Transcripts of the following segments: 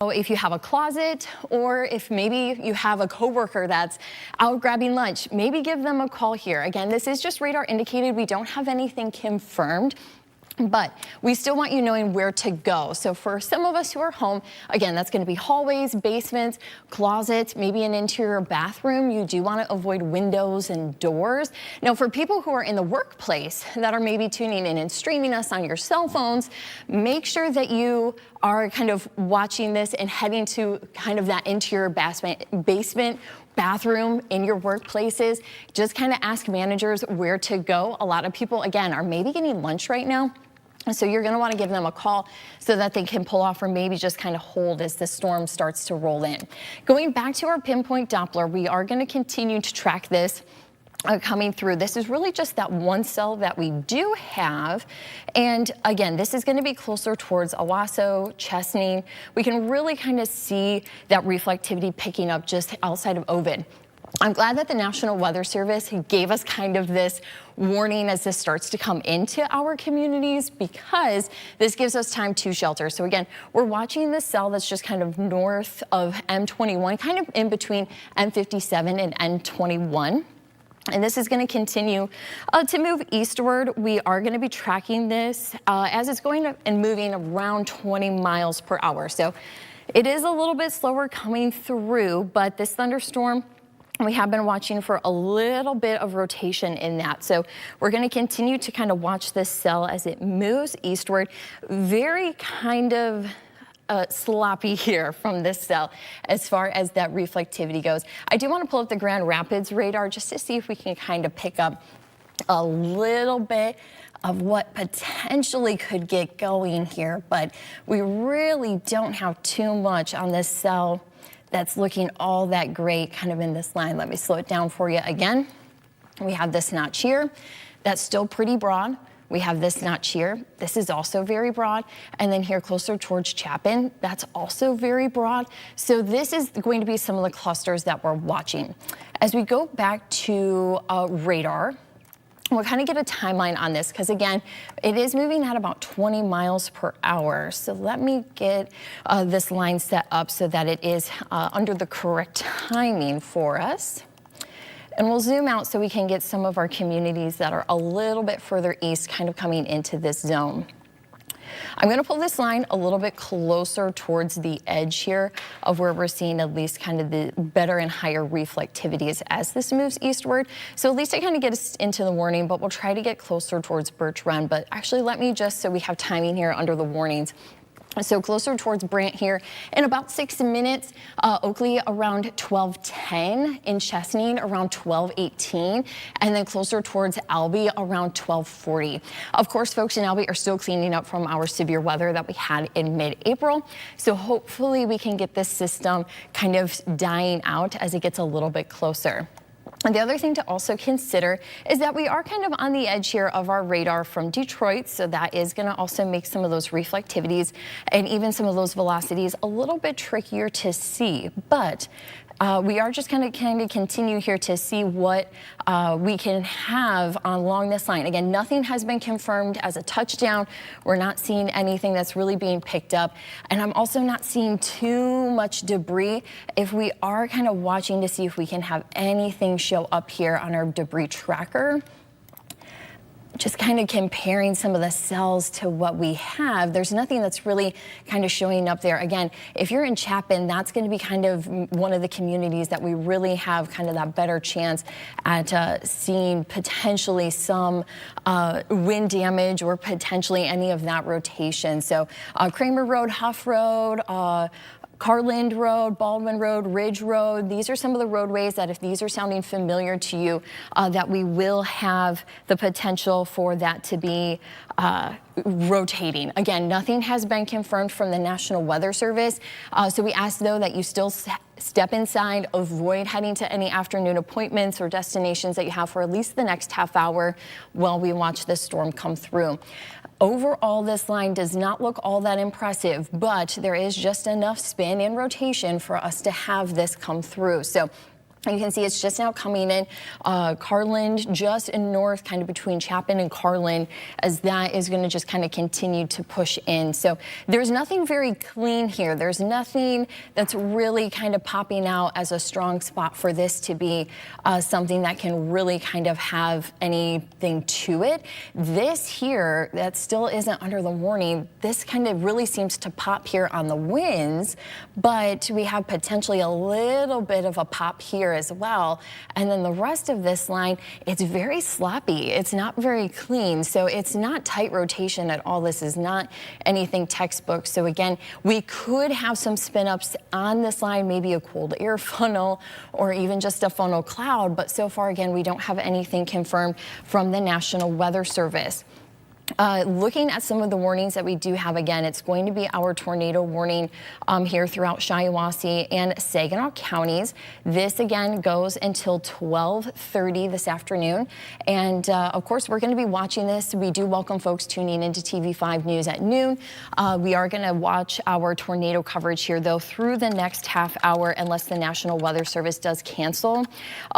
If you have a closet, or if maybe you have a coworker that's out grabbing lunch, maybe give them a call here. Again, this is just radar indicated. We don't have anything confirmed, but we still want you knowing where to go. So for some of us who are home, again, that's going to be hallways, basements, closets, maybe an interior bathroom. You do want to avoid windows and doors. Now, for people who are in the workplace that are maybe tuning in and streaming us on your cell phones, make sure that you are kind of watching this and heading to kind of that interior basement, bathroom in your workplaces. Just kind of ask managers where to go. A lot of people, again, are maybe getting lunch right now. So you're going to want to give them a call so that they can pull off, or maybe just kind of hold as the storm starts to roll in. Going back to our pinpoint Doppler, we are going to continue to track this coming through. This is really just that one cell that we do have. And again, this is going to be closer towards Owasso, Chesaning. We can really kind of see that reflectivity picking up just outside of Ovid. I'm glad that the National Weather Service gave us kind of this warning as this starts to come into our communities, because this gives us time to shelter. So again, we're watching this cell that's just kind of north of M21, kind of in between M57 and N21. And this is going to continue to move eastward. We are going to be tracking this as it's going and moving around 20 miles per hour. So it is a little bit slower coming through, but this thunderstorm, we have been watching for a little bit of rotation in that. So we're going to continue to kind of watch this cell as it moves eastward. Very kind of sloppy here from this cell as far as that reflectivity goes. I do want to pull up the Grand Rapids radar just to see if we can kind of pick up a little bit of what potentially could get going here, but we really don't have too much on this cell that's looking all that great kind of in this line. Let me slow it down for you again. We have this notch here that's still pretty broad. We have this notch here. This is also very broad. And then here closer towards Chapin, that's also very broad. So this is going to be some of the clusters that we're watching. As we go back to radar, we'll kind of get a timeline on this, because again, it is moving at about 20 miles per hour. So let me get this line set up so that it is under the correct timing for us. And we'll zoom out so we can get some of our communities that are a little bit further east kind of coming into this zone. I'm going to pull this line a little bit closer towards the edge here of where we're seeing at least kind of the better and higher reflectivities as this moves eastward. So at least I kind of get us into the warning, but we'll try to get closer towards Birch Run. But actually, let me just, so we have timing here under the warnings. So closer towards Brant here in about 6 minutes, Oakley around 12:10, in Chesaning around 12:18, and then closer towards Albee around 12:40. Of course, folks in Albee are still cleaning up from our severe weather that we had in mid-April. So hopefully we can get this system kind of dying out as it gets a little bit closer. And the other thing to also consider is that we are kind of on the edge here of our radar from Detroit, so that is going to also make some of those reflectivities and even some of those velocities a little bit trickier to see. But we are just kind of continue here to see what we can have along this line. Again, nothing has been confirmed as a touchdown. We're not seeing anything that's really being picked up. And I'm also not seeing too much debris. If we are kind of watching to see if we can have anything show up here on our debris tracker, just kind of comparing some of the cells to what we have, there's nothing that's really kind of showing up there. Again, if you're in Chapin, that's going to be kind of one of the communities that we really have kind of that better chance at seeing potentially some wind damage or potentially any of that rotation. So Kramer Road, Huff Road, Carland Road, Baldwin Road, Ridge Road. These are some of the roadways that, if these are sounding familiar to you, that we will have the potential for that to be rotating. Again, nothing has been confirmed from the National Weather Service. So we ask, though, that you still step inside, avoid heading to any afternoon appointments or destinations that you have for at least the next half hour while we watch this storm come through. Overall, this line does not look all that impressive, but there is just enough spin and rotation for us to have this come through. So You can see it's just now coming in Carland, just north, kind of between Chapin and Carland, as that is going to just kind of continue to push in. So there's nothing very clean here. There's nothing that's really kind of popping out as a strong spot for this to be something that can really kind of have anything to it. This here, that still isn't under the warning. This kind of really seems to pop here on the winds, but we have potentially a little bit of a pop here as well. And then the rest of this line, it's very sloppy. It's not very clean. So it's not tight rotation at all. This is not anything textbook. So again, we could have some spin ups on this line, maybe a cold air funnel or even just a funnel cloud. But so far, again, we don't have anything confirmed from the National Weather Service. Looking at some of the warnings that we do have, again, it's going to be our tornado warning here throughout Shiawassee and Saginaw counties. This again goes until 12:30 this afternoon. And of course, we're going to be watching this. We do welcome folks tuning into TV5 News at noon. We are going to watch our tornado coverage here, though, through the next half hour, unless the National Weather Service does cancel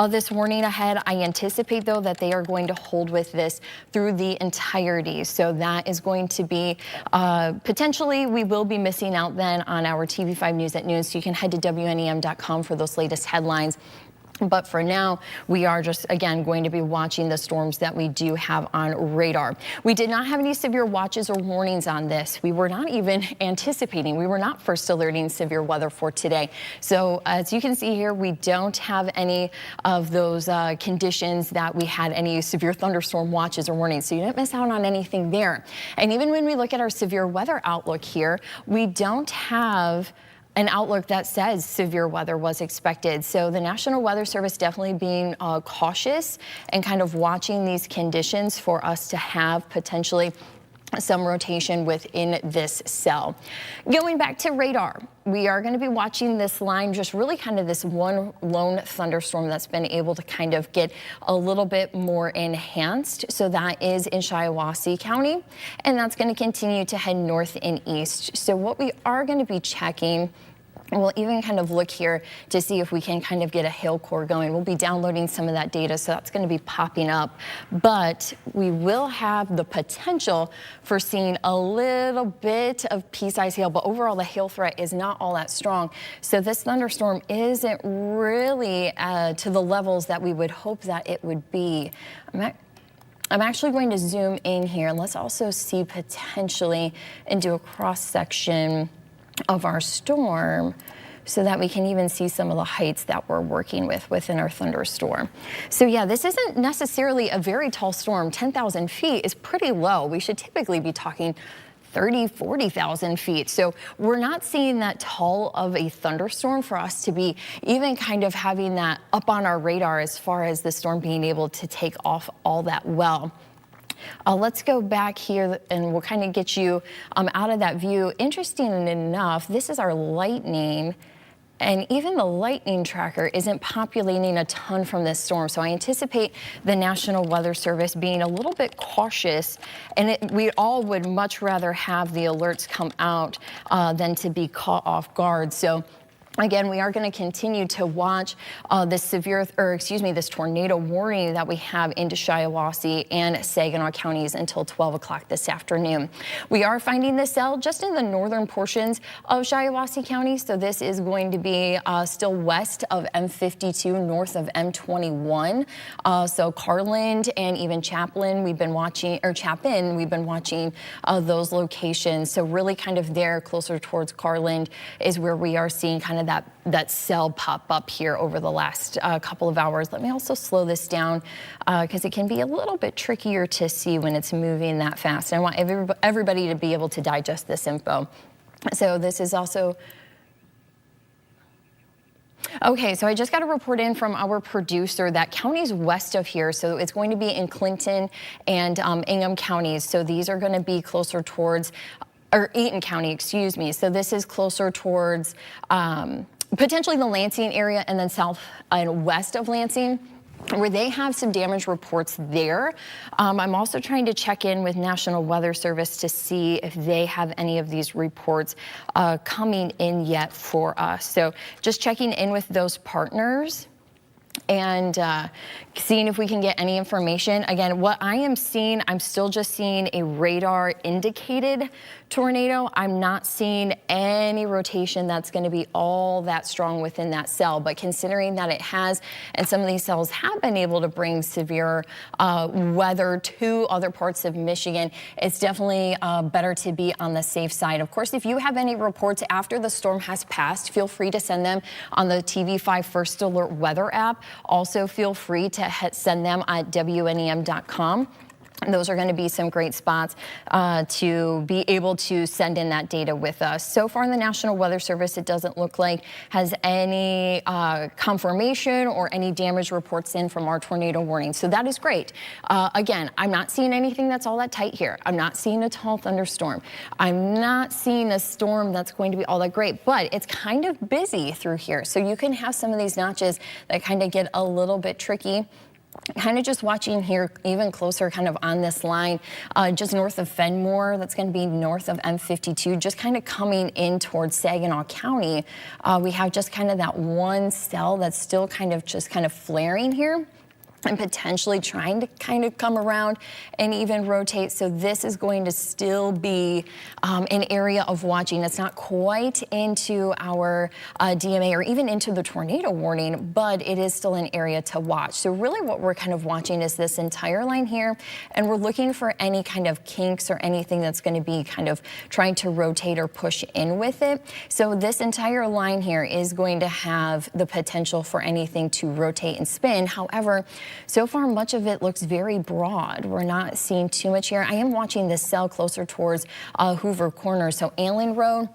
this warning ahead. I anticipate, though, that they are going to hold with this through the entirety. So that is going to be potentially, we will be missing out then on our TV5 News at noon. So you can head to WNEM.com for those latest headlines. But for now, we are just, again, going to be watching the storms that we do have on radar. We did not have any severe watches or warnings on this. We were not even anticipating. We were not first alerting severe weather for today. So as you can see here, we don't have any of those conditions that we had any severe thunderstorm watches or warnings. So you didn't miss out on anything there. And even when we look at our severe weather outlook here, we don't have an outlook that says severe weather was expected. So the National Weather Service definitely being cautious and kind of watching these conditions for us to have potentially some rotation within this cell. Going back to radar, we are going to be watching this line, just really kind of this one lone thunderstorm that's been able to kind of get a little bit more enhanced. So that is in Shiawassee County, and that's going to continue to head north and east. So what we are going to be checking, we'll even kind of look here to see if we can kind of get a hail core going. We'll be downloading some of that data, so that's going to be popping up. But we will have the potential for seeing a little bit of pea-sized hail, but overall the hail threat is not all that strong. So this thunderstorm isn't really to the levels that we would hope that it would be. I'm actually going to zoom in here, and let's also see potentially and do a cross-section of our storm so that we can even see some of the heights that we're working with within our thunderstorm. So yeah, this isn't necessarily a very tall storm. 10,000 feet is pretty low. We should typically be talking 30, 40,000 feet. So we're not seeing that tall of a thunderstorm for us to be even kind of having that up on our radar as far as the storm being able to take off all that well. Let's go back here and we'll kind of get you out of that view. Interesting enough, this is our lightning, and even the lightning tracker isn't populating a ton from this storm. So I anticipate the National Weather Service being a little bit cautious, and we all would much rather have the alerts come out than to be caught off guard. So again, we are going to continue to watch this this tornado warning that we have into Shiawassee and Saginaw counties until 12 o'clock this afternoon. We are finding this cell just in the northern portions of Shiawassee County. So this is going to be still west of M52, north of M21. So Carland and even Chapin, we've been watching those locations. So really kind of there closer towards Carland is where we are seeing kind of that cell pop up here over the last couple of hours. Let me also slow this down because it can be a little bit trickier to see when it's moving that fast. I want everybody to be able to digest this info. So this is also okay, so I just got a report in from our producer that counties west of here, so it's going to be in Clinton and Ingham counties. So these are going to be closer towards, or Eaton County, excuse me. So this is closer towards potentially the Lansing area and then south and west of Lansing, where they have some damage reports there. I'm also trying to check in with National Weather Service to see if they have any of these reports coming in yet for us. So just checking in with those partners. and seeing if we can get any information. Again, what I am seeing, I'm still just seeing a radar indicated tornado. I'm not seeing any rotation that's going to be all that strong within that cell, but considering that it has, and some of these cells have been able to bring severe weather to other parts of Michigan, it's definitely better to be on the safe side. Of course, if you have any reports after the storm has passed, feel free to send them on the TV5 First Alert weather app. Also, feel free to send them at WNEM.com. Those are going to be some great spots to be able to send in that data with us. So far in the National Weather Service, it doesn't look like has any confirmation or any damage reports in from our tornado warning. So that is great. Again, I'm not seeing anything that's all that tight here. I'm not seeing a tall thunderstorm. I'm not seeing a storm that's going to be all that great, but it's kind of busy through here. So you can have some of these notches that kind of get a little bit tricky. Kind of just watching here even closer kind of on this line, just north of Fenmore, that's going to be north of M52, just kind of coming in towards Saginaw County. We have just kind of that one cell that's still kind of flaring here, and potentially trying to kind of come around and even rotate. So this is going to still be an area of watching. It's not quite into our DMA or even into the tornado warning, but it is still an area to watch. So really what we're kind of watching is this entire line here, and we're looking for any kind of kinks or anything that's going to be kind of trying to rotate or push in with it. So this entire line here is going to have the potential for anything to rotate and spin. However, so far, much of it looks very broad. We're not seeing too much here. I am watching this cell closer towards Hoover Corner. So Allen Road,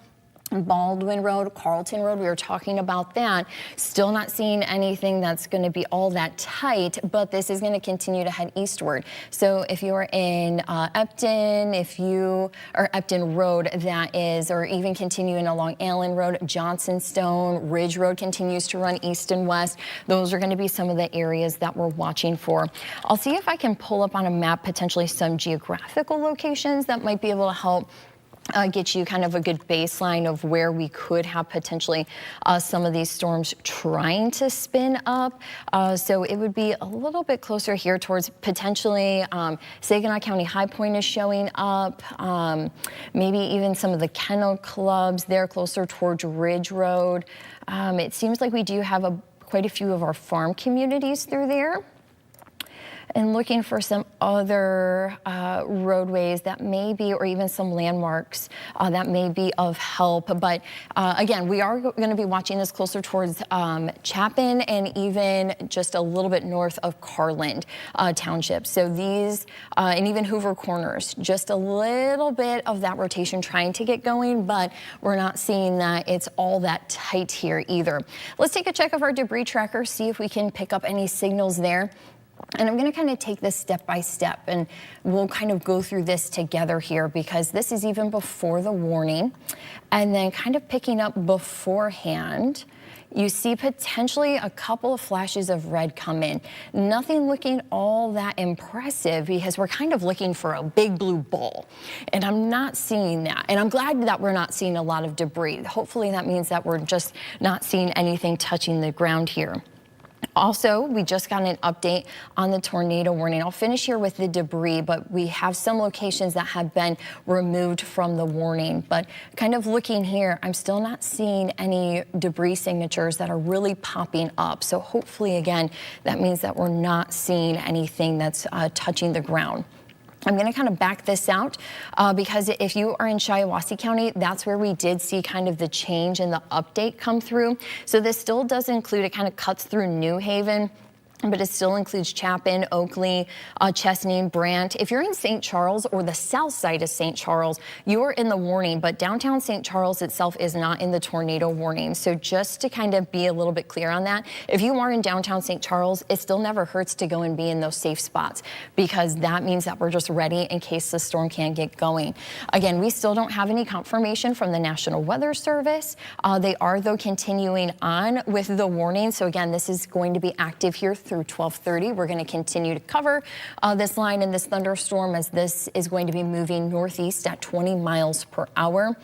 Baldwin Road, Carlton Road, we were talking about that. Still not seeing anything that's going to be all that tight, but this is going to continue to head eastward. So if you are in Epton, or Epton Road, that is, or even continuing along Allen Road, Johnsonstone, Ridge Road continues to run east and west. Those are going to be some of the areas that we're watching for. I'll see if I can pull up on a map potentially some geographical locations that might be able to help get you kind of a good baseline of where we could have potentially some of these storms trying to spin up. So it would be a little bit closer here towards potentially Saginaw County High Point is showing up. Maybe even some of the kennel clubs there closer towards Ridge Road. It seems like we do have quite a few of our farm communities through there. And looking for some other roadways that may be, or even some landmarks that may be of help. But again, we are going to be watching this closer towards Chapin and even just a little bit north of Carland Township. So these, and even Hoover Corners, just a little bit of that rotation trying to get going, but we're not seeing that it's all that tight here either. Let's take a check of our debris tracker, see if we can pick up any signals there. And I'm going to kind of take this step by step, and we'll kind of go through this together here, because this is even before the warning, and then kind of picking up beforehand. You see potentially a couple of flashes of red come in. Nothing looking all that impressive, because we're kind of looking for a big blue ball, and I'm not seeing that. And I'm glad that we're not seeing a lot of debris. Hopefully that means that we're just not seeing anything touching the ground here. Also, we just got an update on the tornado warning. I'll finish here with the debris, but we have some locations that have been removed from the warning. But kind of looking here, I'm still not seeing any debris signatures that are really popping up. So hopefully, again, that means that we're not seeing anything that's touching the ground. I'm going to kind of back this out because if you are in Shiawassee County, that's where we did see kind of the change in the update come through. So this still does include, it kind of cuts through New Haven, but it still includes Chapin, Oakley, Chesnee, Brant. If you're in St. Charles or the south side of St. Charles, you are in the warning, but downtown St. Charles itself is not in the tornado warning. So just to kind of be a little bit clear on that, if you are in downtown St. Charles, it still never hurts to go and be in those safe spots, because that means that we're just ready in case the storm can get going. Again, we still don't have any confirmation from the National Weather Service. They are, though, continuing on with the warning. So again, this is going to be active here through 12:30. We're going to continue to cover this line and this thunderstorm, as this is going to be moving northeast at 20 miles per hour.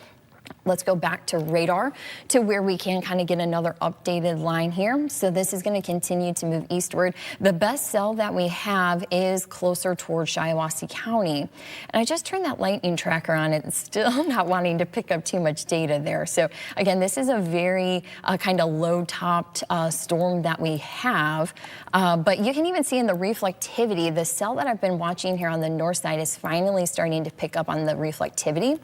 Let's go back to radar to where we can kind of get another updated line here. So this is going to continue to move eastward. The best cell that we have is closer towards Shiawassee County. And I just turned that lightning tracker on. It's still not wanting to pick up too much data there. So again, this is a very kind of low-topped storm that we have. But you can even see in the reflectivity, the cell that I've been watching here on the north side is finally starting to pick up on the reflectivity.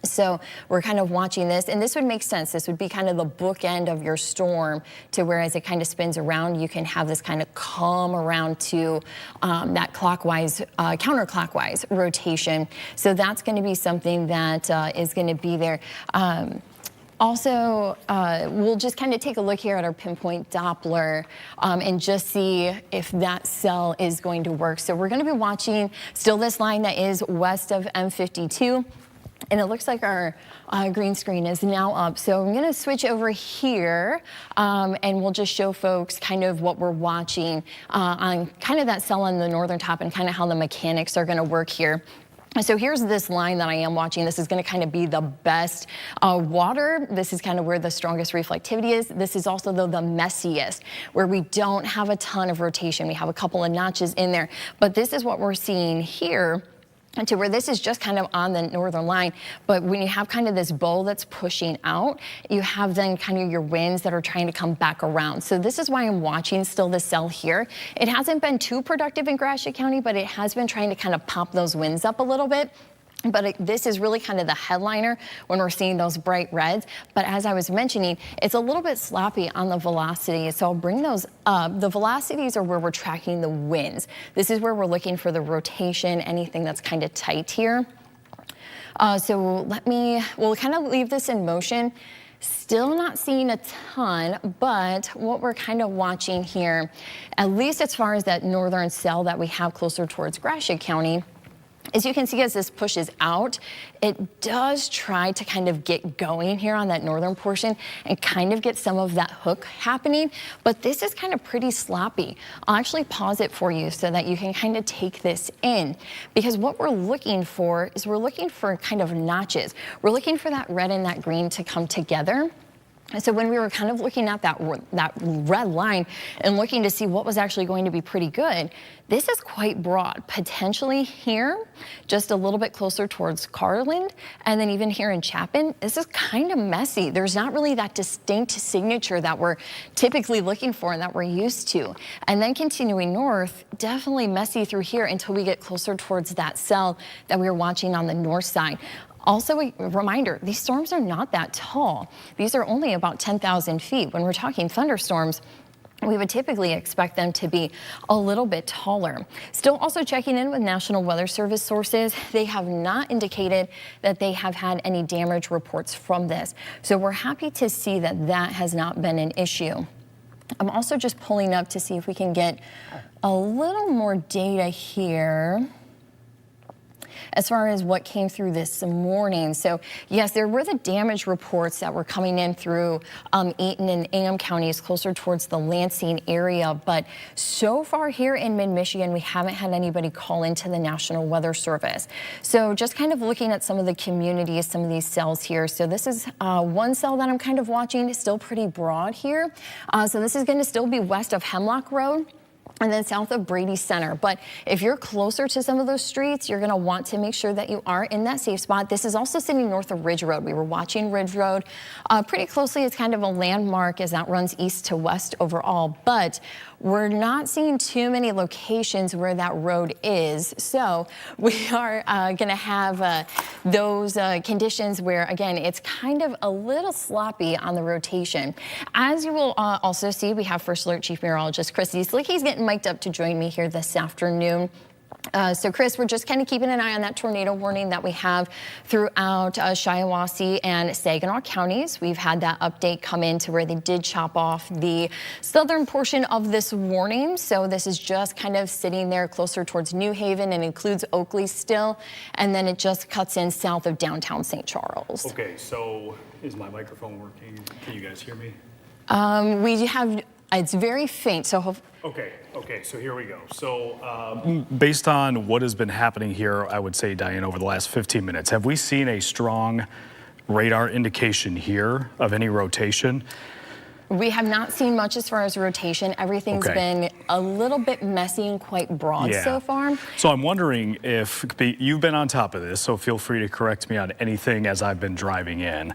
So we're kind of watching this, and this would make sense. This would be kind of the bookend of your storm to where as it kind of spins around, you can have this kind of come around to that clockwise, counterclockwise rotation. So that's going to be something that is going to be there. Also, we'll just kind of take a look here at our pinpoint Doppler and just see if that cell is going to work. So we're going to be watching still this line that is west of M52. And it looks like our green screen is now up. So I'm going to switch over here and we'll just show folks kind of what we're watching on kind of that cell on the northern top and kind of how the mechanics are going to work here. So here's this line that I am watching. This is going to kind of be the best water. This is kind of where the strongest reflectivity is. This is also, though, the messiest, where we don't have a ton of rotation. We have a couple of notches in there. But this is what we're seeing here, to where this is just kind of on the northern line. But when you have kind of this bowl that's pushing out, you have then kind of your winds that are trying to come back around. So this is why I'm watching still this cell here. It hasn't been too productive in Gratiot County, but it has been trying to kind of pop those winds up a little bit. But this is really kind of the headliner when we're seeing those bright reds. But as I was mentioning, it's a little bit sloppy on the velocity. So I'll bring those up. The velocities are where we're tracking the winds. This is where we're looking for the rotation, anything that's kind of tight here. So we'll kind of leave this in motion. Still not seeing a ton, but what we're kind of watching here, at least as far as that northern cell that we have closer towards Gratiot County, as you can see, as this pushes out, it does try to kind of get going here on that northern portion and kind of get some of that hook happening. But this is kind of pretty sloppy. I'll actually pause it for you so that you can kind of take this in, because what we're looking for is we're looking for kind of notches. We're looking for that red and that green to come together. And so when we were kind of looking at that red line and looking to see what was actually going to be pretty good, this is quite broad. Potentially here, just a little bit closer towards Carland, and then even here in Chapin, this is kind of messy. There's not really that distinct signature that we're typically looking for and that we're used to. And then continuing north, definitely messy through here until we get closer towards that cell that we were watching on the north side. Also, a reminder, these storms are not that tall. These are only about 10,000 feet. When we're talking thunderstorms, we would typically expect them to be a little bit taller. Still also checking in with National Weather Service sources. They have not indicated that they have had any damage reports from this. So we're happy to see that that has not been an issue. I'm also just pulling up to see if we can get a little more data here as far as what came through this morning. So yes, there were the damage reports that were coming in through Eaton and Ingham counties closer towards the Lansing area. But so far here in mid-Michigan, we haven't had anybody call into the National Weather Service. So just kind of looking at some of the communities, some of these cells here. So this is one cell that I'm kind of watching. It's still pretty broad here. So this is going to still be west of Hemlock Road and then south of Brady Center. But if you're closer to some of those streets, you're going to want to make sure that you are in that safe spot. This is also sitting north of Ridge Road. We were watching Ridge Road pretty closely. It's kind of a landmark as that runs east to west overall, but we're not seeing too many locations where that road is. So we are going to have those conditions where, again, it's kind of a little sloppy on the rotation. As you will also see, we have First Alert Chief Meteorologist Chris Eastlick. He's getting mic'd up to join me here this afternoon. So Chris, we're just kind of keeping an eye on that tornado warning that we have throughout Shiawassee and Saginaw counties. We've had that update come in to where they did chop off the southern portion of this warning. So this is just kind of sitting there closer towards New Haven and includes Oakley still. And then it just cuts in south of downtown St. Charles. Okay, so is my microphone working? Can you guys hear me? We have, it's very faint, so Okay, so here we go. So based on what has been happening here, I would say, Diane, over the last 15 minutes, have we seen a strong radar indication here of any rotation? We have not seen much as far as rotation. Everything's been a little bit messy and quite broad so far. So I'm wondering if you've been on top of this, so feel free to correct me on anything as I've been driving in.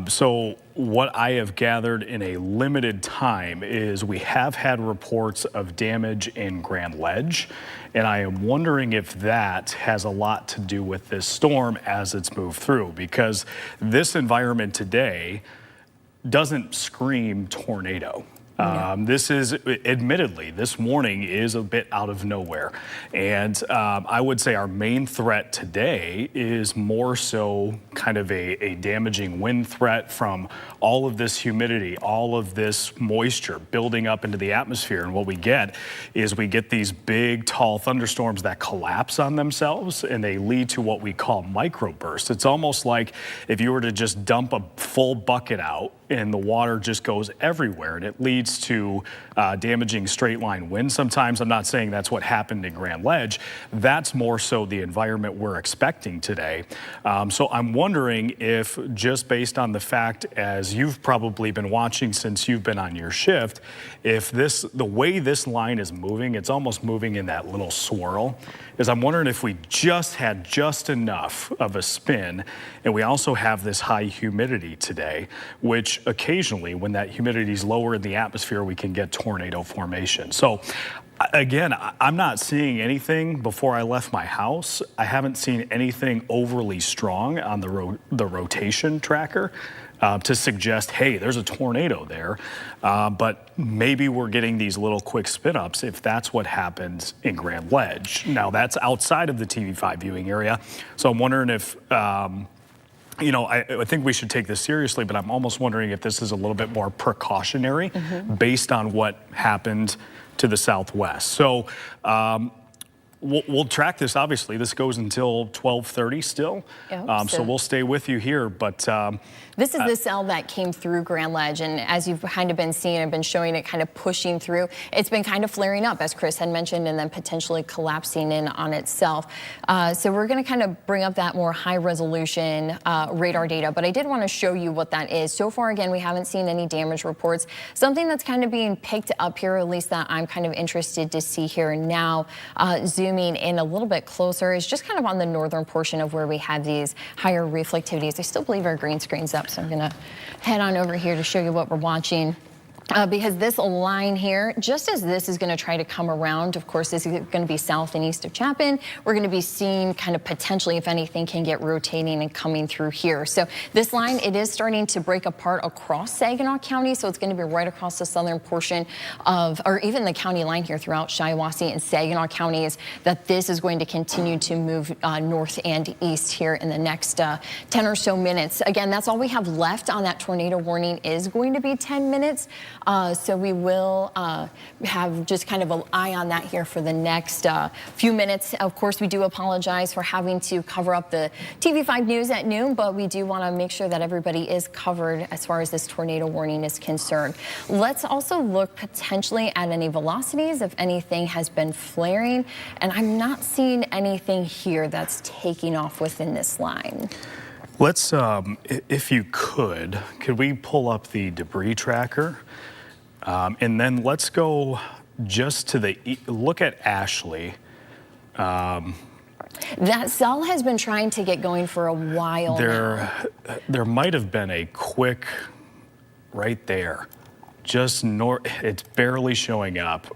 So what I have gathered in a limited time is we have had reports of damage in Grand Ledge, and I am wondering if that has a lot to do with this storm as it's moved through, because this environment today doesn't scream tornado. This is, admittedly, this warning is a bit out of nowhere. And I would say our main threat today is more so kind of a damaging wind threat from all of this humidity, all of this moisture building up into the atmosphere. And what we get is we get these big, tall thunderstorms that collapse on themselves, and they lead to what we call microbursts. It's almost like if you were to just dump a full bucket out and the water just goes everywhere, and it leads to damaging straight line wind sometimes. I'm not saying that's what happened in Grand Ledge. That's more so the environment we're expecting today. So I'm wondering if, just based on the fact, as you've probably been watching since you've been on your shift, if the way this line is moving, it's almost moving in that little swirl, is I'm wondering if we just had just enough of a spin, and we also have this high humidity today, which occasionally, when that humidity is lower in the atmosphere, we can get tornado formation. So again, I'm not seeing anything before I left my house. I haven't seen anything overly strong on the rotation tracker to suggest, hey, there's a tornado there. But maybe we're getting these little quick spin ups if that's what happened in Grand Ledge. Now, that's outside of the TV5 viewing area. So I'm wondering if, you know, I think we should take this seriously, but I'm almost wondering if this is a little bit more precautionary based on what happened to the southwest. So we'll track this. Obviously, this goes until 12:30 still. So we'll stay with you here. But this is the cell that came through Grand Ledge, and as you've kind of been seeing, I've been showing it kind of pushing through. It's been kind of flaring up, as Chris had mentioned, and then potentially collapsing in on itself. So we're going to kind of bring up that more high resolution radar data, but I did want to show you what that is. So far, again, we haven't seen any damage reports. Something that's kind of being picked up here, at least that I'm kind of interested to see here now, zooming in a little bit closer, is just kind of on the northern portion of where we have these higher reflectivities. I still believe our green screen's up, so I'm going to head on over here to show you what we're watching. Because this line here, just as this is going to try to come around, of course, this is going to be south and east of Chapin. We're going to be seeing kind of potentially, if anything, can get rotating and coming through here. So this line, it is starting to break apart across Saginaw County. So it's going to be right across the southern portion of, or even the county line here throughout Shiawassee and Saginaw counties, that this is going to continue to move north and east here in the next 10 or so minutes. Again, that's all we have left on that tornado warning, is going to be 10 minutes. So we will have just kind of an eye on that here for the next few minutes. Of course, we do apologize for having to cover up the TV5 news at noon, but we do want to make sure that everybody is covered as far as this tornado warning is concerned. Let's also look potentially at any velocities, if anything has been flaring, and I'm not seeing anything here that's taking off within this line. Let's, if you could we pull up the debris tracker? And then let's go just to the, look at Ashley. That cell has been trying to get going for a while now. There might have been a quick, right there, just north, it's barely showing up.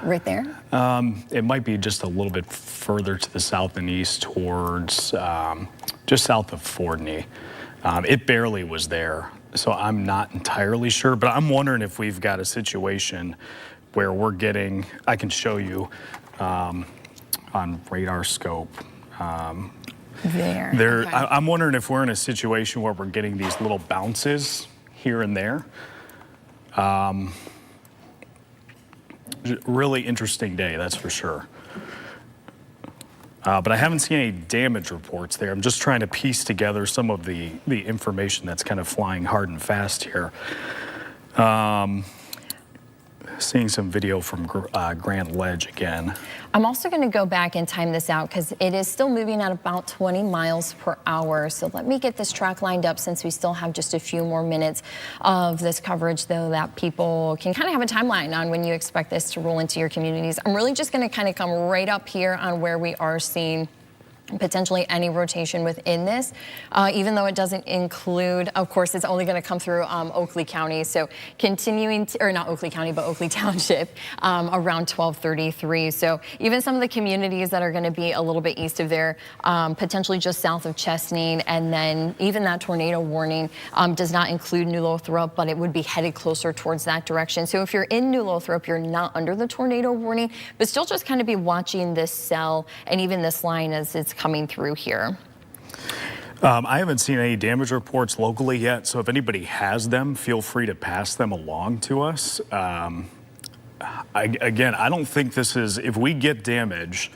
Right there? It might be just a little bit further to the south and east towards just south of Fordney. It barely was there, so I'm not entirely sure, but I'm wondering if we've got a situation where we're getting, I can show you on radar scope. There. Okay. I'm wondering if we're in a situation where we're getting these little bounces here and there. Really interesting day, that's for sure. But I haven't seen any damage reports there. I'm just trying to piece together some of the information that's kind of flying hard and fast here. seeing some video from Grand Ledge again. I'm also going to go back and time this out because it is still moving at about 20 miles per hour. So let me get this track lined up since we still have just a few more minutes of this coverage, though, that people can kind of have a timeline on when you expect this to roll into your communities. I'm really just going to kind of come right up here on where we are seeing potentially any rotation within this, even though it doesn't include, of course, it's only going to come through Oakley County. So continuing to, or not Oakley County, but Oakley Township around 1233. So even some of the communities that are going to be a little bit east of there, potentially just south of Chesaning, and then even that tornado warning does not include New Lothrop, but it would be headed closer towards that direction. So if you're in New Lothrop, you're not under the tornado warning, but still just kind of be watching this cell and even this line as it's coming through here. I haven't seen any damage reports locally yet, so if anybody has them, feel free to pass them along to us. Again, I don't think this is, if we get damage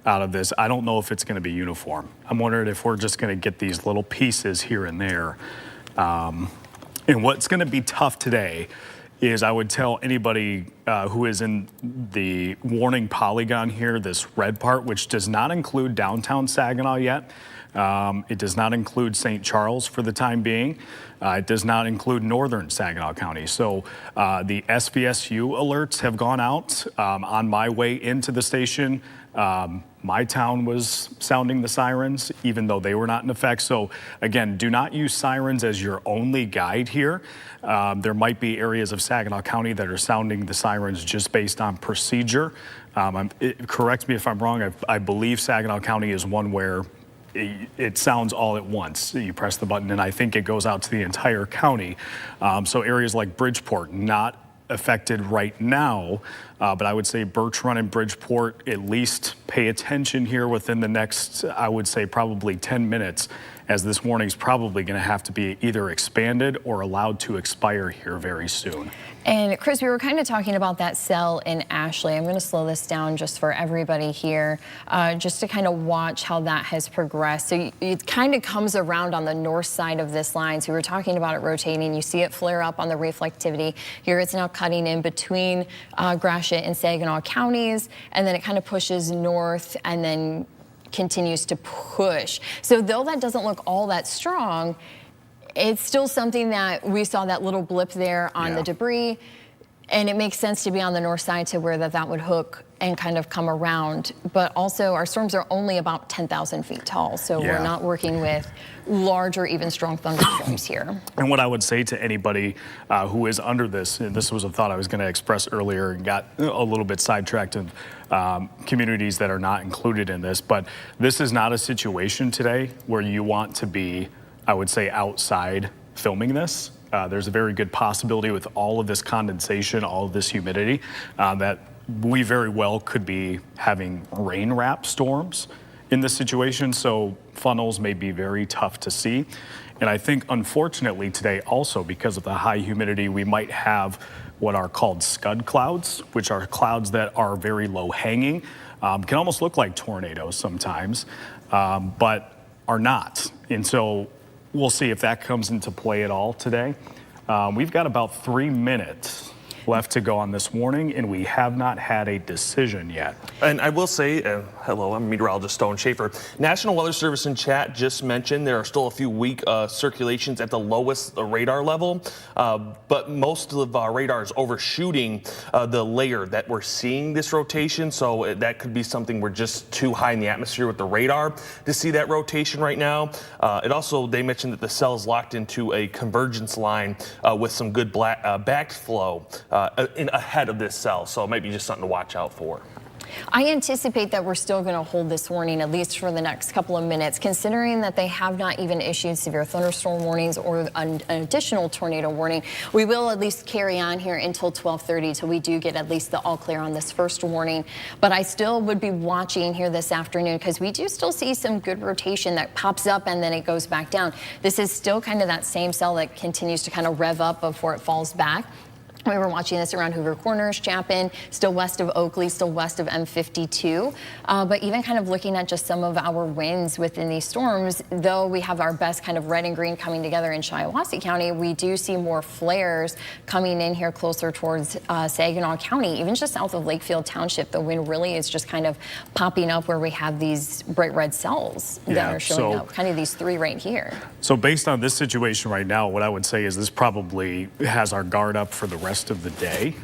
out of this, I don't know if it's going to be uniform. I'm wondering if we're just going to get these little pieces here and there. And what's going to be tough today is I would tell anybody who is in the warning polygon here, this red part, which does not include downtown Saginaw yet. It does not include St. Charles for the time being. It does not include northern Saginaw County. So the SVSU alerts have gone out. On my way into the station, my town was sounding the sirens, even though they were not in effect. So again, do not use sirens as your only guide here. There might be areas of Saginaw County that are sounding the sirens just based on procedure. Correct me if I'm wrong, I believe Saginaw County is one where it sounds all at once. You press the button and I think it goes out to the entire county. So areas like Bridgeport, not affected right now, but I would say Birch Run and Bridgeport, at least pay attention here within the next, I would say probably 10 minutes, as this warning is probably going to have to be either expanded or allowed to expire here very soon. And Chris, we were kind of talking about that cell in Ashley. I'm going to slow this down just for everybody here, just to kind of watch how that has progressed. So it kind of comes around on the north side of this line. So we were talking about it rotating. You see it flare up on the reflectivity. Here it's now cutting in between Gratiot and Saginaw counties, and then it kind of pushes north and then continues to push. So though that doesn't look all that strong, it's still something that we saw that little blip there on the debris, and it makes sense to be on the north side to where that would hook and kind of come around. But also our storms are only about 10,000 feet tall, so we're not working with large or even strong thunderstorms here. And what I would say to anybody who is under this, and this was a thought I was going to express earlier and got a little bit sidetracked of communities that are not included in this, but this is not a situation today where you want to be, I would say, outside filming this. There's a very good possibility with all of this condensation, all of this humidity, that we very well could be having rain wrap storms in this situation. So funnels may be very tough to see. And I think unfortunately today also, because of the high humidity, we might have what are called scud clouds, which are clouds that are very low hanging, can almost look like tornadoes sometimes, but are not. And so we'll see if that comes into play at all today. We've got about 3 minutes left to go on this warning, and we have not had a decision yet. And I will say, hello, I'm meteorologist Stone Schaefer. National Weather Service in chat just mentioned there are still a few weak circulations at the lowest radar level, but most of our radar is overshooting the layer that we're seeing this rotation, so that could be something we're just too high in the atmosphere with the radar to see that rotation right now. It also, they mentioned that the cell is locked into a convergence line with some good backflow ahead of this cell, so it might be just something to watch out for. I anticipate that we're still going to hold this warning at least for the next couple of minutes, considering that they have not even issued severe thunderstorm warnings or an additional tornado warning. We will at least carry on here until 12:30 till we do get at least the all clear on this first warning. But I still would be watching here this afternoon because we do still see some good rotation that pops up and then it goes back down. This is still kind of that same cell that continues to kind of rev up before it falls back. We were watching this around Hoover Corners, Chapin, still west of Oakley, still west of M52. But even kind of looking at just some of our winds within these storms, though we have our best kind of red and green coming together in Shiawassee County, we do see more flares coming in here closer towards Saginaw County, even just south of Lakefield Township. The wind really is just kind of popping up where we have these bright red cells that are showing up, kind of these three right here. So based on this situation right now, what I would say is this probably has our guard up for the rest of the day,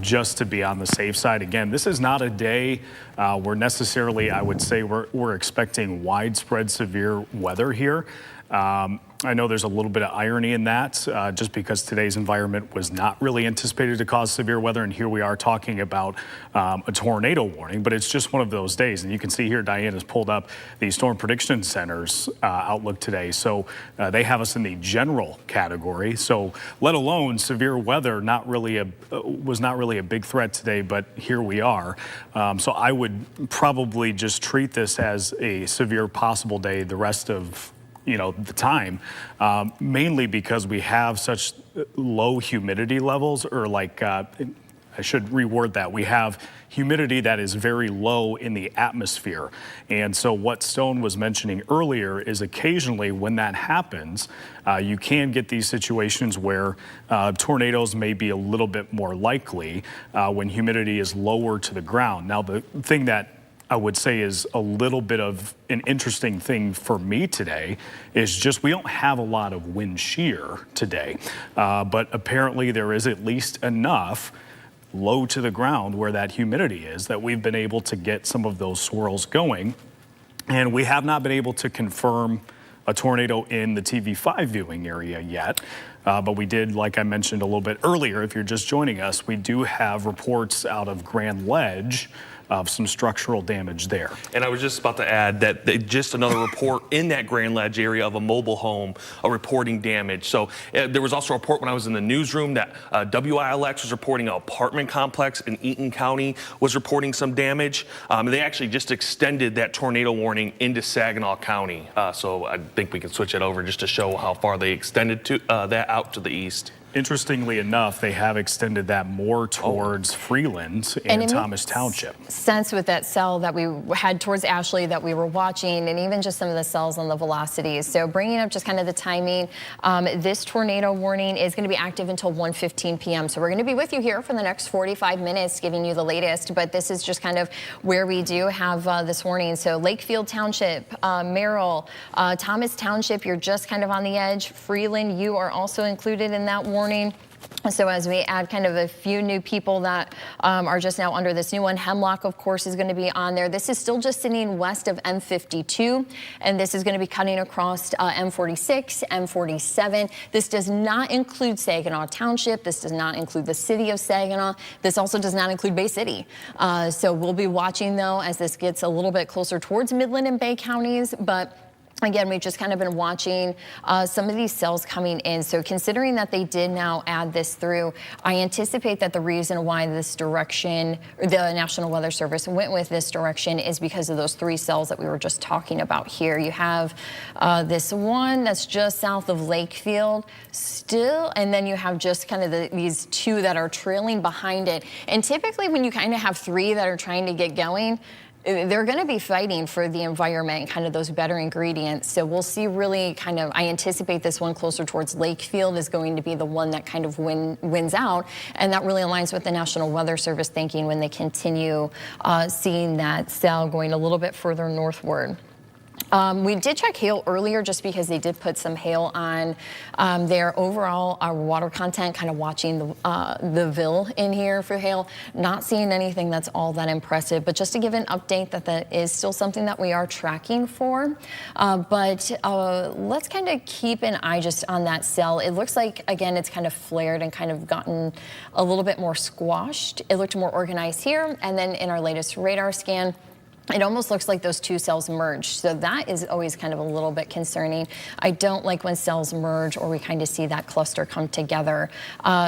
just to be on the safe side. Again, this is not a day where necessarily I would say we're expecting widespread severe weather here. I know there's a little bit of irony in that, just because today's environment was not really anticipated to cause severe weather, and here we are talking about a tornado warning, but it's just one of those days. And you can see here Diana's pulled up the Storm Prediction Center's outlook today. So they have us in the general category. So let alone severe weather, was not really a big threat today, but here we are. So I would probably just treat this as a severe possible day the rest of the time, mainly because we have such low humidity levels, or I should reword that. We have humidity that is very low in the atmosphere. And so what Stone was mentioning earlier is occasionally when that happens, you can get these situations where tornadoes may be a little bit more likely when humidity is lower to the ground. Now, the thing that I would say is a little bit of an interesting thing for me today is just we don't have a lot of wind shear today, but apparently there is at least enough low to the ground where that humidity is that we've been able to get some of those swirls going. And we have not been able to confirm a tornado in the TV5 viewing area yet. But we did, like I mentioned a little bit earlier, if you're just joining us, we do have reports out of Grand Ledge of some structural damage there. And I was just about to add that just another report in that Grand Ledge area of a mobile home reporting damage. So there was also a report when I was in the newsroom that WILX was reporting an apartment complex in Eaton County was reporting some damage. They actually just extended that tornado warning into Saginaw County. So I think we can switch it over just to show how far they extended that out to the east. Interestingly enough, they have extended that more towards Freeland and Thomas Township. Sense with that cell that we had towards Ashley that we were watching, and even just some of the cells on the velocities. So bringing up just kind of the timing, this tornado warning is going to be active until 1:15 p.m. So we're going to be with you here for the next 45 minutes, giving you the latest. But this is just kind of where we do have this warning. So Lakefield Township, Merrill, Thomas Township, you're just kind of on the edge. Freeland, you are also included in that warning. So as we add kind of a few new people that are just now under this new one, Hemlock, of course, is going to be on there. This is still just sitting west of M52, and this is going to be cutting across M46, M47. This does not include Saginaw Township. This does not include the city of Saginaw. This also does not include Bay City. So we'll be watching, though, as this gets a little bit closer towards Midland and Bay counties, but again, we've just kind of been watching some of these cells coming in. So considering that they did now add this through, I anticipate that the reason why this direction, or the National Weather Service went with this direction, is because of those three cells that we were just talking about here. You have this one that's just south of Lakefield still, and then you have just kind of these two that are trailing behind it. And typically when you kind of have three that are trying to get going, they're going to be fighting for the environment and kind of those better ingredients. So we'll see really kind of, I anticipate this one closer towards Lakefield is going to be the one that kind of wins out. And that really aligns with the National Weather Service thinking when they continue seeing that cell going a little bit further northward. We did check hail earlier just because they did put some hail on their overall water content, kind of watching the VIL in here for hail. Not seeing anything that's all that impressive, but just to give an update that is still something that we are tracking for. But let's kind of keep an eye just on that cell. It looks like, again, it's kind of flared and kind of gotten a little bit more squashed. It looked more organized here. And then in our latest radar scan, it almost looks like those two cells merge. So that is always kind of a little bit concerning. I don't like when cells merge or we kind of see that cluster come together.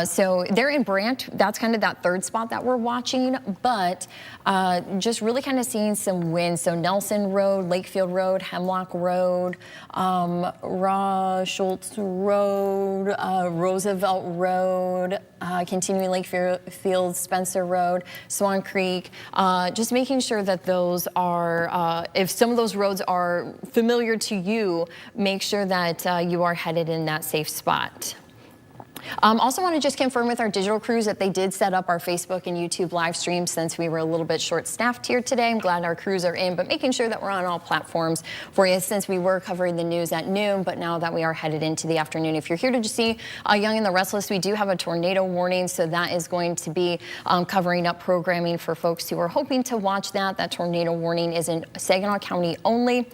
So they're in Brant. That's kind of that third spot that we're watching, but just really kind of seeing some wind. So Nelson Road, Lakefield Road, Hemlock Road, Schultz Road, Roosevelt Road, continuing Lakefield, Spencer Road, Swan Creek, just making sure that those are, if some of those roads are familiar to you, make sure that you are headed in that safe spot. Also want to just confirm with our digital crews that they did set up our Facebook and YouTube live stream since we were a little bit short-staffed here today. I'm glad our crews are in, but making sure that we're on all platforms for you since we were covering the news at noon, but now that we are headed into the afternoon. If you're here to see Young and the Restless, we do have a tornado warning, so that is going to be covering up programming for folks who are hoping to watch that. That tornado warning is in Saginaw County only,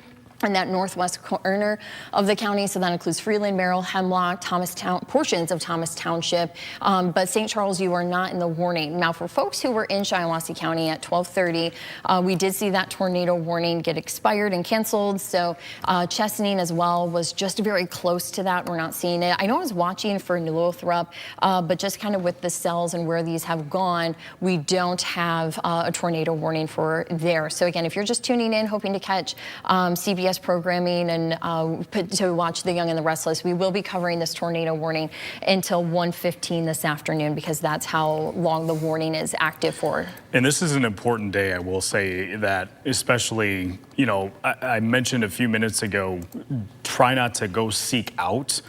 in that northwest corner of the county. So that includes Freeland, Merrill, Hemlock, Thomastown, portions of Thomas Township. But St. Charles, you are not in the warning. Now, for folks who were in Shiawassee County at 12:30, we did see that tornado warning get expired and canceled. So Chesaning as well was just very close to that. We're not seeing it. I know I was watching for New Lothrop, but just kind of with the cells and where these have gone, we don't have a tornado warning for there. So again, if you're just tuning in, hoping to catch CBS programming and to watch The Young and the Restless, we will be covering this tornado warning until 1:15 this afternoon because that's how long the warning is active for. And this is an important day, I will say that, especially, you know, I mentioned a few minutes ago, try not to go seek out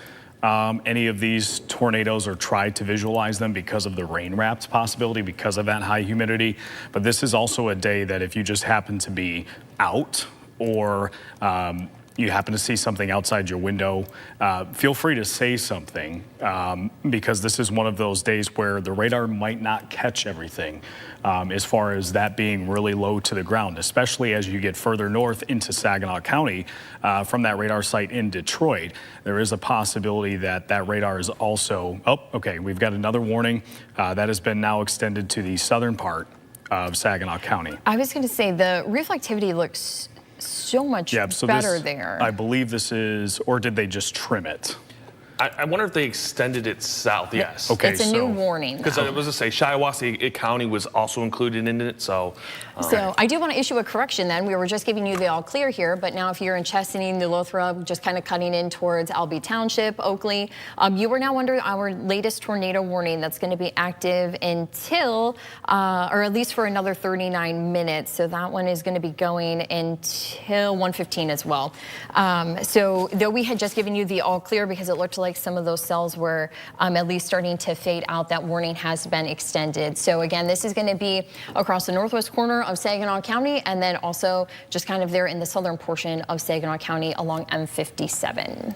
any of these tornadoes or try to visualize them because of the rain-wrapped possibility, because of that high humidity. But this is also a day that if you just happen to be out, or you happen to see something outside your window, feel free to say something because this is one of those days where the radar might not catch everything as far as that being really low to the ground, especially as you get further north into Saginaw County from that radar site in Detroit. There is a possibility that that radar is also, oh, okay, we've got another warning that has been now extended to the southern part of Saginaw County. I was going to say the reflectivity looks so much better there. I believe this is, or did they just trim it? I wonder if they extended it south. Yes. Okay. It's a new warning. Because I was to say Shiawassee County was also included in it. So I do want to issue a correction then. We were just giving you the all clear here, but now if you're in Chesaning, New Lothrop, just kind of cutting in towards Albee Township, Oakley, you are now under our latest tornado warning that's going to be active until, or at least for another 39 minutes. So that one is going to be going until 1:15 as well. So though we had just given you the all clear because it looked like some of those cells were at least starting to fade out, that warning has been extended. So again, this is going to be across the northwest corner of Saginaw County and then also just kind of there in the southern portion of Saginaw County along M57.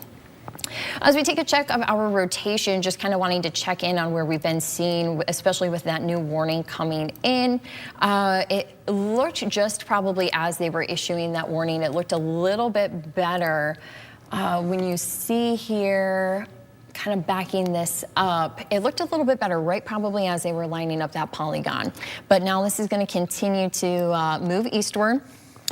As we take a check of our rotation, just kind of wanting to check in on where we've been seeing, especially with that new warning coming in. It looked just probably as they were issuing that warning, it looked a little bit better. When you see here, kind of backing this up, it looked a little bit better right probably as they were lining up that polygon. But now this is going to continue to move eastward.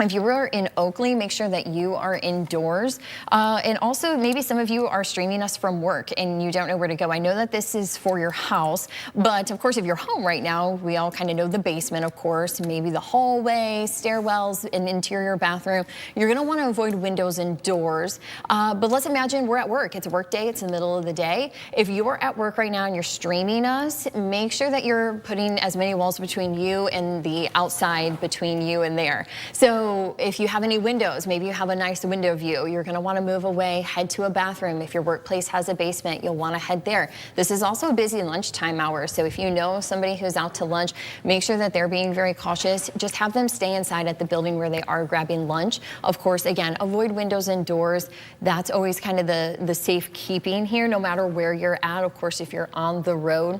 If you were in Oakley, make sure that you are indoors. And also maybe some of you are streaming us from work and you don't know where to go. I know that this is for your house, but of course, if you're home right now, we all kind of know the basement, of course, maybe the hallway, stairwells, an interior bathroom. You're gonna wanna avoid windows and doors. But let's imagine we're at work. It's a work day, it's the middle of the day. If you're at work right now and you're streaming us, make sure that you're putting as many walls between you and the outside between you and there. So if you have any windows, maybe you have a nice window view, you're going to want to move away, head to a bathroom. If your workplace has a basement, you'll want to head there. This is also a busy lunchtime hour, so if you know somebody who's out to lunch, make sure that they're being very cautious. Just have them stay inside at the building where they are grabbing lunch. Of course, again, avoid windows and doors. That's always kind of the safekeeping here, no matter where you're at. Of course, if you're on the road,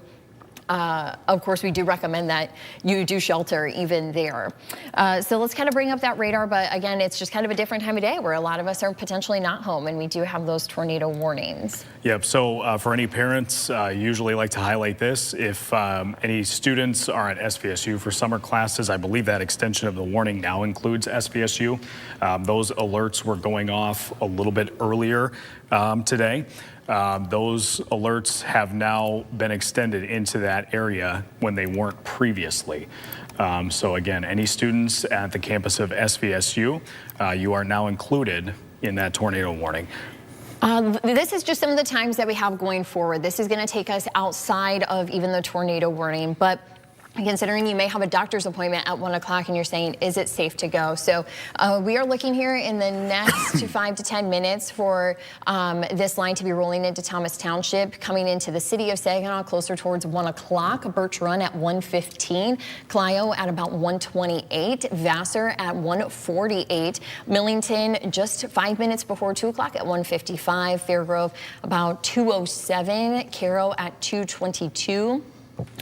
of course, we do recommend that you do shelter even there. So let's kind of bring up that radar. But again, it's just kind of a different time of day where a lot of us are potentially not home, and we do have those tornado warnings. Yep. So for any parents, usually like to highlight this. If any students are at SVSU for summer classes, I believe that extension of the warning now includes SVSU. Those alerts were going off a little bit earlier today. Those alerts have now been extended into that area when they weren't previously. So again, any students at the campus of SVSU, you are now included in that tornado warning. This is just some of the times that we have going forward. This is going to take us outside of even the tornado warning, but considering you may have a doctor's appointment at 1 o'clock and you're saying, is it safe to go? So we are looking here in the next 5 to 10 minutes for this line to be rolling into Thomas Township, coming into the city of Saginaw closer towards 1 o'clock, Birch Run at 1:15, Clio at about 1:28, Vassar at 1:48, Millington just 5 minutes before 2 o'clock at 1:55, Fairgrove about 2:07, Caro at 2:22.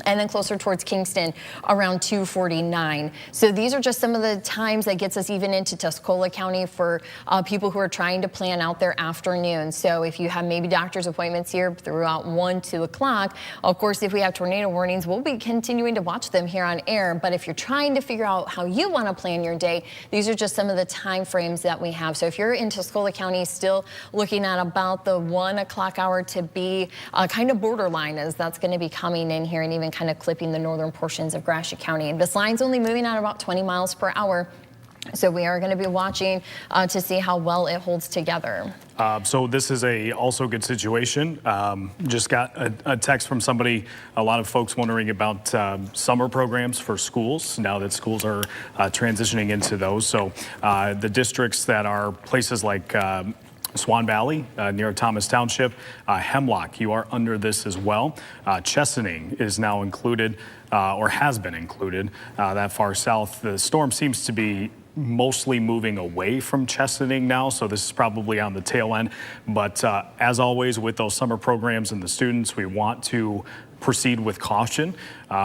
And then closer towards Kingston around 2:49. So these are just some of the times that gets us even into Tuscola County for people who are trying to plan out their afternoon. So if you have maybe doctor's appointments here throughout 1, 2 o'clock, of course, if we have tornado warnings, we'll be continuing to watch them here on air. But if you're trying to figure out how you want to plan your day, these are just some of the time frames that we have. So if you're in Tuscola County, still looking at about the 1 o'clock hour to be kind of borderline, as that's going to be coming in here and even kind of clipping the northern portions of Gratiot County. And this line's only moving at about 20 miles per hour. So we are going to be watching to see how well it holds together. So this is a also good situation. Just got a text from somebody, a lot of folks wondering about summer programs for schools now that schools are transitioning into those. So the districts that are places like Swan Valley, near Thomas Township, Hemlock, you are under this as well. Chesaning is now included, or has been included, that far south. The storm seems to be mostly moving away from Chesaning now, so this is probably on the tail end. But as always with those summer programs and the students, we want to proceed with caution.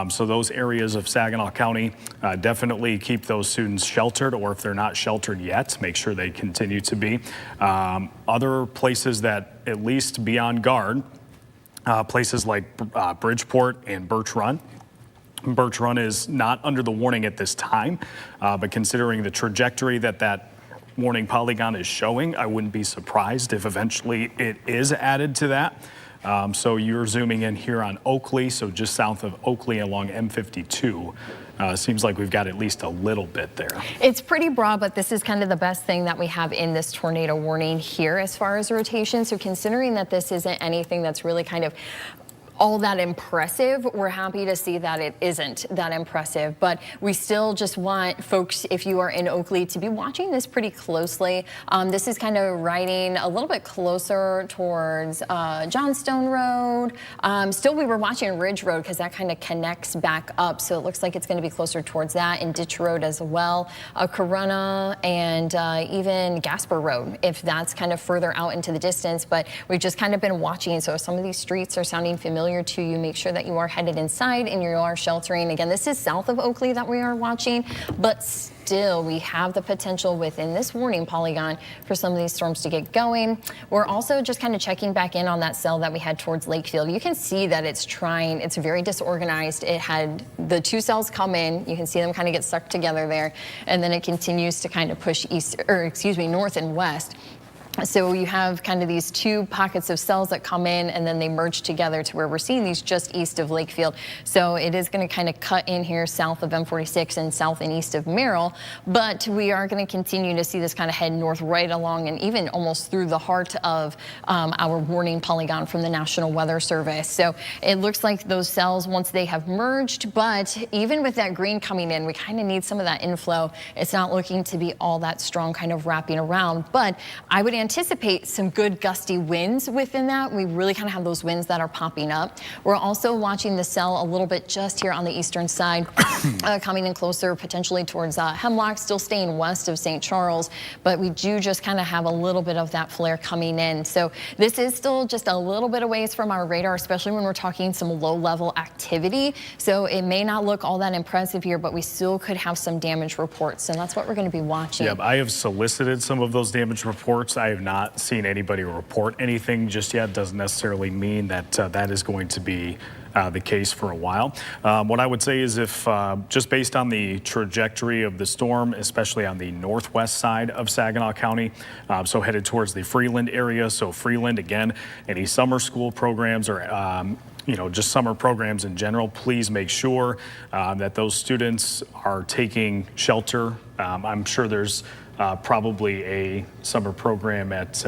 So those areas of Saginaw County, definitely keep those students sheltered, or if they're not sheltered yet, make sure they continue to be. Other places that at least be on guard, places like Bridgeport and Birch Run. Birch Run is not under the warning at this time, but considering the trajectory that warning polygon is showing, I wouldn't be surprised if eventually it is added to that. So you're zooming in here on Oakley, so just south of Oakley along M52. Seems like we've got at least a little bit there. It's pretty broad, but this is kind of the best thing that we have in this tornado warning here as far as rotation. So considering that this isn't anything that's really kind of all that impressive, we're happy to see that it isn't that impressive, but we still just want folks, if you are in Oakley, to be watching this pretty closely. This is kind of riding a little bit closer towards Johnstone Road. Still, we were watching Ridge Road because that kind of connects back up, so it looks like it's going to be closer towards that, and Ditch Road as well, Corunna, and even Gasper Road, if that's kind of further out into the distance. But we've just kind of been watching, so if some of these streets are sounding familiar to you, make sure that you are headed inside and you are sheltering. Again, this is south of Oakley that we are watching, but still we have the potential within this warning polygon for some of these storms to get going. We're also just kind of checking back in on that cell that we had towards Lakefield. You can see that it's very disorganized. It had the two cells come in, you can see them kind of get stuck together there, and then it continues to kind of push north and west. So you have kind of these two pockets of cells that come in and then they merge together to where we're seeing these just east of Lakefield. So it is going to kind of cut in here south of M46 and south and east of Merrill, but we are going to continue to see this kind of head north right along and even almost through the heart of our warning polygon from the National Weather Service. So it looks like those cells, once they have merged, but even with that green coming in, we kind of need some of that inflow. It's not looking to be all that strong kind of wrapping around, but I would anticipate anticipate some good gusty winds within that. We really kind of have those winds that are popping up. We're also watching the cell a little bit just here on the eastern side, coming in closer potentially towards Hemlock, still staying west of St. Charles, but we do just kind of have a little bit of that flare coming in. So this is still just a little bit away from our radar, especially when we're talking some low level activity. So it may not look all that impressive here, but we still could have some damage reports. So that's what we're going to be watching. Yep, I have solicited some of those damage reports. I have not seen anybody report anything just yet. Doesn't necessarily mean that that is going to be the case for a while. What I would say is if just based on the trajectory of the storm, especially on the northwest side of Saginaw County, so headed towards the Freeland area. So Freeland, again, any summer school programs or just summer programs in general, please make sure that those students are taking shelter. I'm sure there's probably a summer program at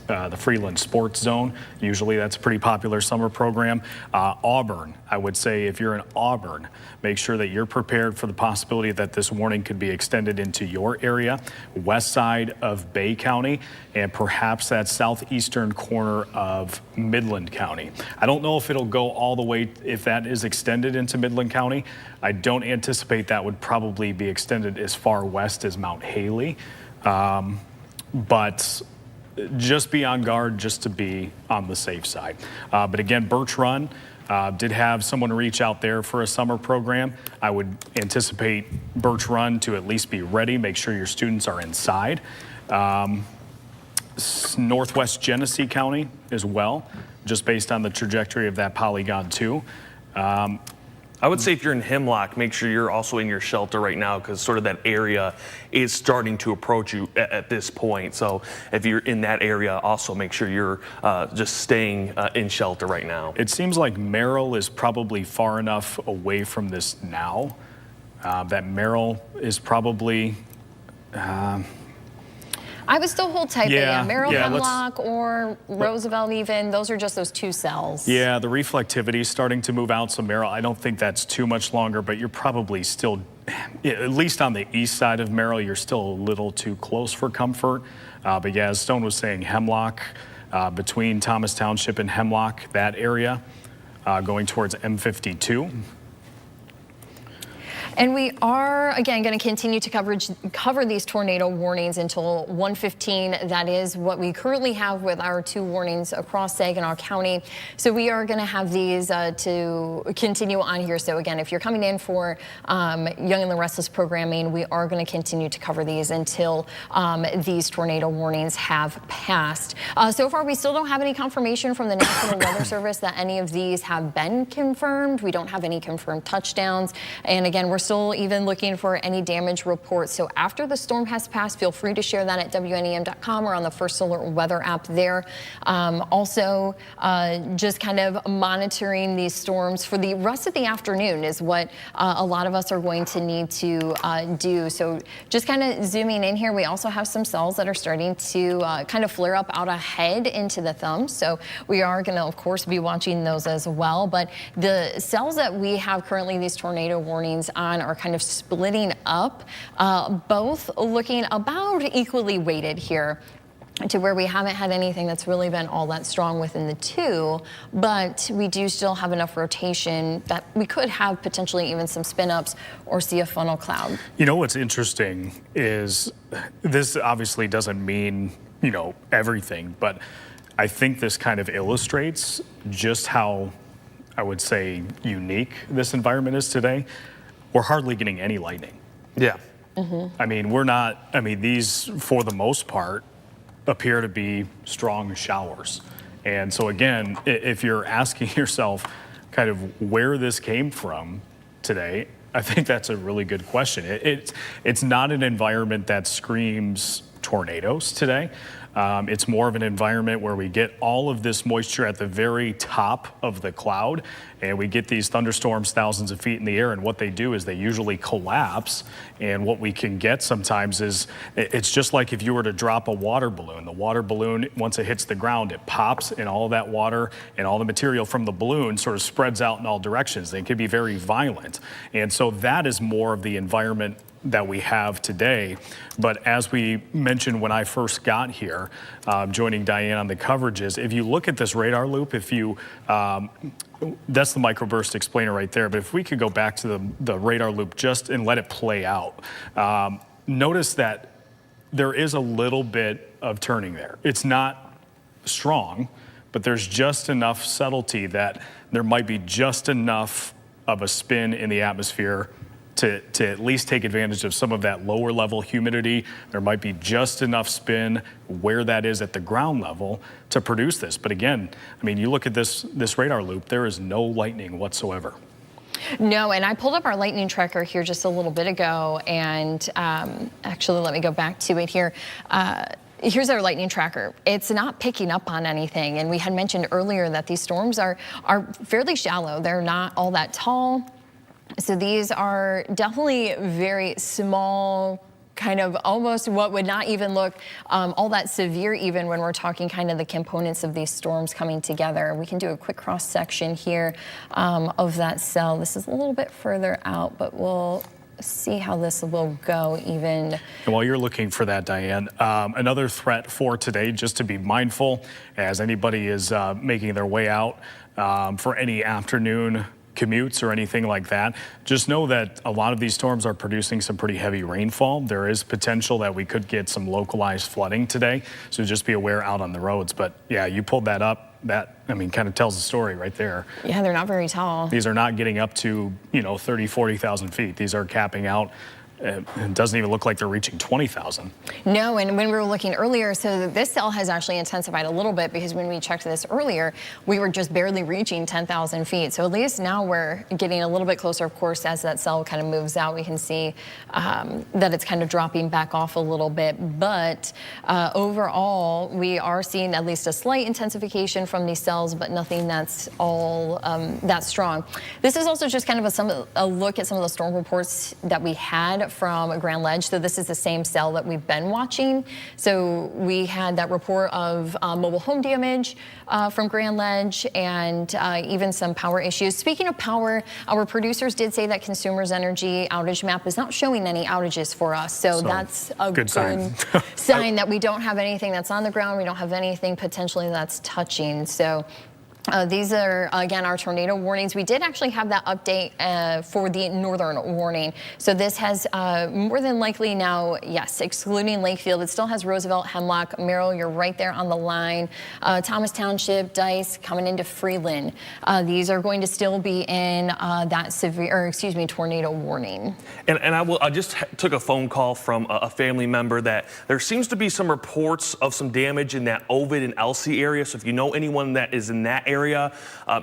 the Freeland Sports Zone. Usually that's a pretty popular summer program. Auburn, I would say if you're in Auburn, make sure that you're prepared for the possibility that this warning could be extended into your area, west side of Bay County, and perhaps that southeastern corner of Midland County. I don't know if it'll go all the way, if that is extended into Midland County. I don't anticipate that would probably be extended as far west as Mount Haley. But just be on guard just to be on the safe side. But again, Birch Run did have someone reach out there for a summer program. I would anticipate Birch Run to at least be ready. Make sure your students are inside. Northwest Genesee County as well, just based on the trajectory of that Polygon 2. I would say if you're in Hemlock, make sure you're also in your shelter right now because sort of that area is starting to approach you at this point. So if you're in that area, also make sure you're just staying in shelter right now. It seems like Merrill is probably far enough away from this now that Merrill is probably... I would still hold tight, Yeah, Merrill, yeah, Hemlock, or Roosevelt even. Those are just those two cells. Yeah, the reflectivity is starting to move out, so Merrill, I don't think that's too much longer, but you're probably still, at least on the east side of Merrill, you're still a little too close for comfort. But yeah, as Stone was saying, Hemlock, between Thomas Township and Hemlock, that area, going towards M52. And we are, again, going to continue to cover these tornado warnings until 1:15. That is what we currently have with our two warnings across Saginaw County. So we are going to have these to continue on here. So again, if you're coming in for Young and the Restless programming, we are going to continue to cover these until these tornado warnings have passed. So far, we still don't have any confirmation from the National Weather Service that any of these have been confirmed. We don't have any confirmed touchdowns. And again, we're still even looking for any damage reports. So after the storm has passed, feel free to share that at WNEM.com or on the First Alert Weather app there. Also, just kind of monitoring these storms for the rest of the afternoon is what a lot of us are going to need to do. So just kind of zooming in here, we also have some cells that are starting to kind of flare up out ahead into the thumb. So we are going to, of course, be watching those as well. But the cells that we have currently, these tornado warnings on, are kind of splitting up, both looking about equally weighted here to where we haven't had anything that's really been all that strong within the two, but we do still have enough rotation that we could have potentially even some spin ups or see a funnel cloud. You know what's interesting is this obviously doesn't mean, everything, but I think this kind of illustrates just how, I would say, unique this environment is today. We're hardly getting any lightning. Yeah. I mean, these, for the most part, appear to be strong showers. And so again, if you're asking yourself kind of where this came from today, I think that's a really good question. It's not an environment that screams tornadoes today. It's more of an environment where we get all of this moisture at the very top of the cloud, and we get these thunderstorms thousands of feet in the air, and what they do is they usually collapse, and what we can get sometimes is, it's just like if you were to drop a water balloon. The water balloon, once it hits the ground, it pops, and all of that water and all the material from the balloon sort of spreads out in all directions. They can be very violent, and so that is more of the environment that we have today. But as we mentioned when I first got here, joining Diane on the coverages, if you look at this radar loop, if you that's the microburst explainer right there. But if we could go back to the radar loop just and let it play out, notice that there is a little bit of turning there. It's not strong, but there's just enough subtlety that there might be just enough of a spin in the atmosphere to at least take advantage of some of that lower level humidity. There might be just enough spin where that is at the ground level to produce this. But again, I mean, you look at this radar loop, there is no lightning whatsoever. No, and I pulled up our lightning tracker here just a little bit ago, and actually let me go back to it here. Here's our lightning tracker. It's not picking up on anything, and we had mentioned earlier that these storms are fairly shallow. They're not all that tall. So these are definitely very small, kind of almost what would not even look all that severe even when we're talking kind of the components of these storms coming together. We can do a quick cross section here of that cell. This is a little bit further out, but we'll see how this will go even. And while you're looking for that, Diane, another threat for today, just to be mindful as anybody is making their way out for any afternoon commutes or anything like that, just know that a lot of these storms are producing some pretty heavy rainfall. There is potential that we could get some localized flooding today, so just be aware out on the roads. But yeah, you pulled that up. That, I mean, kind of tells the story right there. Yeah, they're not very tall. These are not getting up to, 30, 40,000 feet. These are capping out. It doesn't even look like they're reaching 20,000. No, and when we were looking earlier, so this cell has actually intensified a little bit because when we checked this earlier, we were just barely reaching 10,000 feet. So at least now we're getting a little bit closer. Of course, as that cell kind of moves out, we can see that it's kind of dropping back off a little bit. But overall, we are seeing at least a slight intensification from these cells, but nothing that's all that strong. This is also just kind of a look at some of the storm reports that we had from Grand Ledge. So this is the same cell that we've been watching. So we had that report of mobile home damage from Grand Ledge and even some power issues. Speaking of power, our producers did say that Consumers Energy outage map is not showing any outages for us. So that's a good sign that we don't have anything that's on the ground. We don't have anything potentially that's touching. So these are, again, our tornado warnings. We did actually have that update for the northern warning. So this has more than likely now, yes, excluding Lakefield. It still has Roosevelt, Hemlock, Merrill, you're right there on the line. Thomas Township, Dice, coming into Freeland. These are going to still be in that tornado warning. And I just took a phone call from a family member that there seems to be some reports of some damage in that Ovid and Elsie area. So if you know anyone that is in that area,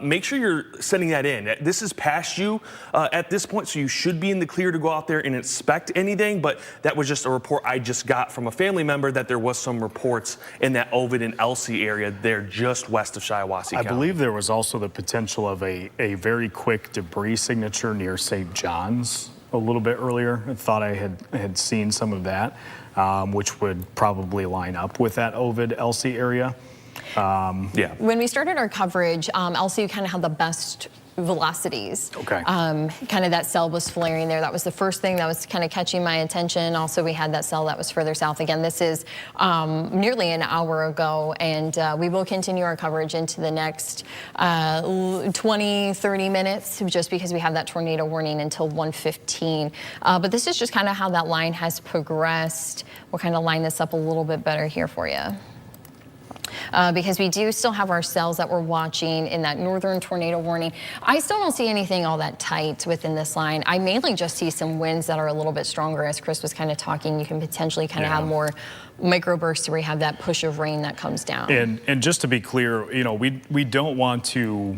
make sure you're sending that in. This is past you at this point, so you should be in the clear to go out there and inspect anything, but that was just a report I just got from a family member that there was some reports in that Ovid and Elsie area there just west of Shiawassee County. I believe there was also the potential of a very quick debris signature near St. John's a little bit earlier. I thought I had seen some of that, which would probably line up with that Ovid Elsie area. Yeah. When we started our coverage, LCU kind of had the best velocities. Okay. Kind of that cell was flaring there. That was the first thing that was kind of catching my attention. Also, we had that cell that was further south. Again, this is nearly an hour ago, and we will continue our coverage into the next 20, 30 minutes, just because we have that tornado warning until 1:15. But this is just kind of how that line has progressed. We'll kind of line this up a little bit better here for you. Because we do still have our cells that we're watching in that northern tornado warning. I still don't see anything all that tight within this line. I mainly just see some winds that are a little bit stronger. As Chris was kind of talking, you can potentially kind of have more microbursts where you have that push of rain that comes down. And just to be clear, we don't want to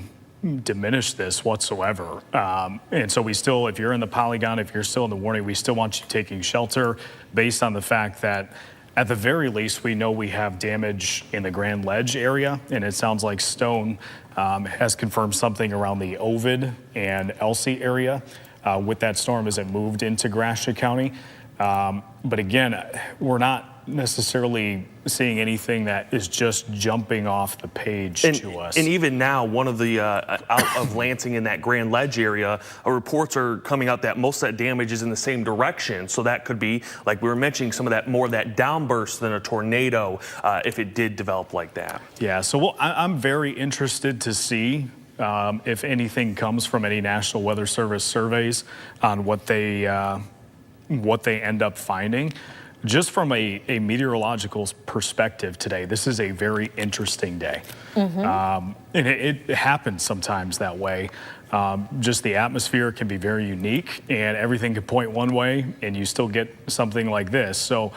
diminish this whatsoever. And so we still, if you're in the polygon, if you're still in the warning, we still want you taking shelter based on the fact that at the very least, we know we have damage in the Grand Ledge area, and it sounds like Stone has confirmed something around the Ovid and Elsie area with that storm as it moved into Gratiot County. But again, we're not necessarily seeing anything that is just jumping off the page to us. And even now, one of the out of Lansing in that Grand Ledge area, reports are coming out that most of that damage is in the same direction. So that could be, like we were mentioning, some of that more of that downburst than a tornado if it did develop like that. Yeah, so I'm very interested to see if anything comes from any National Weather Service surveys on what they end up finding. Just from a meteorological perspective today, this is a very interesting day. And it happens sometimes that way. Just the atmosphere can be very unique and everything can point one way and you still get something like this. So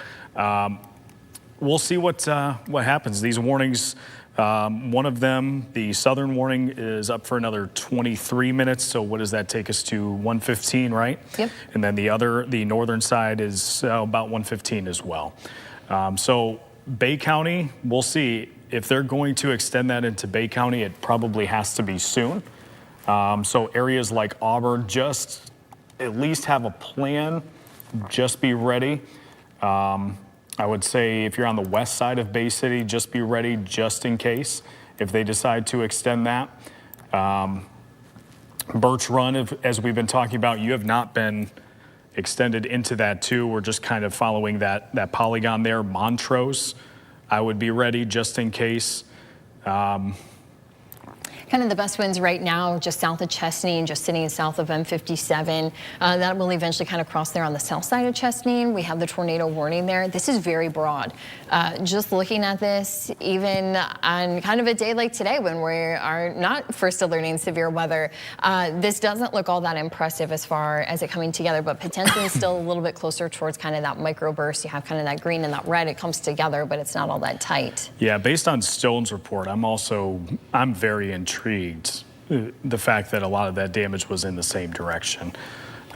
we'll see what happens. These warnings, one of them, the southern warning, is up for another 23 minutes. So what does that take us to? 1:15, right? Yep. And then the northern side is about 1:15 as well. So Bay County, we'll see. If they're going to extend that into Bay County, it probably has to be soon. So areas like Auburn, just at least have a plan, just be ready. I would say if you're on the west side of Bay City, just be ready just in case if they decide to extend that. Birch Run, as we've been talking about, you have not been extended into that too. We're just kind of following that polygon there. Montrose, I would be ready just in case. Kind of the best winds right now, just south of Chesney and just sitting south of M57. That will eventually kind of cross there on the south side of Chesney. We have the tornado warning there. This is very broad. Just looking at this, even on kind of a day like today when we are not first alerting severe weather, this doesn't look all that impressive as far as it coming together, but potentially still a little bit closer towards kind of that microburst. You have kind of that green and that red. It comes together, but it's not all that tight. Yeah, based on Stone's report, I'm very intrigued the fact that a lot of that damage was in the same direction.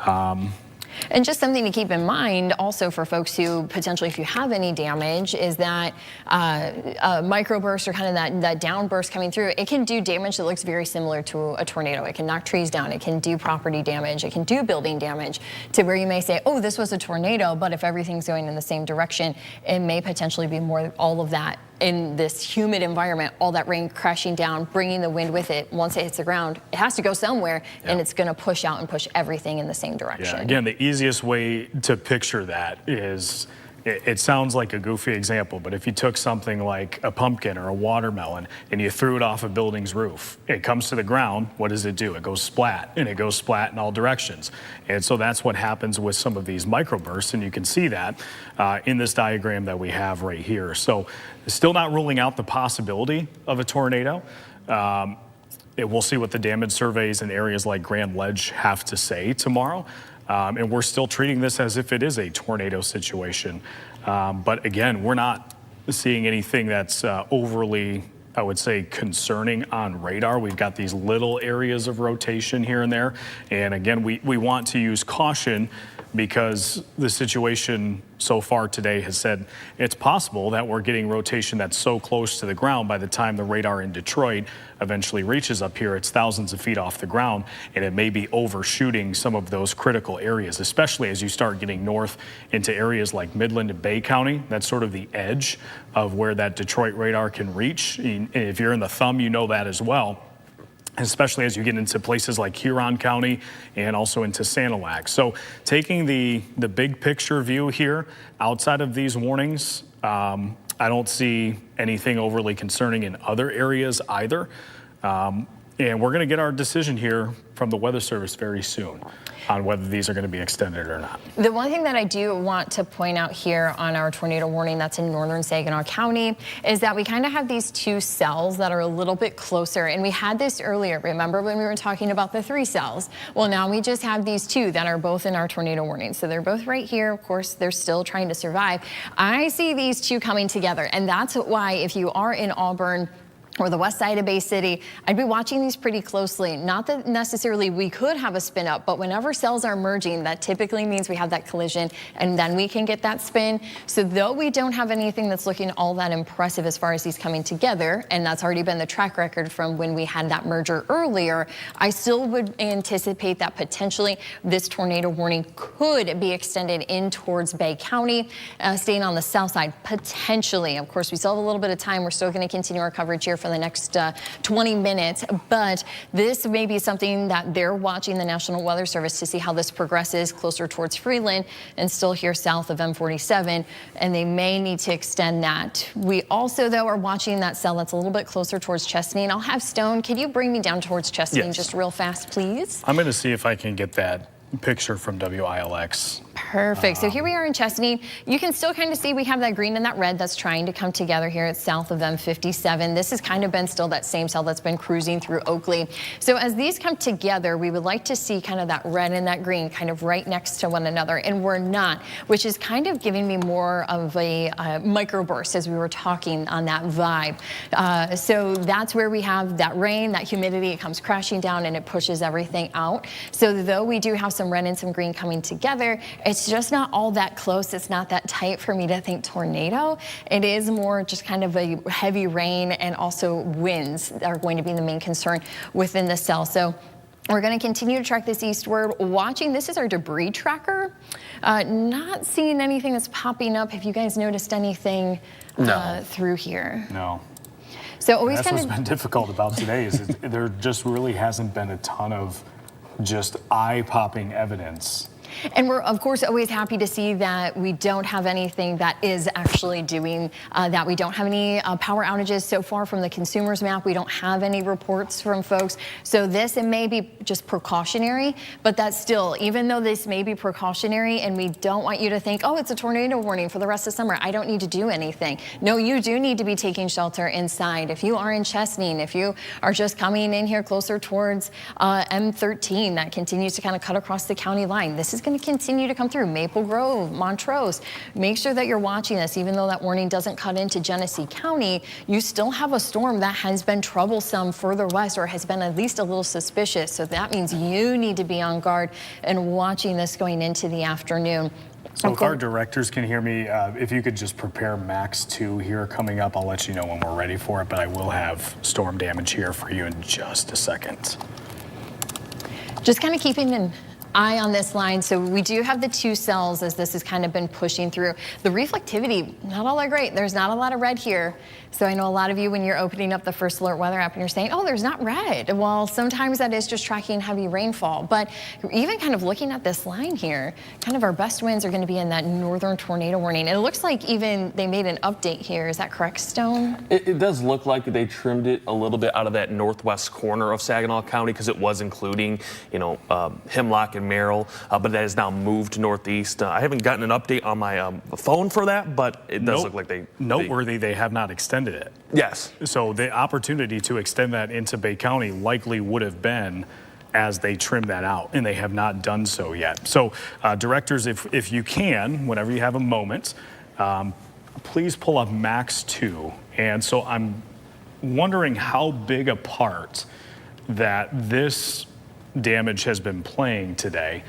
And just something to keep in mind also for folks who potentially, if you have any damage, is that microburst or kind of that downburst coming through, it can do damage that looks very similar to a tornado. It can knock trees down, it can do property damage, it can do building damage, to where you may say, oh, this was a tornado, but if everything's going in the same direction, it may potentially be more all of that in this humid environment, all that rain crashing down, bringing the wind with it. Once it hits the ground, it has to go somewhere, and it's going to push out and push everything in the same direction. Yeah, again, the easiest way to picture that is, it sounds like a goofy example, but if you took something like a pumpkin or a watermelon and you threw it off a building's roof, it comes to the ground, what does it do? It goes splat, and it goes splat in all directions. And so that's what happens with some of these microbursts, and you can see that in this diagram that we have right here. So still not ruling out the possibility of a tornado. We'll see what the damage surveys in areas like Grand Ledge have to say tomorrow. And we're still treating this as if it is a tornado situation. But again, we're not seeing anything that's overly, I would say, concerning on radar. We've got these little areas of rotation here and there. And again, we want to use caution because the situation so far today has said it's possible that we're getting rotation that's so close to the ground by the time the radar in Detroit eventually reaches up here, it's thousands of feet off the ground, and it may be overshooting some of those critical areas, especially as you start getting north into areas like Midland and Bay County. That's sort of the edge of where that Detroit radar can reach. And if you're in the thumb, you know that as well, especially as you get into places like Huron County and also into Sanilac. So taking the big picture view here, outside of these warnings, I don't see anything overly concerning in other areas either. And we're going to get our decision here from the Weather Service very soon on whether these are going to be extended or not. The one thing that I do want to point out here on our tornado warning that's in northern Saginaw County is that we kind of have these two cells that are a little bit closer. And we had this earlier. Remember when we were talking about the 3 cells? Well, now we just have these 2 that are both in our tornado warning. So they're both right here. Of course, they're still trying to survive. I see these 2 coming together. And that's why if you are in Auburn, or the west side of Bay City, I'd be watching these pretty closely. Not that necessarily we could have a spin up, but whenever cells are merging, that typically means we have that collision and then we can get that spin. So though we don't have anything that's looking all that impressive as far as these coming together, and that's already been the track record from when we had that merger earlier, I still would anticipate that potentially this tornado warning could be extended in towards Bay County, staying on the south side, potentially. Of course, we still have a little bit of time. We're still going to continue our coverage here for the next 20 minutes, but this may be something that they're watching, the National Weather Service, to see how this progresses closer towards Freeland and still here south of M47, and they may need to extend that. We also, though, are watching that cell that's a little bit closer towards Chesaning. I'll have Stone, can you bring me down towards Chesaning just real fast, please? I'm going to see if I can get that picture from WILX. Perfect. So here we are in Chesaning. You can still kind of see we have that green and that red that's trying to come together here at south of M57. This has kind of been still that same cell that's been cruising through Oakley. So as these come together, we would like to see kind of that red and that green kind of right next to one another, and we're not, which is kind of giving me more of a microburst as we were talking on that vibe. So that's where we have that rain, that humidity, it comes crashing down and it pushes everything out. So though we do have some red and some green coming together, it's just not all that close. It's not that tight for me to think tornado. It is more just kind of a heavy rain, and also winds are going to be the main concern within the cell. So we're going to continue to track this eastward, watching. This is our debris tracker. Not seeing anything that's popping up. Have you guys noticed anything through here? No. So always That's kind what's of been difficult about today is there just really hasn't been a ton of just eye-popping evidence. And we're, of course, always happy to see that we don't have anything that is actually doing that. We don't have any power outages so far from the consumers map. We don't have any reports from folks. So this, it may be just precautionary, but that's still, even though this may be precautionary, and we don't want you to think, oh, it's a tornado warning for the rest of summer, I don't need to do anything. No, you do need to be taking shelter inside. If you are in Chesaning, if you are just coming in here closer towards M13, that continues to kind of cut across the county line, this is going to continue to come through Maple Grove, Montrose. Make sure that you're watching this. Even though that warning doesn't cut into Genesee County, you still have a storm that has been troublesome further west, or has been at least a little suspicious. So that means you need to be on guard and watching this going into the afternoon. So if our directors can hear me, if you could just prepare Max 2 here coming up, I'll let you know when we're ready for it, but I will have storm damage here for you in just a second. Just kind of keeping an eye on this line. So we do have the two cells as this has kind of been pushing through. The reflectivity, not all that great. There's not a lot of red here. So I know a lot of you, when you're opening up the First Alert weather app and you're saying, oh, there's not red. Well, sometimes that is just tracking heavy rainfall. But even kind of looking at this line here, kind of our best winds are going to be in that northern tornado warning. And it looks like even they made an update here. Is that correct, Stone? It does look like they trimmed it a little bit out of that northwest corner of Saginaw County, because it was including, Hemlock and Merrill, but that has now moved northeast. I haven't gotten an update on my phone for that, but it does look like Noteworthy, they have not extended it. Yes. So the opportunity to extend that into Bay County likely would have been as they trim that out, and they have not done so yet. So directors, if you can, whenever you have a moment, please pull up Max 2. And so I'm wondering how big a part that this damage has been playing today.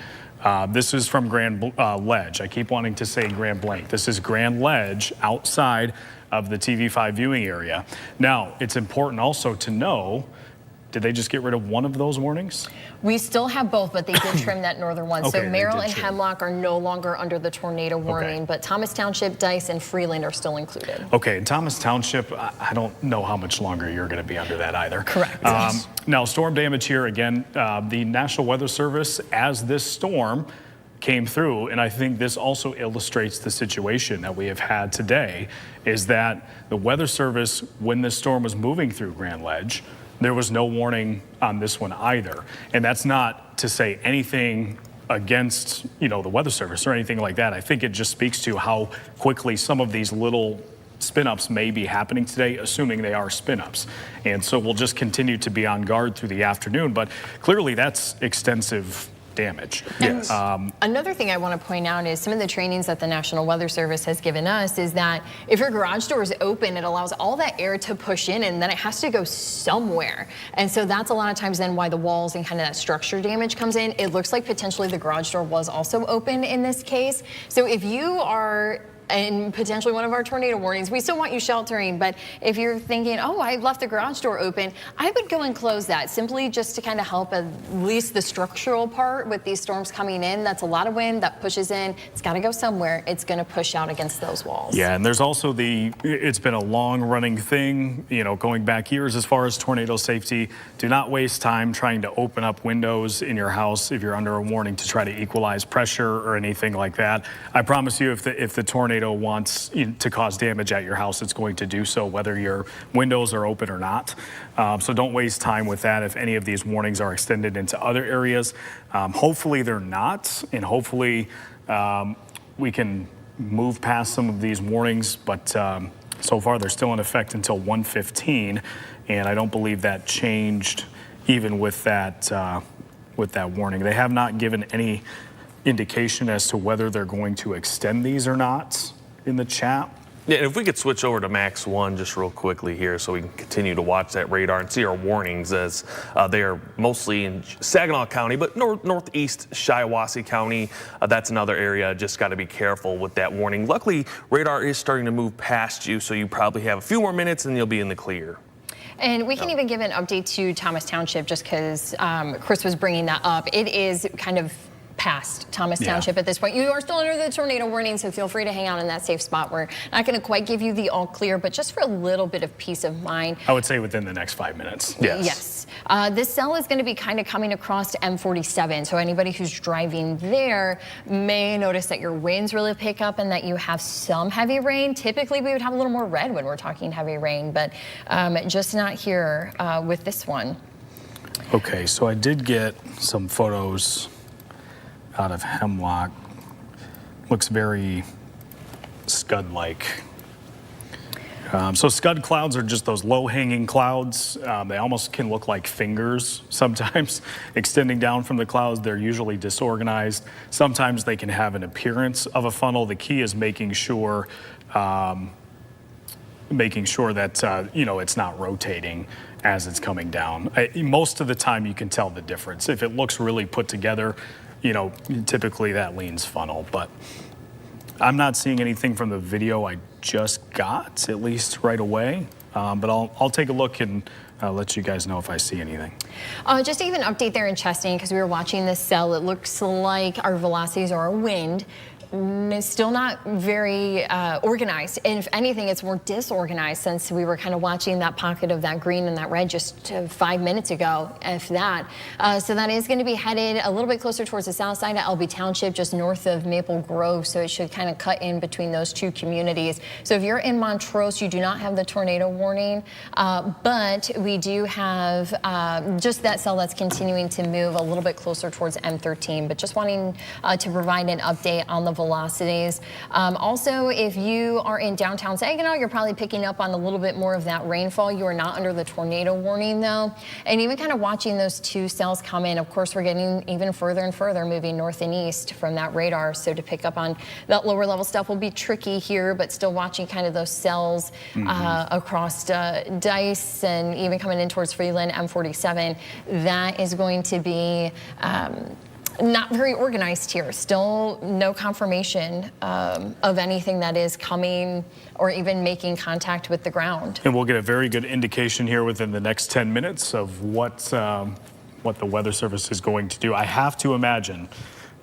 This is from Grand Ledge. I keep wanting to say Grand Blanc. This is Grand Ledge outside of the TV5 viewing area. Now, it's important also to know, did they just get rid of one of those warnings? We still have both, but they did trim that northern one. Okay, so Merrill and trim. Hemlock are no longer under the tornado warning, but Thomas Township, Dice, and Freeland are still included. Okay, in Thomas Township, I don't know how much longer you're going to be under that either. Correct. Now, storm damage here again, the National Weather Service, as this storm came through, and I think this also illustrates the situation that we have had today, is that the Weather Service, when this storm was moving through Grand Ledge, there was no warning on this one either. And that's not to say anything against, the Weather Service or anything like that. I think it just speaks to how quickly some of these little spin-ups may be happening today, assuming they are spin-ups. And so we'll just continue to be on guard through the afternoon. But clearly that's extensive damage. Yes. Another thing I want to point out is some of the trainings that the National Weather Service has given us is that if your garage door is open, it allows all that air to push in and then it has to go somewhere. And so that's a lot of times then why the walls and kind of that structure damage comes in. It looks like potentially the garage door was also open in this case. So if you are and potentially one of our tornado warnings, we still want you sheltering, but if you're thinking, oh, I left the garage door open, I would go and close that simply just to kind of help at least the structural part with these storms coming in. That's a lot of wind that pushes in. It's got to go somewhere. It's going to push out against those walls. Yeah, and there's also it's been a long running thing, you know, going back years as far as tornado safety. Do not waste time trying to open up windows in your house if you're under a warning to try to equalize pressure or anything like that. I promise you, if the tornado wants to cause damage at your house, it's going to do so whether your windows are open or not. So don't waste time with that if any of these warnings are extended into other areas. Hopefully they're not, and hopefully we can move past some of these warnings, but so far they're still in effect until 1:15, and I don't believe that changed even with that warning. They have not given any indication as to whether they're going to extend these or not in the chat. Yeah, and if we could switch over to Max 1 just real quickly here so we can continue to watch that radar and see our warnings as they are mostly in Saginaw County, but northeast Shiawassee County, that's another area. Just got to be careful with that warning. Luckily, radar is starting to move past you, so you probably have a few more minutes and you'll be in the clear. And we can even give an update to Thomas Township just because Chris was bringing that up. It is kind of past Thomas Township at this point. You are still under the tornado warning, so feel free to hang out in that safe spot. We're not going to quite give you the all clear, but just for a little bit of peace of mind. I would say within the next 5 minutes. Yes. This cell is going to be kind of coming across to M47, so anybody who's driving there may notice that your winds really pick up and that you have some heavy rain. Typically, we would have a little more red when we're talking heavy rain, but just not here with this one. Okay, so I did get some photos out of Hemlock. Looks very Scud-like. So Scud clouds are just those low-hanging clouds. They almost can look like fingers sometimes extending down from the clouds. They're usually disorganized. Sometimes they can have an appearance of a funnel. The key is making sure that you know, it's not rotating as it's coming down. Most of the time you can tell the difference. If it looks really put together, you know, typically that leans funnel, but I'm not seeing anything from the video I just got, at least right away. But I'll take a look and let you guys know if I see anything. Just to give an update there in Chesney, because we were watching this cell, it looks like our velocities or our wind is still not very organized. And if anything, it's more disorganized since we were kind of watching that pocket of that green and that red just 5 minutes ago, if that. So that is going to be headed a little bit closer towards the south side of Elby Township, just north of Maple Grove. So it should kind of cut in between those two communities. So if you're in Montrose, you do not have the tornado warning, but we do have just that cell that's continuing to move a little bit closer towards M13, but just wanting to provide an update on the velocities. Also, if you are in downtown Saginaw, you're probably picking up on a little bit more of that rainfall. You are not under the tornado warning though. And even kind of watching those two cells come in, of course, we're getting even further and further moving north and east from that radar. So to pick up on that lower level stuff will be tricky here, but still watching kind of those cells across Dice and even coming in towards Freeland, M47. That is going to be not very organized here. Still no confirmation of anything that is coming or even making contact with the ground. And we'll get a very good indication here within the next 10 minutes of what the Weather Service is going to do. I have to imagine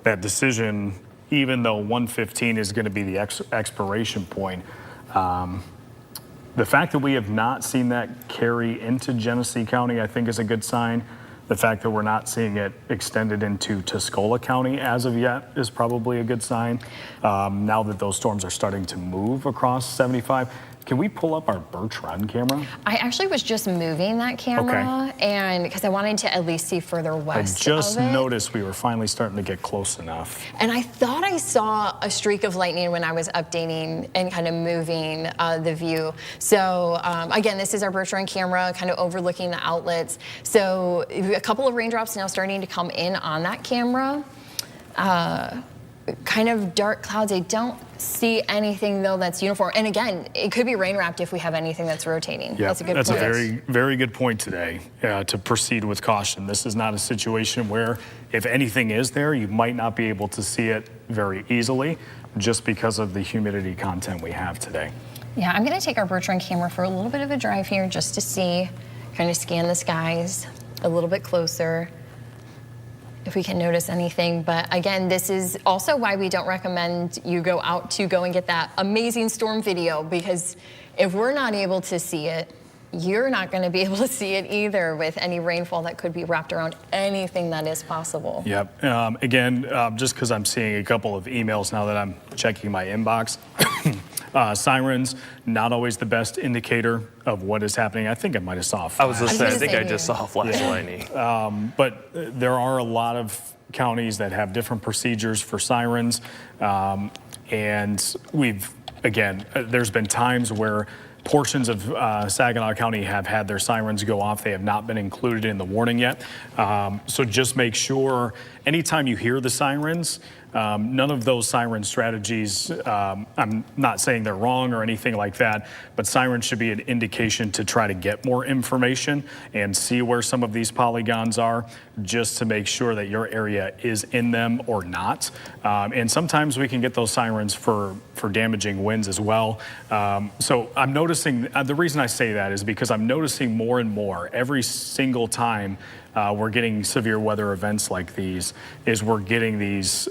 that decision, even though 1:15 is going to be the expiration point, the fact that we have not seen that carry into Genesee County, I think is a good sign. The fact that we're not seeing it extended into Tuscola County as of yet is probably a good sign. Now that those storms are starting to move across 75, Can we pull up our Birch Run camera? I actually was just moving that camera, and because I wanted to at least see further I west just of it. noticed we were finally starting to get close enough. And I thought I saw a streak of lightning when I was updating and kind of moving the view. So again, this is our Birch Run camera, kind of overlooking the outlets. So a couple of raindrops now starting to come in on that camera. Kind of dark clouds. I don't see anything though that's uniform. And again, it could be rain wrapped if we have anything that's rotating. Yeah, That's a good that's point. a very, very good point today, to proceed with caution. This is not a situation where if anything is there, you might not be able to see it very easily just because of the humidity content we have today. Yeah, I'm gonna take our Birch Run camera for a little bit of a drive here just to see, kind of scan the skies a little bit closer, if we can notice anything. But again, this is also why we don't recommend you go out to go and get that amazing storm video, because if we're not able to see it, you're not going to be able to see it either with any rainfall that could be wrapped around anything that is possible. Yep. Again, just because I'm seeing a couple of emails now that I'm checking my inbox. Sirens, not always the best indicator of what is happening. I think I might have saw a flash. I was just saying, I think I here. just saw a flash of lightning. But there are a lot of counties that have different procedures for sirens. And there's been times where portions of Saginaw County have had their sirens go off. They have not been included in the warning yet. So just make sure anytime you hear the sirens, none of those siren strategies, I'm not saying they're wrong or anything like that, but sirens should be an indication to try to get more information and see where some of these polygons are, just to make sure that your area is in them or not. And sometimes we can get those sirens for damaging winds as well. So I'm noticing, the reason I say that is because I'm noticing more and more every single time we're getting severe weather events like these, is we're getting these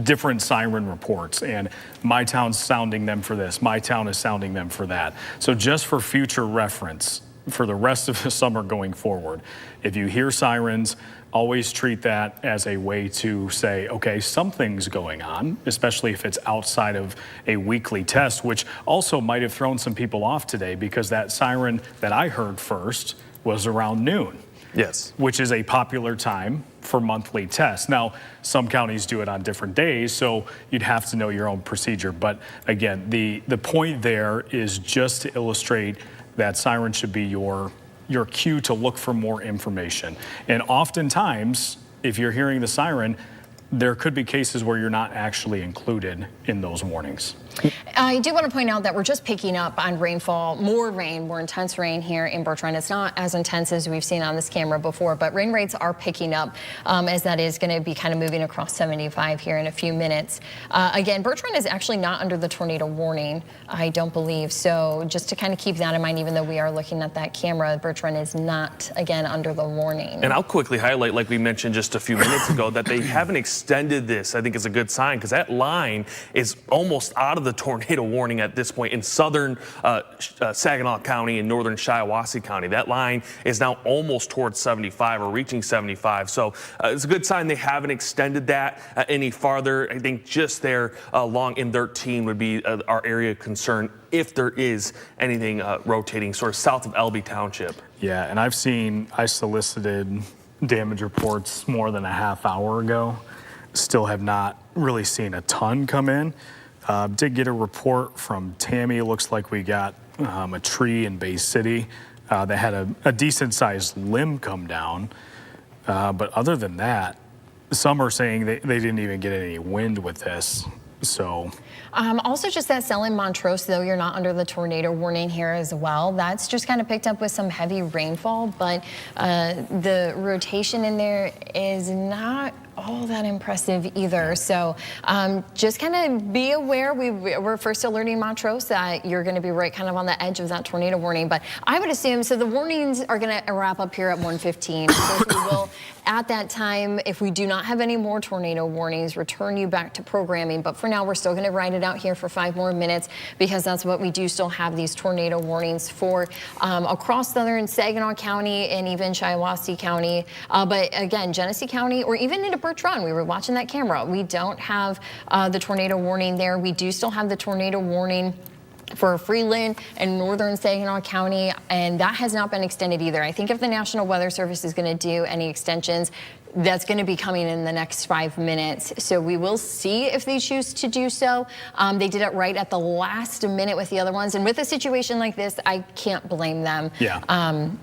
different siren reports, and my town's sounding them for this, my town is sounding them for that. So just for future reference, for the rest of the summer going forward, if you hear sirens, always treat that as a way to say, okay, something's going on, especially if it's outside of a weekly test, which also might have thrown some people off today, because that siren that I heard first was around noon. Yes. Which is a popular time for monthly tests. Now, some counties do it on different days, so you'd have to know your own procedure. But again, the point there is just to illustrate that siren should be your cue to look for more information. And oftentimes, if you're hearing the siren, there could be cases where you're not actually included in those warnings. I do want to point out that we're just picking up on rainfall, more intense rain here in Birch Run. It's not as intense as we've seen on this camera before, but rain rates are picking up as that is going to be kind of moving across 75 here in a few minutes. Again, Birch Run is actually not under the tornado warning, I don't believe. So just to kind of keep that in mind, even though we are looking at that camera, Birch Run is not, again, under the warning. And I'll quickly highlight, like we mentioned just a few minutes ago, that they haven't extended this. I think is a good sign, because that line is almost out of the tornado warning at this point in southern Saginaw County and northern Shiawassee County. That line is now almost towards 75 or reaching 75. So it's a good sign they haven't extended that any farther. I think just there along M13 would be our area of concern if there is anything rotating sort of south of Elby Township. Yeah, and I solicited damage reports more than a half hour ago. Still have not really seen a ton come in. Did get a report from Tammy. It looks like we got a tree in Bay City that had a decent sized limb come down. But other than that, some are saying they didn't even get any wind with this. So also just that cell in Montrose, though you're not under the tornado warning here as well, that's just kind of picked up with some heavy rainfall, but the rotation in there is not all that impressive either. So just kind of be aware. We're first alerting Montrose that you're going to be right kind of on the edge of that tornado warning. But I would assume, so the warnings are going to wrap up here at 1:15. So we will, at that time, if we do not have any more tornado warnings, return you back to programming. But for now, we're still going to ride it out here for 5 more minutes, because that's what we do still have these tornado warnings for across southern Saginaw County and even Shiawassee County. But again, Genesee County, or even into Bertrand, we were watching that camera. We don't have the tornado warning there. We do still have the tornado warning for Freeland and northern Saginaw County, and that has not been extended either. I think if the National Weather Service is going to do any extensions, that's going to be coming in the next 5 minutes. So we will see if they choose to do so. They did it right at the last minute with the other ones. And with a situation like this, I can't blame them. Yeah.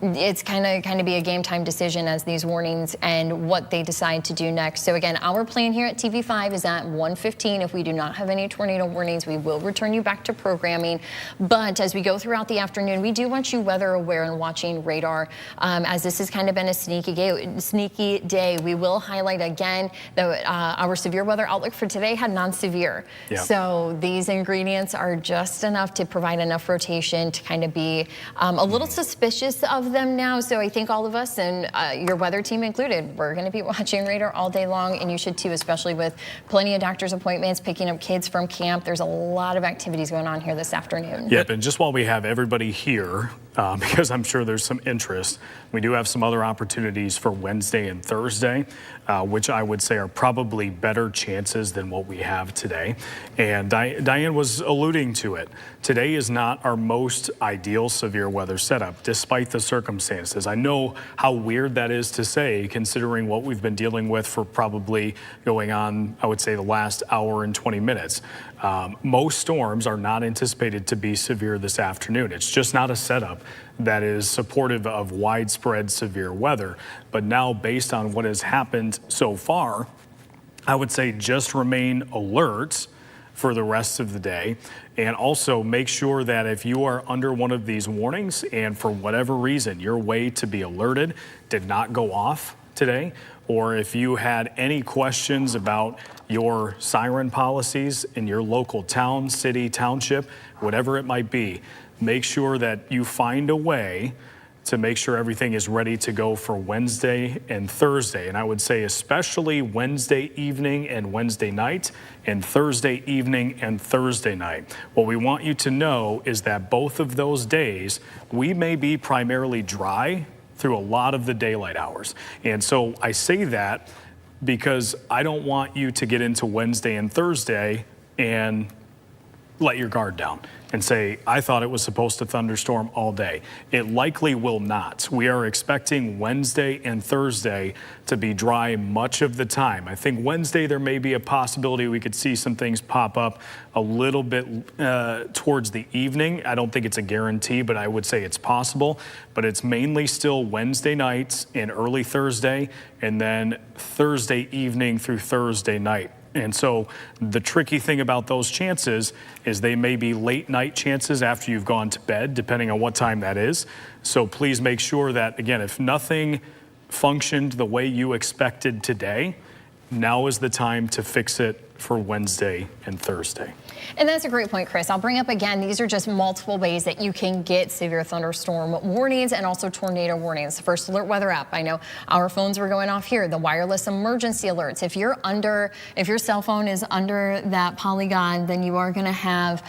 It's kind of be a game time decision as these warnings and what they decide to do next. So again, our plan here at TV5 is at 1:15. If we do not have any tornado warnings, we will return you back to programming. But as we go throughout the afternoon, we do want you weather aware and watching radar, as this has kind of been a sneaky day. We will highlight again that our severe weather outlook for today had non-severe. Yeah. So these ingredients are just enough to provide enough rotation to kind of be a little suspicious of them now. So I think all of us, and your weather team included, we're going to be watching radar all day long, and you should too, especially with plenty of doctor's appointments, picking up kids from camp. There's a lot of activities going on here this afternoon. Yep, and just while we have everybody here, because I'm sure there's some interest, we do have some other opportunities for Wednesday and Thursday, which I would say are probably better chances than what we have today. And Diane was alluding to it. Today is not our most ideal severe weather setup, despite the circumstances. I know how weird that is to say, considering what we've been dealing with for probably going on, I would say, the last hour and 20 minutes. Most storms are not anticipated to be severe this afternoon. It's just not a setup that is supportive of widespread severe weather. But now, based on what has happened so far, I would say just remain alert for the rest of the day. And also make sure that if you are under one of these warnings and for whatever reason your way to be alerted did not go off today, or if you had any questions about your siren policies in your local town, city, township, whatever it might be, make sure that you find a way to make sure everything is ready to go for Wednesday and Thursday. And I would say especially Wednesday evening and Wednesday night, and Thursday evening and Thursday night. What we want you to know is that both of those days, we may be primarily dry through a lot of the daylight hours. And so I say that because I don't want you to get into Wednesday and Thursday and let your guard down and say, I thought it was supposed to thunderstorm all day. It likely will not. We are expecting Wednesday and Thursday to be dry much of the time. I think Wednesday there may be a possibility we could see some things pop up a little bit towards the evening. I don't think it's a guarantee, but I would say it's possible. But it's mainly still Wednesday nights and early Thursday, and then Thursday evening through Thursday night. And so the tricky thing about those chances is they may be late night chances after you've gone to bed, depending on what time that is. So please make sure that, again, if nothing functioned the way you expected today, now is the time to fix it for Wednesday and Thursday. And that's a great point, Chris. I'll bring up again, these are just multiple ways that you can get severe thunderstorm warnings and also tornado warnings. The First Alert Weather app. I know our phones were going off here. The wireless emergency alerts. If your cell phone is under that polygon, then you are going to have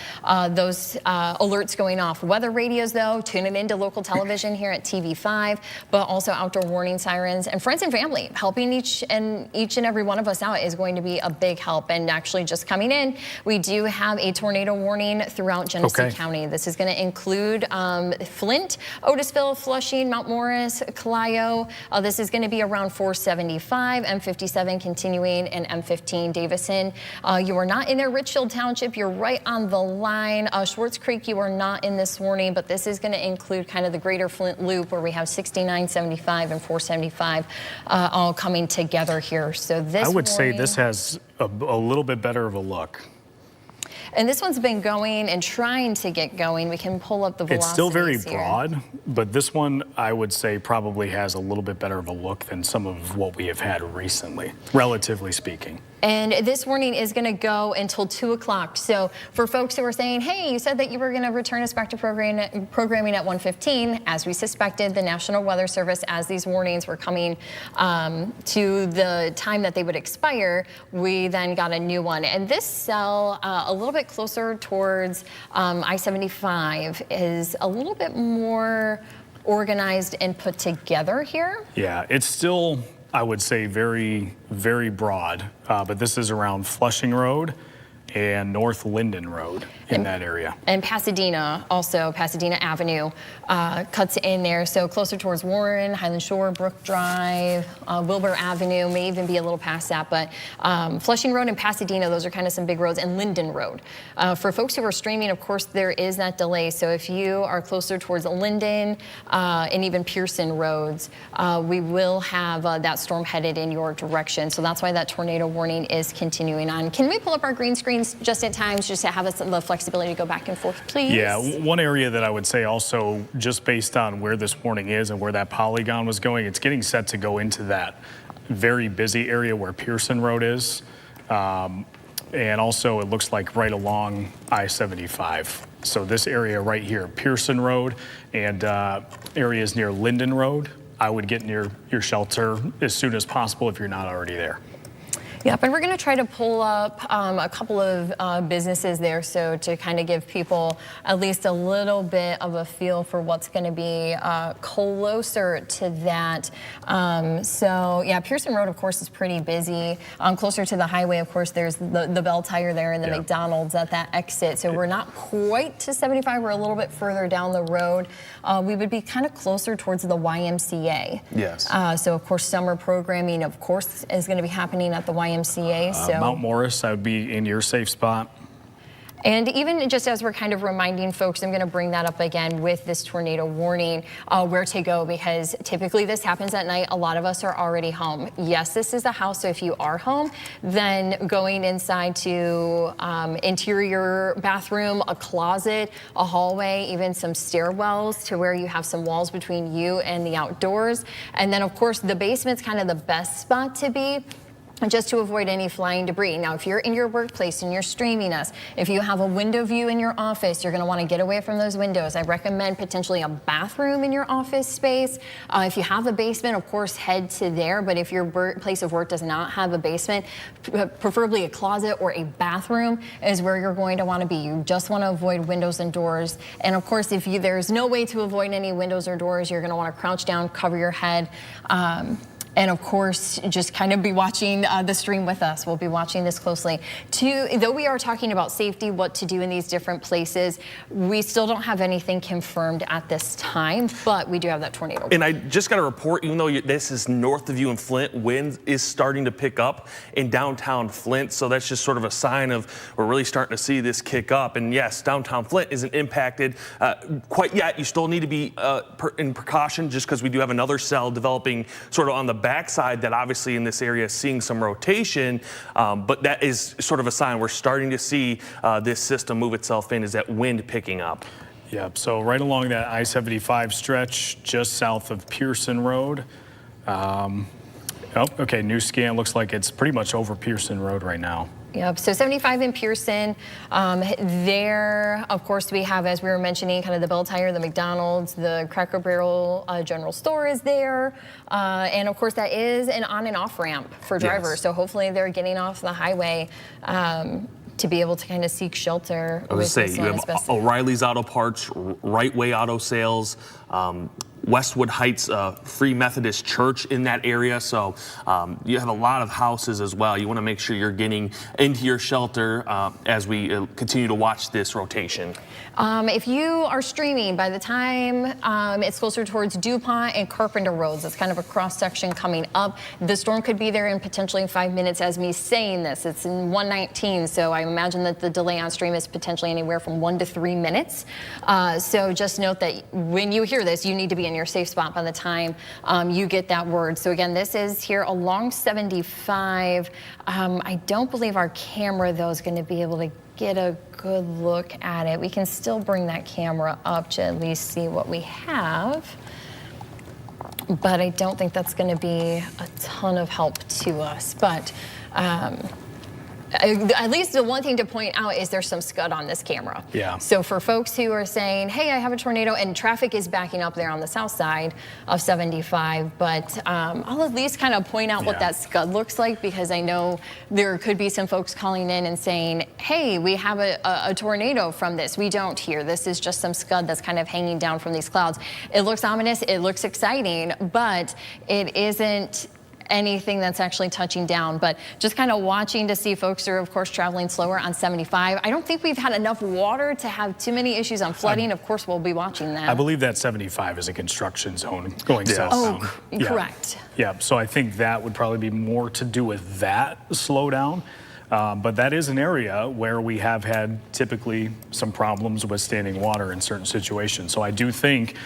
those alerts going off. Weather radios, though, tune it into local television here at TV5, but also outdoor warning sirens and friends and family. Helping each and every one of us out is going to be a big help. And actually, just coming in, we do have a tornado warning throughout Genesee County. This is going to include Flint, Otisville, Flushing, Mount Morris, Clio. This is going to be around 475, M57 continuing, and M15 Davison. You are not in there, Richfield Township. You're right on the line. Schwartz Creek, you are not in this warning, but this is going to include kind of the greater Flint loop where we have 69, 75, and 475 all coming together here. So this I would say this has a little bit better of a look. And this one's been going and trying to get going. We can pull up the velocities. It's still very here. broad, but this one I would say probably has a little bit better of a look than some of what we have had recently, relatively speaking. And this warning is going to go until 2 o'clock. So for folks who are saying, hey, you said that you were going to return us back to programming at 1:15, as we suspected, the National Weather Service, as these warnings were coming to the time that they would expire, we then got a new one. And this cell, a little bit closer towards I-75, is a little bit more organized and put together here. Yeah, it's still I would say very, very broad, but this is around Flushing Road and North Linden Road in that area. And Pasadena, also Pasadena Avenue, cuts in there. So closer towards Warren, Highland Shore, Brook Drive, Wilbur Avenue, may even be a little past that. But Flushing Road and Pasadena, those are kind of some big roads, and Linden Road. For folks who are streaming, of course, there is that delay. So if you are closer towards Linden and even Pearson roads, we will have that storm headed in your direction. So that's why that tornado warning is continuing on. Can we pull up our green screens just at times just to have us the flexibility to go back and forth, please? Yeah, one area that I would say also, just based on where this warning is and where that polygon was going, it's getting set to go into that very busy area where Pearson Road is. And also it looks like right along I-75. So this area right here, Pearson Road and areas near Linden Road, I would get near your shelter as soon as possible if you're not already there. Yep, and we're going to try to pull up a couple of businesses there, so to kind of give people at least a little bit of a feel for what's going to be closer to that. So yeah, Pearson Road, of course, is pretty busy. Closer to the highway, of course, there's the Bell Tire there and the McDonald's at that exit. So we're not quite to 75. We're a little bit further down the road. We would be kind of closer towards the YMCA. Yes. So of course, summer programming, of course, is going to be happening at the YMCA. So Mount Morris, I would be in your safe spot. And even just as we're kind of reminding folks, I'm going to bring that up again with this tornado warning, where to go, because typically this happens at night. A lot of us are already home. Yes, this is a house, so if you are home, then going inside to interior bathroom, a closet, a hallway, even some stairwells to where you have some walls between you and the outdoors. And then, of course, the basement's kind of the best spot to be, just to avoid any flying debris. Now, if you're in your workplace and you're streaming us, if you have a window view in your office, you're going to want to get away from those windows. I recommend potentially a bathroom in your office space. If you have a basement, of course, head to there. But if your place of work does not have a basement, preferably a closet or a bathroom is where you're going to want to be. You just want to avoid windows and doors. And of course, if there's no way to avoid any windows or doors, you're going to want to crouch down, cover your head. And of course, just kind of be watching the stream with us. We'll be watching this closely. Though we are talking about safety, what to do in these different places, we still don't have anything confirmed at this time, but we do have that tornado. And I just got a report, even though this is north of you in Flint, wind is starting to pick up in downtown Flint. So that's just sort of a sign of we're really starting to see this kick up. And yes, downtown Flint isn't impacted quite yet. You still need to be in precaution, just because we do have another cell developing sort of on the backside that obviously in this area is seeing some rotation, but that is sort of a sign we're starting to see this system move itself in, is that wind picking up. Yep, so right along that I-75 stretch, just south of Pearson Road. Okay, new scan looks like it's pretty much over Pearson Road right now. Yep, so 75 in Pearson. There, of course, we have, as we were mentioning, kind of the Bell Tire, the McDonald's, the Cracker Barrel General Store is there. And of course, that is an on and off ramp for drivers. Yes. So hopefully they're getting off the highway to be able to kind of seek shelter. I was going to say, you have O'Reilly's Auto Parts, Right Way Auto Sales, Westwood Heights Free Methodist Church in that area. So you have a lot of houses as well. You want to make sure you're getting into your shelter as we continue to watch this rotation. If you are streaming, by the time it's closer towards DuPont and Carpenter Roads, it's kind of a cross section coming up. The storm could be there in potentially 5 minutes as me saying this. It's in 1:19, so I imagine that the delay on stream is potentially anywhere from 1 to 3 minutes. So just note that when you hear this, you need to be in your safe spot by the time you get that word. So again, this is here along 75. I don't believe our camera, though, is going to be able to get a good look at it. We can still bring that camera up to at least see what we have, but I don't think that's going to be a ton of help to us. But at least the one thing to point out is there's some scud on this camera. Yeah. So for folks who are saying, hey, I have a tornado, and traffic is backing up there on the south side of 75, but I'll at least kind of point out what that scud looks like, because I know there could be some folks calling in and saying, hey, we have a tornado from this. We don't here. This is just some scud that's kind of hanging down from these clouds. It looks ominous. It looks exciting, but it isn't anything that's actually touching down. But just kind of watching to see folks are, of course, traveling slower on 75. I don't think we've had enough water to have too many issues on flooding. Of course, we'll be watching that. I believe that 75 is a construction zone going southbound. Oh, correct. Yeah, so I think that would probably be more to do with that slowdown. But that is an area where we have had typically some problems with standing water in certain situations. So I do think,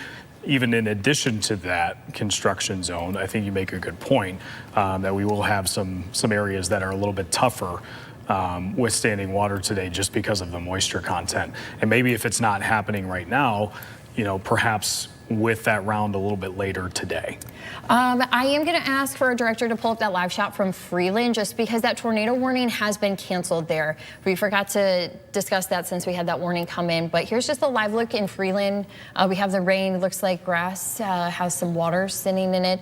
even in addition to that construction zone, I think you make a good point that we will have some areas that are a little bit tougher with standing water today just because of the moisture content. And maybe if it's not happening right now, perhaps with that round a little bit later today. I am going to ask for our director to pull up that live shot from Freeland just because that tornado warning has been canceled there. We forgot to discuss that since we had that warning come in, but here's just a live look in Freeland. We have the rain. It looks like grass has some water sitting in it.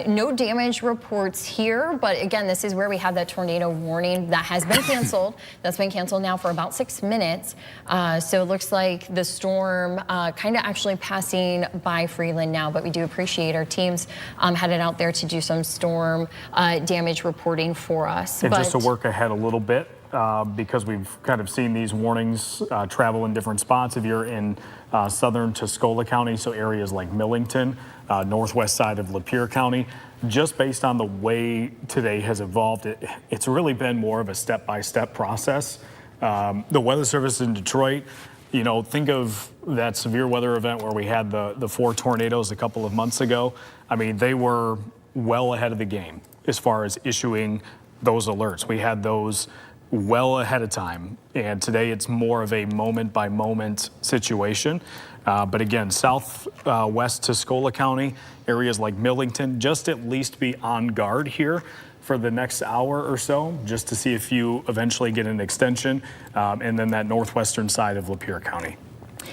No damage reports here, but again, this is where we have that tornado warning that has been canceled. That's been canceled now for about 6 minutes. So it looks like the storm kind of actually passing by Freeland now, but we do appreciate our teams headed out there to do some storm damage reporting for us. And just to work ahead a little bit, because we've kind of seen these warnings travel in different spots. If you're in southern Tuscola County, so areas like Millington, northwest side of Lapeer County, just based on the way today has evolved, it's really been more of a step-by-step process. The Weather Service in Detroit, think of that severe weather event where we had the 4 tornadoes a couple of months ago. I mean, they were well ahead of the game as far as issuing those alerts. We had those well ahead of time, and today it's more of a moment-by-moment situation. But again, southwest Tuscola County, areas like Millington, just at least be on guard here for the next hour or so, just to see if you eventually get an extension, and then that northwestern side of Lapeer County.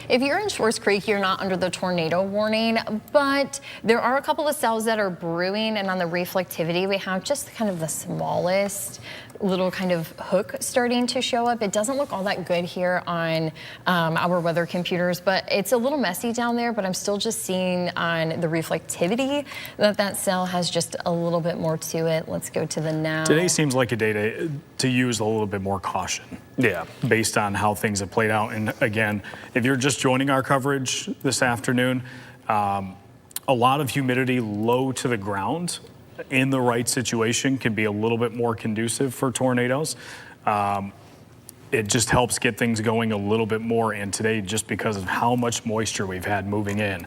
If you're in Schwartz Creek, you're not under the tornado warning, but there are a couple of cells that are brewing, and on the reflectivity, we have just kind of the smallest little kind of hook starting to show up. It doesn't look all that good here on our weather computers, but it's a little messy down there, but I'm still just seeing on the reflectivity that cell has just a little bit more to it. Let's go to the now. Today seems like a day to use a little bit more caution. Yeah, based on how things have played out. And again, if you're just joining our coverage this afternoon, a lot of humidity low to the ground in the right situation can be a little bit more conducive for tornadoes. It just helps get things going a little bit more. And today, just because of how much moisture we've had moving in,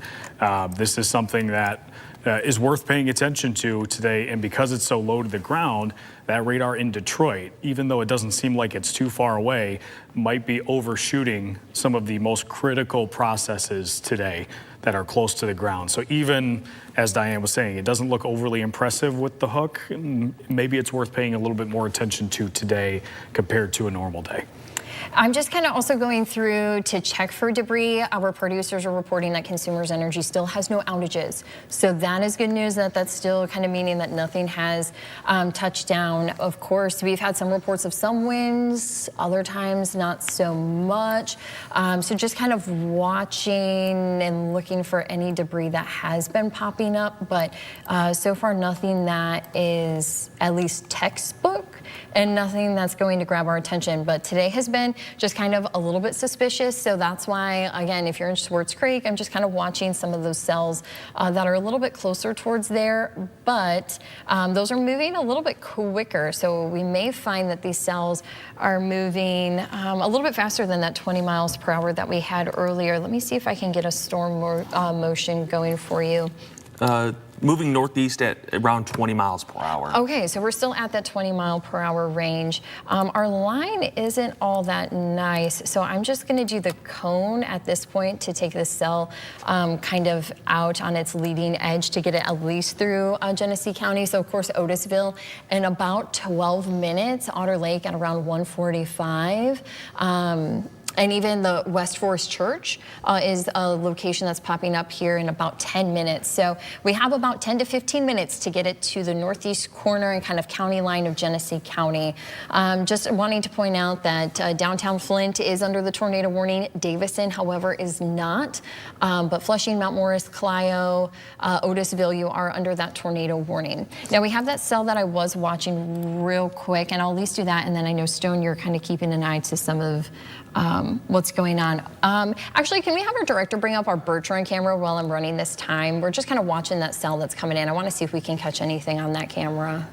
this is something that is worth paying attention to today. And because it's so low to the ground, that radar in Detroit, even though it doesn't seem like it's too far away, might be overshooting some of the most critical processes today that are close to the ground. So even, as Diane was saying, it doesn't look overly impressive with the hook. Maybe it's worth paying a little bit more attention to today compared to a normal day. I'm just kind of also going through to check for debris. Our producers are reporting that Consumers Energy still has no outages. So that is good news, that's still kind of meaning that nothing has touched down. Of course, we've had some reports of some winds, other times not so much. So just kind of watching and looking for any debris that has been popping up. But so far, nothing that is at least textbook and nothing that's going to grab our attention. But today has been just kind of a little bit suspicious. So that's why, again, if you're in Schwartz Creek, I'm just kind of watching some of those cells that are a little bit closer towards there. But those are moving a little bit quicker. So we may find that these cells are moving a little bit faster than that 20 miles per hour that we had earlier. Let me see if I can get a storm motion going for you. Moving northeast at around 20 miles per hour. Okay, so we're still at that 20 mile per hour range. Our line isn't all that nice, so I'm just going to do the cone at this point to take this cell kind of out on its leading edge to get it at least through Genesee County. So of course Otisville in about 12 minutes, Otter Lake at around 1:45. And even the West Forest Church is a location that's popping up here in about 10 minutes. So we have about 10 to 15 minutes to get it to the northeast corner and kind of county line of Genesee County. Just wanting to point out that downtown Flint is under the tornado warning. Davison, however, is not. But Flushing, Mount Morris, Clio, Otisville, you are under that tornado warning. Now we have that cell that I was watching real quick, and I'll at least do that. And then I know, Stone, you're kind of keeping an eye to some of what's going on. Actually, can we have our director bring up our Birch Run camera while I'm running this time? We're just kind of watching that cell that's coming in. I want to see if we can catch anything on that camera.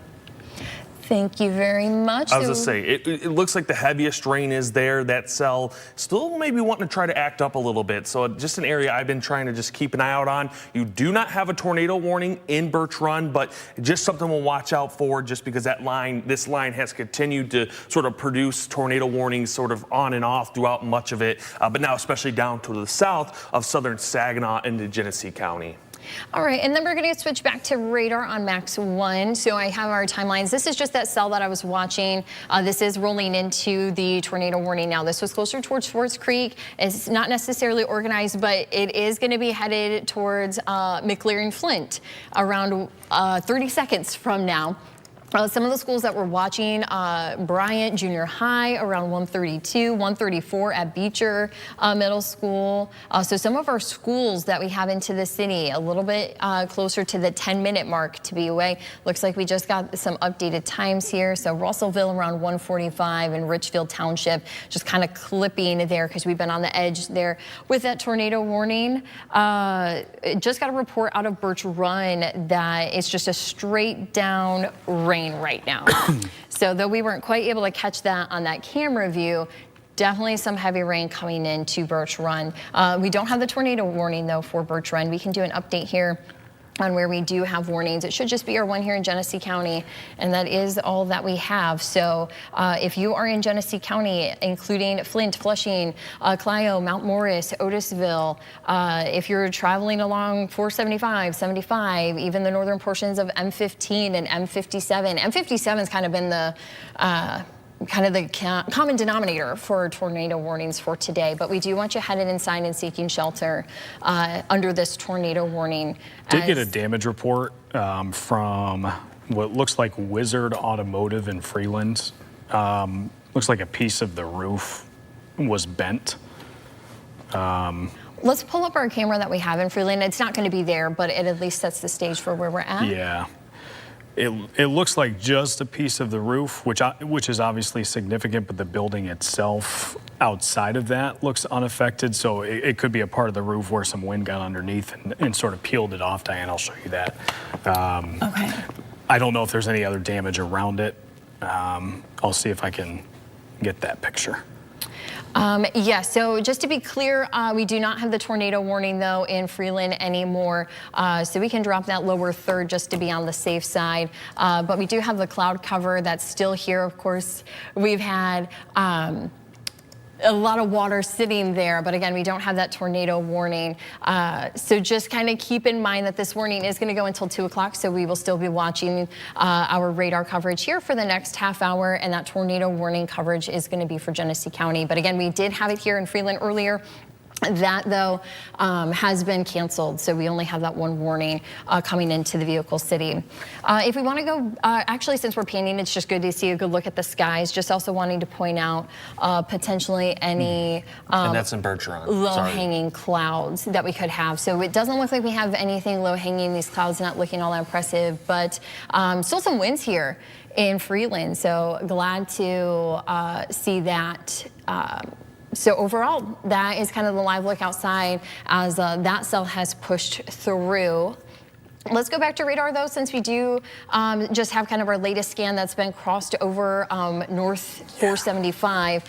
Thank you very much. I was going to say, it looks like the heaviest rain is there. That cell still maybe wanting to try to act up a little bit. So just an area I've been trying to just keep an eye out on. You do not have a tornado warning in Birch Run, but just something we'll watch out for, just because this line has continued to sort of produce tornado warnings sort of on and off throughout much of it, but now especially down to the south of southern Saginaw into Genesee County. All right, and then we're going to switch back to radar on Max 1. So I have our timelines. This is just that cell that I was watching. This is rolling into the tornado warning now. This was closer towards Swartz Creek. It's not necessarily organized, but it is going to be headed towards McLaren Flint around 30 seconds from now. Some of the schools that we're watching, Bryant Junior High around 132, 134 at Beecher Middle School. So some of our schools that we have into the city, a little bit closer to the 10-minute mark to be away. Looks like we just got some updated times here. So Russellville around 145 and Richfield Township just kind of clipping there because we've been on the edge there with that tornado warning. Just got a report out of Birch Run that it's just a straight down rain right now. So though we weren't quite able to catch that on that camera view, definitely some heavy rain coming into Birch Run. We don't have the tornado warning though for Birch Run. We can do an update here on where we do have warnings. It should just be our one here in Genesee County, and that is all that we have. So if you are in Genesee County, including Flint, Flushing, Clio, Mount Morris, Otisville, if you're traveling along 475, 75, even the northern portions of M15 and M57. M57 has kind of been the common denominator for tornado warnings for today, but we do want you headed inside and seeking shelter under this tornado warning. Did get a damage report from what looks like Wizard Automotive in Freeland. Looks like a piece of the roof was bent. Let's pull up our camera that we have in Freeland. It's not going to be there, but it at least sets the stage for where we're at. Yeah. It looks like just a piece of the roof, which is obviously significant, but the building itself outside of that looks unaffected. So it could be a part of the roof where some wind got underneath and sort of peeled it off. Diane, I'll show you that. Okay. I don't know if there's any other damage around it. I'll see if I can get that picture. Yeah, so just to be clear, we do not have the tornado warning, though, in Freeland anymore. So we can drop that lower third just to be on the safe side. But we do have the cloud cover that's still here. Of course, we've had a lot of water sitting there, but again, we don't have that tornado warning. So just kind of keep in mind that this warning is going to go until 2 o'clock, so we will still be watching our radar coverage here for the next half hour, and that tornado warning coverage is going to be for Genesee County. But again, we did have it here in Freeland earlier. That, though, has been canceled, so we only have that one warning coming into the vehicle city. If we want to go, actually, since we're painting, it's just good to see a good look at the skies. Just also wanting to point out potentially any and that's in Birch Run. Low-hanging clouds that we could have. So it doesn't look like we have anything low-hanging. These clouds not looking all that impressive, but still some winds here in Freeland. So glad to see that. So overall, that is kind of the live look outside as that cell has pushed through. Let's go back to radar, though, since we do just have kind of our latest scan that's been crossed over north 475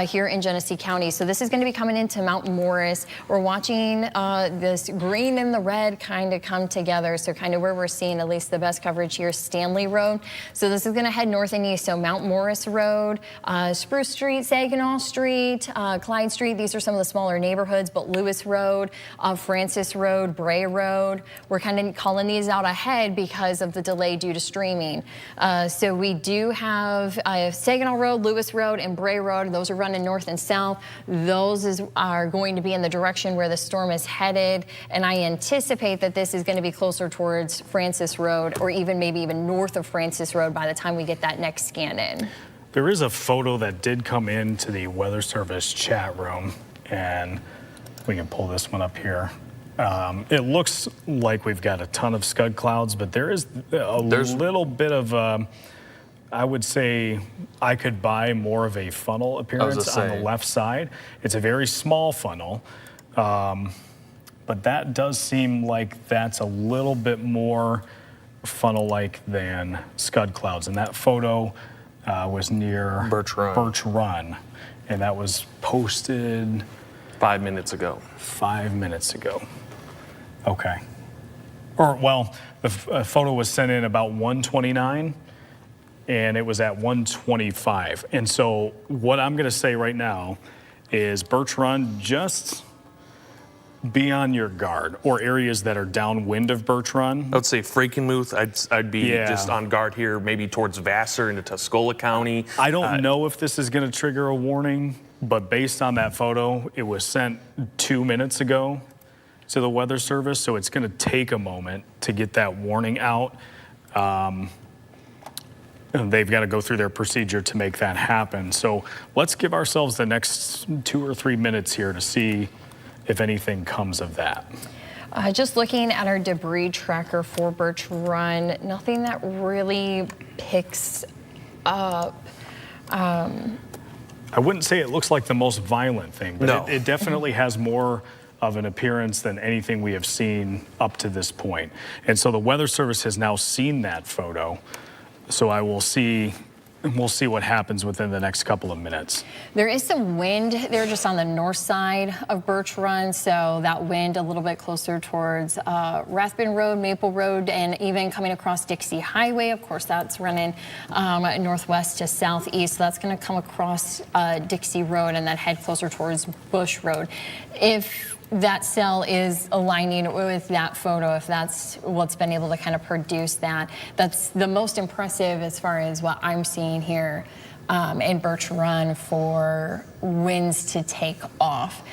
here in Genesee County. So this is going to be coming into Mount Morris. We're watching this green and the red kind of come together. So kind of where we're seeing at least the best coverage here, Stanley Road. So this is going to head north and east. So Mount Morris Road, Spruce Street, Saginaw Street, Clyde Street. These are some of the smaller neighborhoods, but Lewis Road, Francis Road, Bray Road. We're kind of calling run these out ahead because of the delay due to streaming. So we do have Saginaw Road, Lewis Road, and Bray Road. Those are running north and south. Those are going to be in the direction where the storm is headed, and I anticipate that this is going to be closer towards Francis Road, or maybe even north of Francis Road by the time we get that next scan in. There is a photo that did come into the Weather Service chat room, and we can pull this one up here. It looks like we've got a ton of scud clouds, but there's a little bit of, I would say, I could buy more of a funnel appearance on the left side. It's a very small funnel, but that does seem like that's a little bit more funnel-like than scud clouds. And that photo was near Birch Run, and that was posted 5 minutes ago. 5 minutes ago. Okay. Or, well, the photo was sent in about 1:29, and it was at 1:25. And so what I'm going to say right now is Birch Run, just be on your guard, or areas that are downwind of Birch Run. I would say Frankenmuth, I'd be just on guard here, maybe towards Vassar into Tuscola County. I don't know if this is going to trigger a warning, but based on that photo, it was sent 2 minutes ago to the Weather Service, so it's going to take a moment to get that warning out. They've got to go through their procedure to make that happen. So let's give ourselves the next 2 or 3 minutes here to see if anything comes of that. Just looking at our debris tracker for Birch Run, nothing that really picks up. I wouldn't say it looks like the most violent thing, but it definitely has more of an appearance than anything we have seen up to this point. And so the Weather Service has now seen that photo. So we'll see what happens within the next couple of minutes. There is some wind there just on the north side of Birch Run, so that wind a little bit closer towards Rathbun Road, Maple Road, and even coming across Dixie Highway. Of course, that's running northwest to southeast, so that's going to come across Dixie Road and then head closer towards Bush Road. If that cell is aligning with that photo, if that's what's been able to kind of produce that, that's the most impressive as far as what I'm seeing here in Birch Run for winds to take off.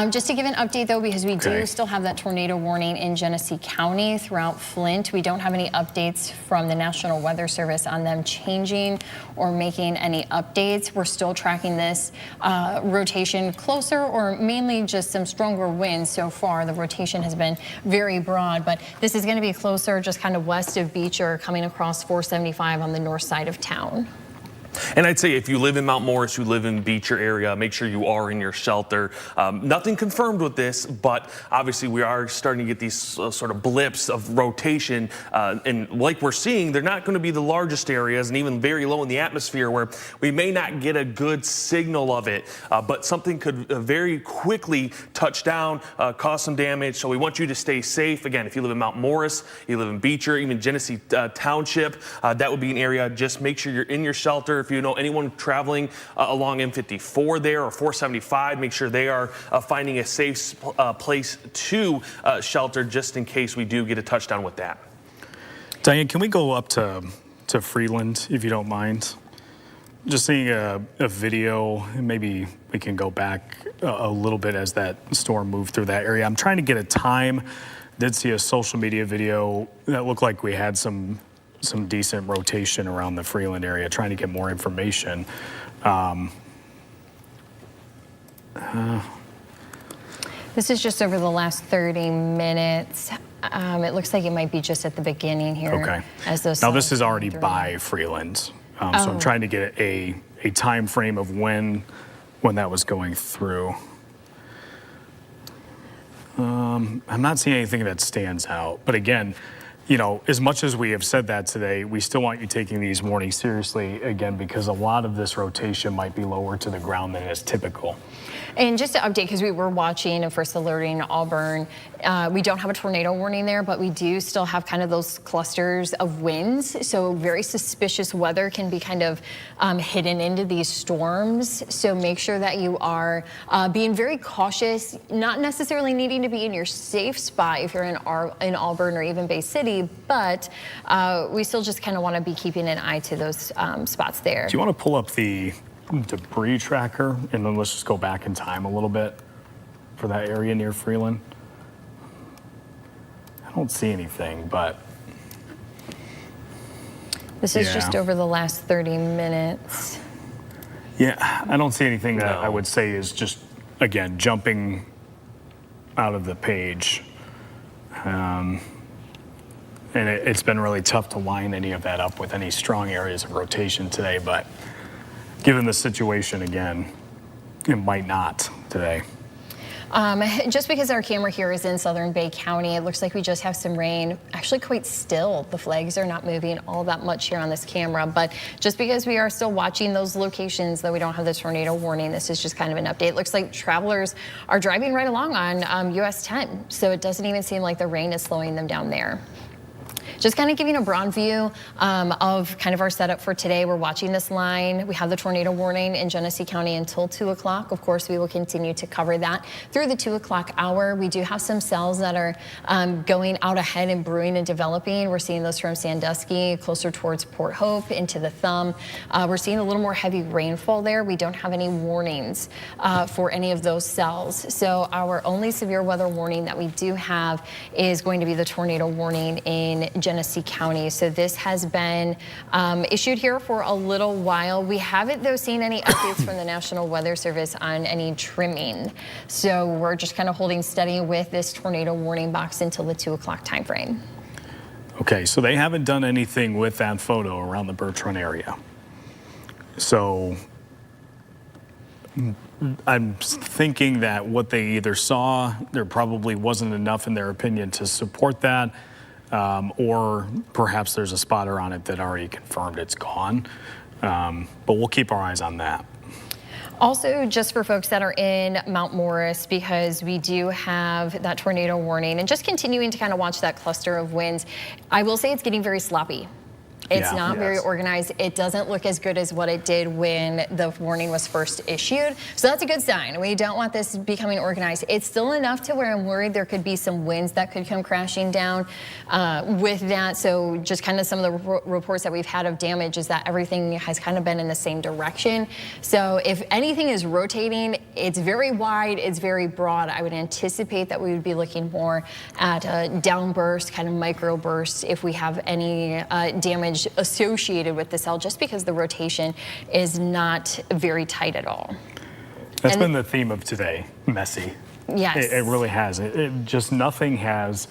Just to give an update though, because we do still have that tornado warning in Genesee County throughout Flint. We don't have any updates from the National Weather Service on them changing or making any updates. We're still tracking this rotation closer, or mainly just some stronger winds so far. The rotation has been very broad, but this is going to be closer just kind of west of Beecher, coming across 475 on the north side of town. And I'd say if you live in Mount Morris, you live in Beecher area, make sure you are in your shelter. Nothing confirmed with this, but obviously we are starting to get these sort of blips of rotation. And like we're seeing, they're not going to be the largest areas and even very low in the atmosphere where we may not get a good signal of it. But something could very quickly touch down, cause some damage. So we want you to stay safe. Again, if you live in Mount Morris, you live in Beecher, even Genesee Township, that would be an area. Just make sure you're in your shelter. If you know anyone traveling along M54 there or 475, make sure they are finding a safe place to shelter just in case we do get a touchdown with that. Diane, can we go up to Freeland, if you don't mind? Just seeing a video, maybe we can go back a little bit as that storm moved through that area. I'm trying to get a time. Did see a social media video that looked like we had some decent rotation around the Freeland area, trying to get more information. This is just over the last 30 minutes. It looks like it might be just at the beginning here. Okay. As those now this is already by Freeland, so I'm trying to get a time frame of when that was going through. I'm not seeing anything that stands out, but again, you know, as much as we have said that today, we still want you taking these warnings seriously, again, because a lot of this rotation might be lower to the ground than is typical. And just to update, because we were watching and first alerting Auburn, We don't have a tornado warning there, but we do still have kind of those clusters of winds. So very suspicious weather can be kind of hidden into these storms. So make sure that you are being very cautious, not necessarily needing to be in your safe spot if you're in Auburn or even Bay City, but we still just kind of want to be keeping an eye to those spots there. Do you want to pull up the debris tracker, and then let's just go back in time a little bit for that area near Freeland? I don't see anything, but this is yeah. just over the last 30 minutes. Yeah, I don't see anything that No. I would say is just, again, jumping out of the page. And it's been really tough to line any of that up with any strong areas of rotation today, but given the situation, again, it might not today. Just because our camera here is in southern Bay County, it looks like we just have some rain. Actually quite still. The flags are not moving all that much here on this camera, but just because we are still watching those locations, though we don't have the tornado warning, this is just kind of an update. It looks like travelers are driving right along on US 10, so it doesn't even seem like the rain is slowing them down there. Just kind of giving a broad view of kind of our setup for today. We're watching this line. We have the tornado warning in Genesee County until 2 o'clock. Of course, we will continue to cover that through the 2 o'clock hour. We do have some cells that are going out ahead and brewing and developing. We're seeing those from Sandusky closer towards Port Hope into the Thumb. We're seeing a little more heavy rainfall there. We don't have any warnings for any of those cells. So our only severe weather warning that we do have is going to be the tornado warning in Genesee County. So this has been issued here for a little while. We haven't, though, seen any updates from the National Weather Service on any trimming. So we're just kind of holding steady with this tornado warning box until the 2 o'clock time frame. Okay, so they haven't done anything with that photo around the Birch Run area. So I'm thinking that what they either saw, there probably wasn't enough in their opinion to support that, or perhaps there's a spotter on it that already confirmed it's gone. But we'll keep our eyes on that. Also, just for folks that are in Mount Morris, because we do have that tornado warning and just continuing to kind of watch that cluster of winds, I will say it's getting very sloppy. It's Yeah. not very Yes. organized. It doesn't look as good as what it did when the warning was first issued. So that's a good sign. We don't want this becoming organized. It's still enough to where I'm worried there could be some winds that could come crashing down with that. So just kind of some of the reports that we've had of damage is that everything has kind of been in the same direction. So if anything is rotating, it's very wide, it's very broad. I would anticipate that we would be looking more at a downburst, kind of micro bursts if we have any damage associated with the cell, just because the rotation is not very tight at all. That's And- been the theme of today, messy. Yes. It really has. It just nothing has,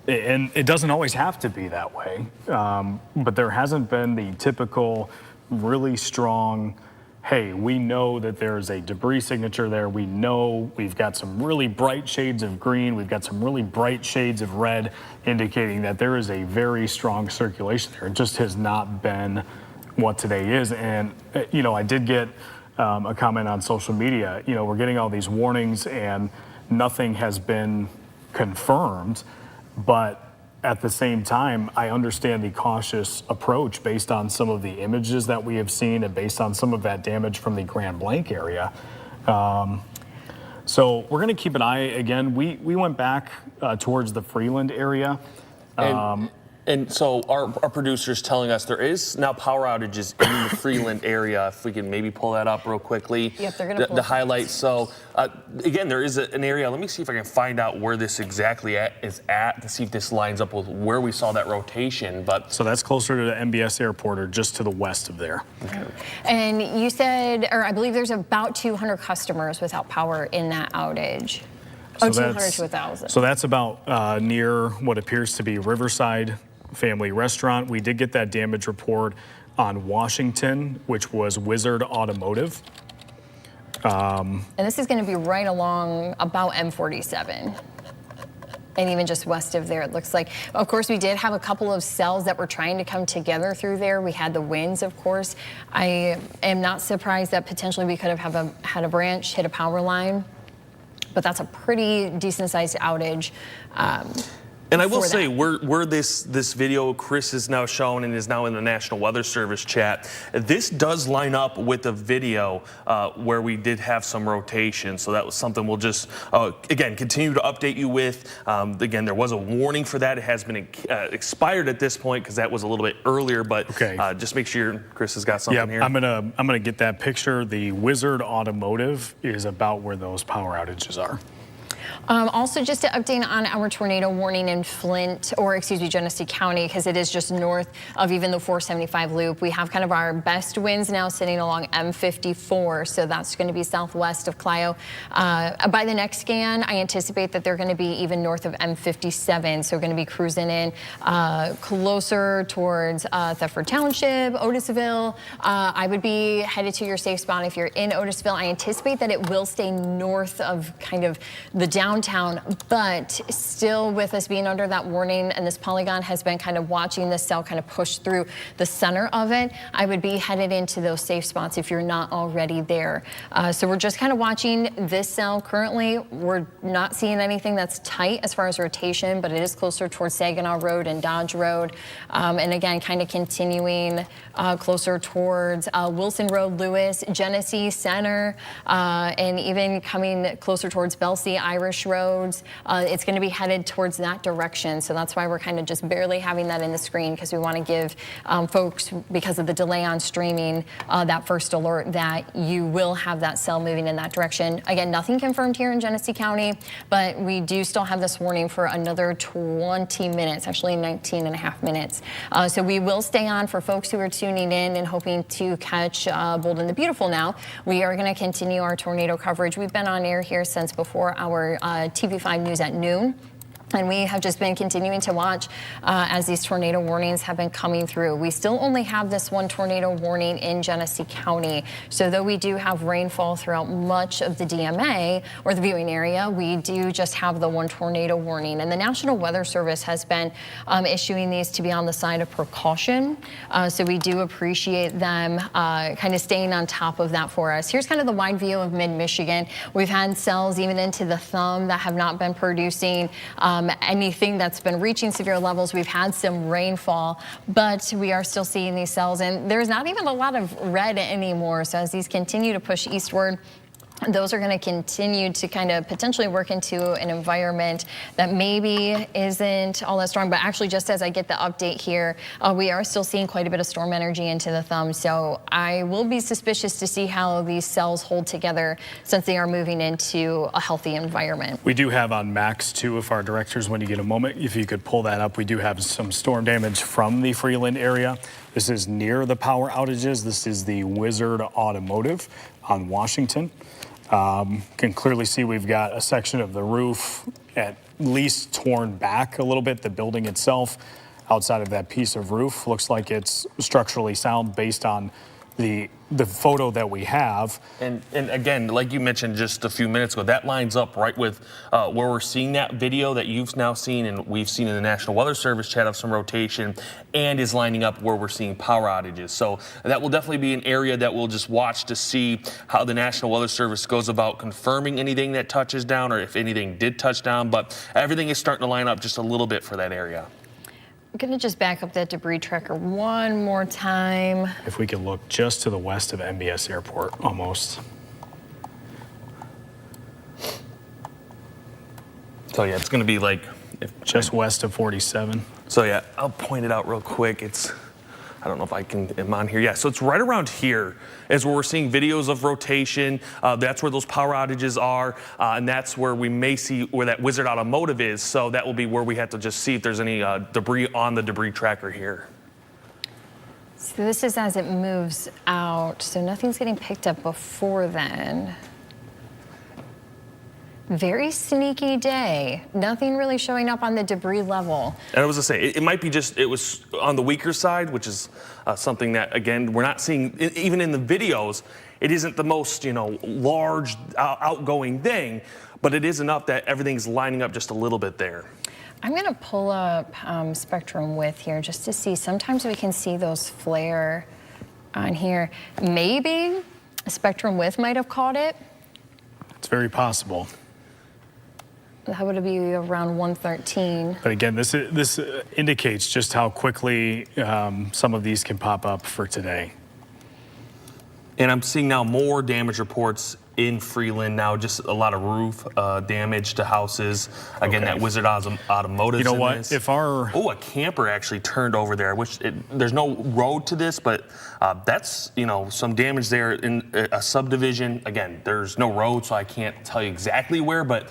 and it doesn't always have to be that way, but there hasn't been the typical really strong, hey, we know that there's a debris signature there. We know we've got some really bright shades of green. We've got some really bright shades of red, indicating that there is a very strong circulation there. It just has not been what today is. And, you know, I did get a comment on social media. You know, we're getting all these warnings and nothing has been confirmed, but at the same time, I understand the cautious approach based on some of the images that we have seen and based on some of that damage from the Grand Blanc area. So we're going to keep an eye. Again, we went back towards the Freeland area. And so our producer's telling us there is now power outages in the Freeland area. If we can maybe pull that up real quickly. Yep, they're gonna pull the it. highlights. So again, there is an area. Let me see if I can find out where this exactly is at to see if this lines up with where we saw that rotation. But So that's closer to the MBS airport or just to the west of there. And you said, or I believe there's about 200 customers without power in that outage. Oh, 200 to 1,000. So that's about near what appears to be Riverside Family Restaurant. We did get that damage report on Washington, which was Wizard Automotive. And this is going to be right along about M47. And even just west of there, it looks like. Of course, we did have a couple of cells that were trying to come together through there. We had the winds, of course. I am not surprised that potentially we could have had a branch hit a power line. but that's a pretty decent sized outage. And I will for say, that. where this video Chris is now shown and is now in the National Weather Service chat, this does line up with the video where we did have some rotation. So that was something we'll just, again, continue to update you with. Again, there was a warning for that. It has been expired at this point because that was a little bit earlier, but just make sure Chris has got something here. I'm gonna get that picture. The Wizard Automotive is about where those power outages are. Also, just to update on our tornado warning in Flint, or excuse me, Genesee County, because it is just north of even the 475 loop. We have kind of our best winds now sitting along M54, so that's going to be southwest of Clio. By the next scan, I anticipate that they're going to be even north of M57, so we're going to be cruising in closer towards Thetford Township, Otisville. I would be headed to your safe spot if you're in Otisville. I anticipate that it will stay north of kind of the downtown, but still with us being under that warning, and this polygon has been kind of watching this cell kind of push through the center of it, I would be headed into those safe spots if you're not already there. So we're just kind of watching this cell currently. We're not seeing anything that's tight as far as rotation, but it is closer towards Saginaw Road and Dodge Road. And again, kind of continuing closer towards Wilson Road, Lewis, Genesee Center, and even coming closer towards Belsey, Irish Roads. It's going to be headed towards that direction. So that's why we're kind of just barely having that in the screen, because we want to give folks, because of the delay on streaming, that first alert that you will have that cell moving in that direction. Again, nothing confirmed here in Genesee County, but we do still have this warning for another 20 minutes, actually 19 and a half minutes. So we will stay on for folks who are tuning in and hoping to catch Bold and the Beautiful now. We are going to continue our tornado coverage. We've been on air here since before our TV5 News at noon. And we have just been continuing to watch as these tornado warnings have been coming through. We still only have this one tornado warning in Genesee County. So though we do have rainfall throughout much of the DMA or the viewing area, we do just have the one tornado warning. And the National Weather Service has been issuing these to be on the side of precaution. So we do appreciate them kind of staying on top of that for us. Here's kind of the wide view of mid-Michigan. We've had cells even into the thumb that have not been producing anything that's been reaching severe levels. We've had some rainfall, but we are still seeing these cells, and there's not even a lot of red anymore. So as these continue to push eastward, those are going to continue to kind of potentially work into an environment that maybe isn't all that strong. But actually, just as I get the update here, we are still seeing quite a bit of storm energy into the thumb. So I will be suspicious to see how these cells hold together since they are moving into a healthy environment. We do have on Max 2, if our directors, when you get a moment, if you could pull that up, we do have some storm damage from the Freeland area. This is near the power outages. This is the Wizard Automotive on Washington. Can clearly see we've got a section of the roof at least torn back a little bit. The building itself, outside of that piece of roof, looks like it's structurally sound based on the photo that we have. And again, like you mentioned just a few minutes ago, that lines up right with where we're seeing that video that you've now seen and we've seen in the National Weather Service chat of some rotation, and is lining up where we're seeing power outages. So that will definitely be an area that we'll just watch to see how the National Weather Service goes about confirming anything that touches down, or if anything did touch down. But everything is starting to line up just a little bit for that area. I'm going to just back up that debris tracker one more time. If we could look just to the west of MBS Airport, almost. So yeah, it's going to be like just west of 47. So yeah, I'll point it out real quick. I don't know if I am on here. Yeah, so it's right around here is where we're seeing videos of rotation. That's where those power outages are, and that's where we may see where that Wizard Automotive is. So that will be where we have to just see if there's any debris on the debris tracker here. So this is as it moves out, so nothing's getting picked up before then. Very sneaky day. Nothing really showing up on the debris level. And I was going to say, it might be just, it was on the weaker side, which is something that, again, we're not seeing, even in the videos, it isn't the most, large outgoing thing, but it is enough that everything's lining up just a little bit there. I'm going to pull up spectrum width here just to see. Sometimes we can see those flare on here. Maybe spectrum width might have caught it. It's very possible. That would be around 113. But again, this indicates just how quickly some of these can pop up for today. And I'm seeing now more damage reports in Freeland now, just a lot of roof damage to houses. Again, Okay. that Wizard Automotive. You know what? If our a camper actually turned over there, which there's no road to this, but that's, some damage there in a subdivision. Again, there's no road, so I can't tell you exactly where, but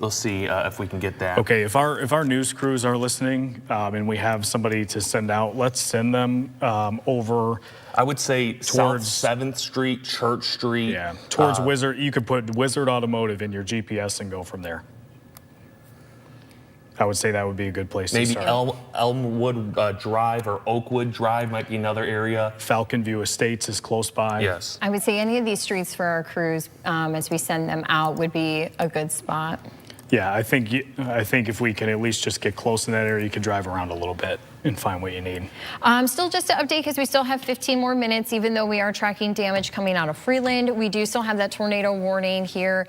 we'll see if we can get that. Okay, if our news crews are listening and we have somebody to send out, let's send them over. I would say Towards- South 7th Street, Church Street. Yeah, towards Wizard. You could put Wizard Automotive in your GPS and go from there. I would say that would be a good place to Maybe start. Elmwood Drive or Oakwood Drive might be another area. Falcon View Estates is close by. Yes. I would say any of these streets for our crews, as we send them out, would be a good spot. Yeah, I think if we can at least just get close in that area, you can drive around a little bit and find what you need. Still just to update, because we still have 15 more minutes, even though we are tracking damage coming out of Freeland. We do still have that tornado warning here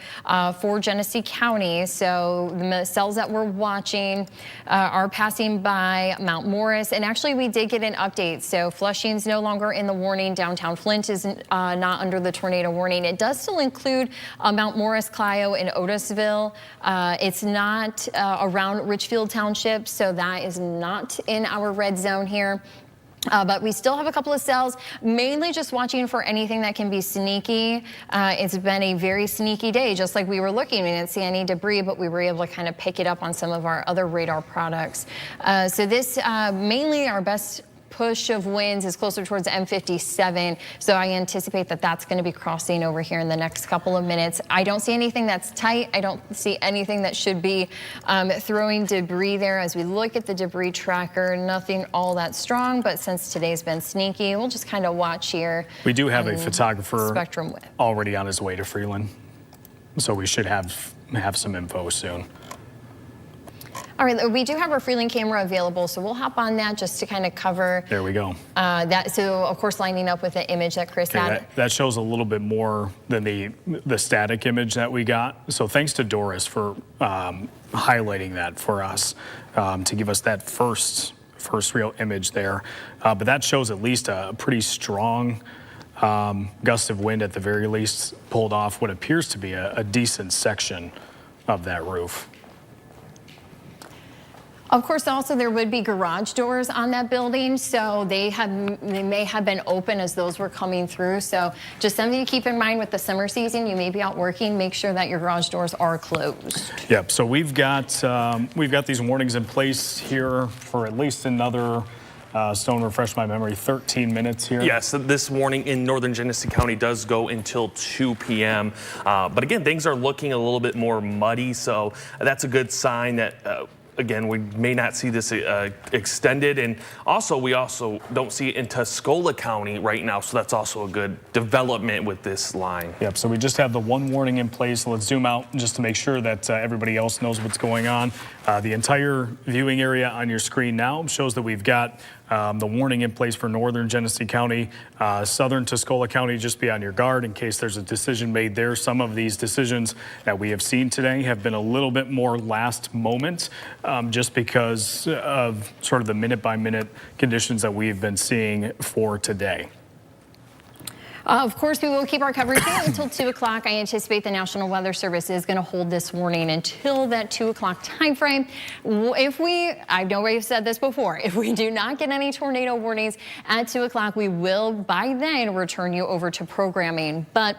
for Genesee County. So the cells that we're watching are passing by Mount Morris. And actually, we did get an update. So Flushing's no longer in the warning. Downtown Flint is not under the tornado warning. It does still include Mount Morris, Clio, and Otisville. It's not around Richfield Township, so that is not in our red zone here. But we still have a couple of cells, mainly just watching for anything that can be sneaky. It's been a very sneaky day, just like we were looking. We didn't see any debris, but we were able to kind of pick it up on some of our other radar products. So this mainly our best push of winds is closer towards M57, so I anticipate that that's going to be crossing over here in the next couple of minutes. I don't see anything that's tight. I don't see anything that should be throwing debris there. As we look at the debris tracker, nothing all that strong, but since today's been sneaky, we'll just kind of watch here. We do have a photographer Spectrum width. already on his way to Freeland, so we should have some info soon. All right, we do have our Freeland camera available, so we'll hop on that just to kind of cover There we go. that. So, of course, lining up with the image that Chris Okay, had. that shows a little bit more than the static image that we got. So thanks to Doris for highlighting that for us to give us that first real image there. But that shows at least a pretty strong gust of wind at the very least pulled off what appears to be a decent section of that roof. Of course, also there would be garage doors on that building, so they may have been open as those were coming through. So just something to keep in mind with the summer season. You may be out working. Make sure that your garage doors are closed. Yep. So we've got these warnings in place here for at least another. Stone, refresh my memory, 13 minutes here. Yes, this warning in northern Genesee County does go until 2 p.m. But again, things are looking a little bit more muddy, so that's a good sign that again, we may not see this extended, and also we don't see it in Tuscola County right now, so that's also a good development with this line. Yep, so we just have the one warning in place. Let's zoom out just to make sure that everybody else knows what's going on. The entire viewing area on your screen now shows that we've got the warning in place for northern Genesee County. Southern Tuscola County, just be on your guard in case there's a decision made there. Some of these decisions that we have seen today have been a little bit more last moment, just because of sort of the minute-by-minute conditions that we've been seeing for today. Of course, we will keep our coverage here until 2 o'clock. I anticipate the National Weather Service is going to hold this warning until that 2 o'clock time frame. I know we've said this before, if we do not get any tornado warnings at 2 o'clock, we will by then return you over to programming. But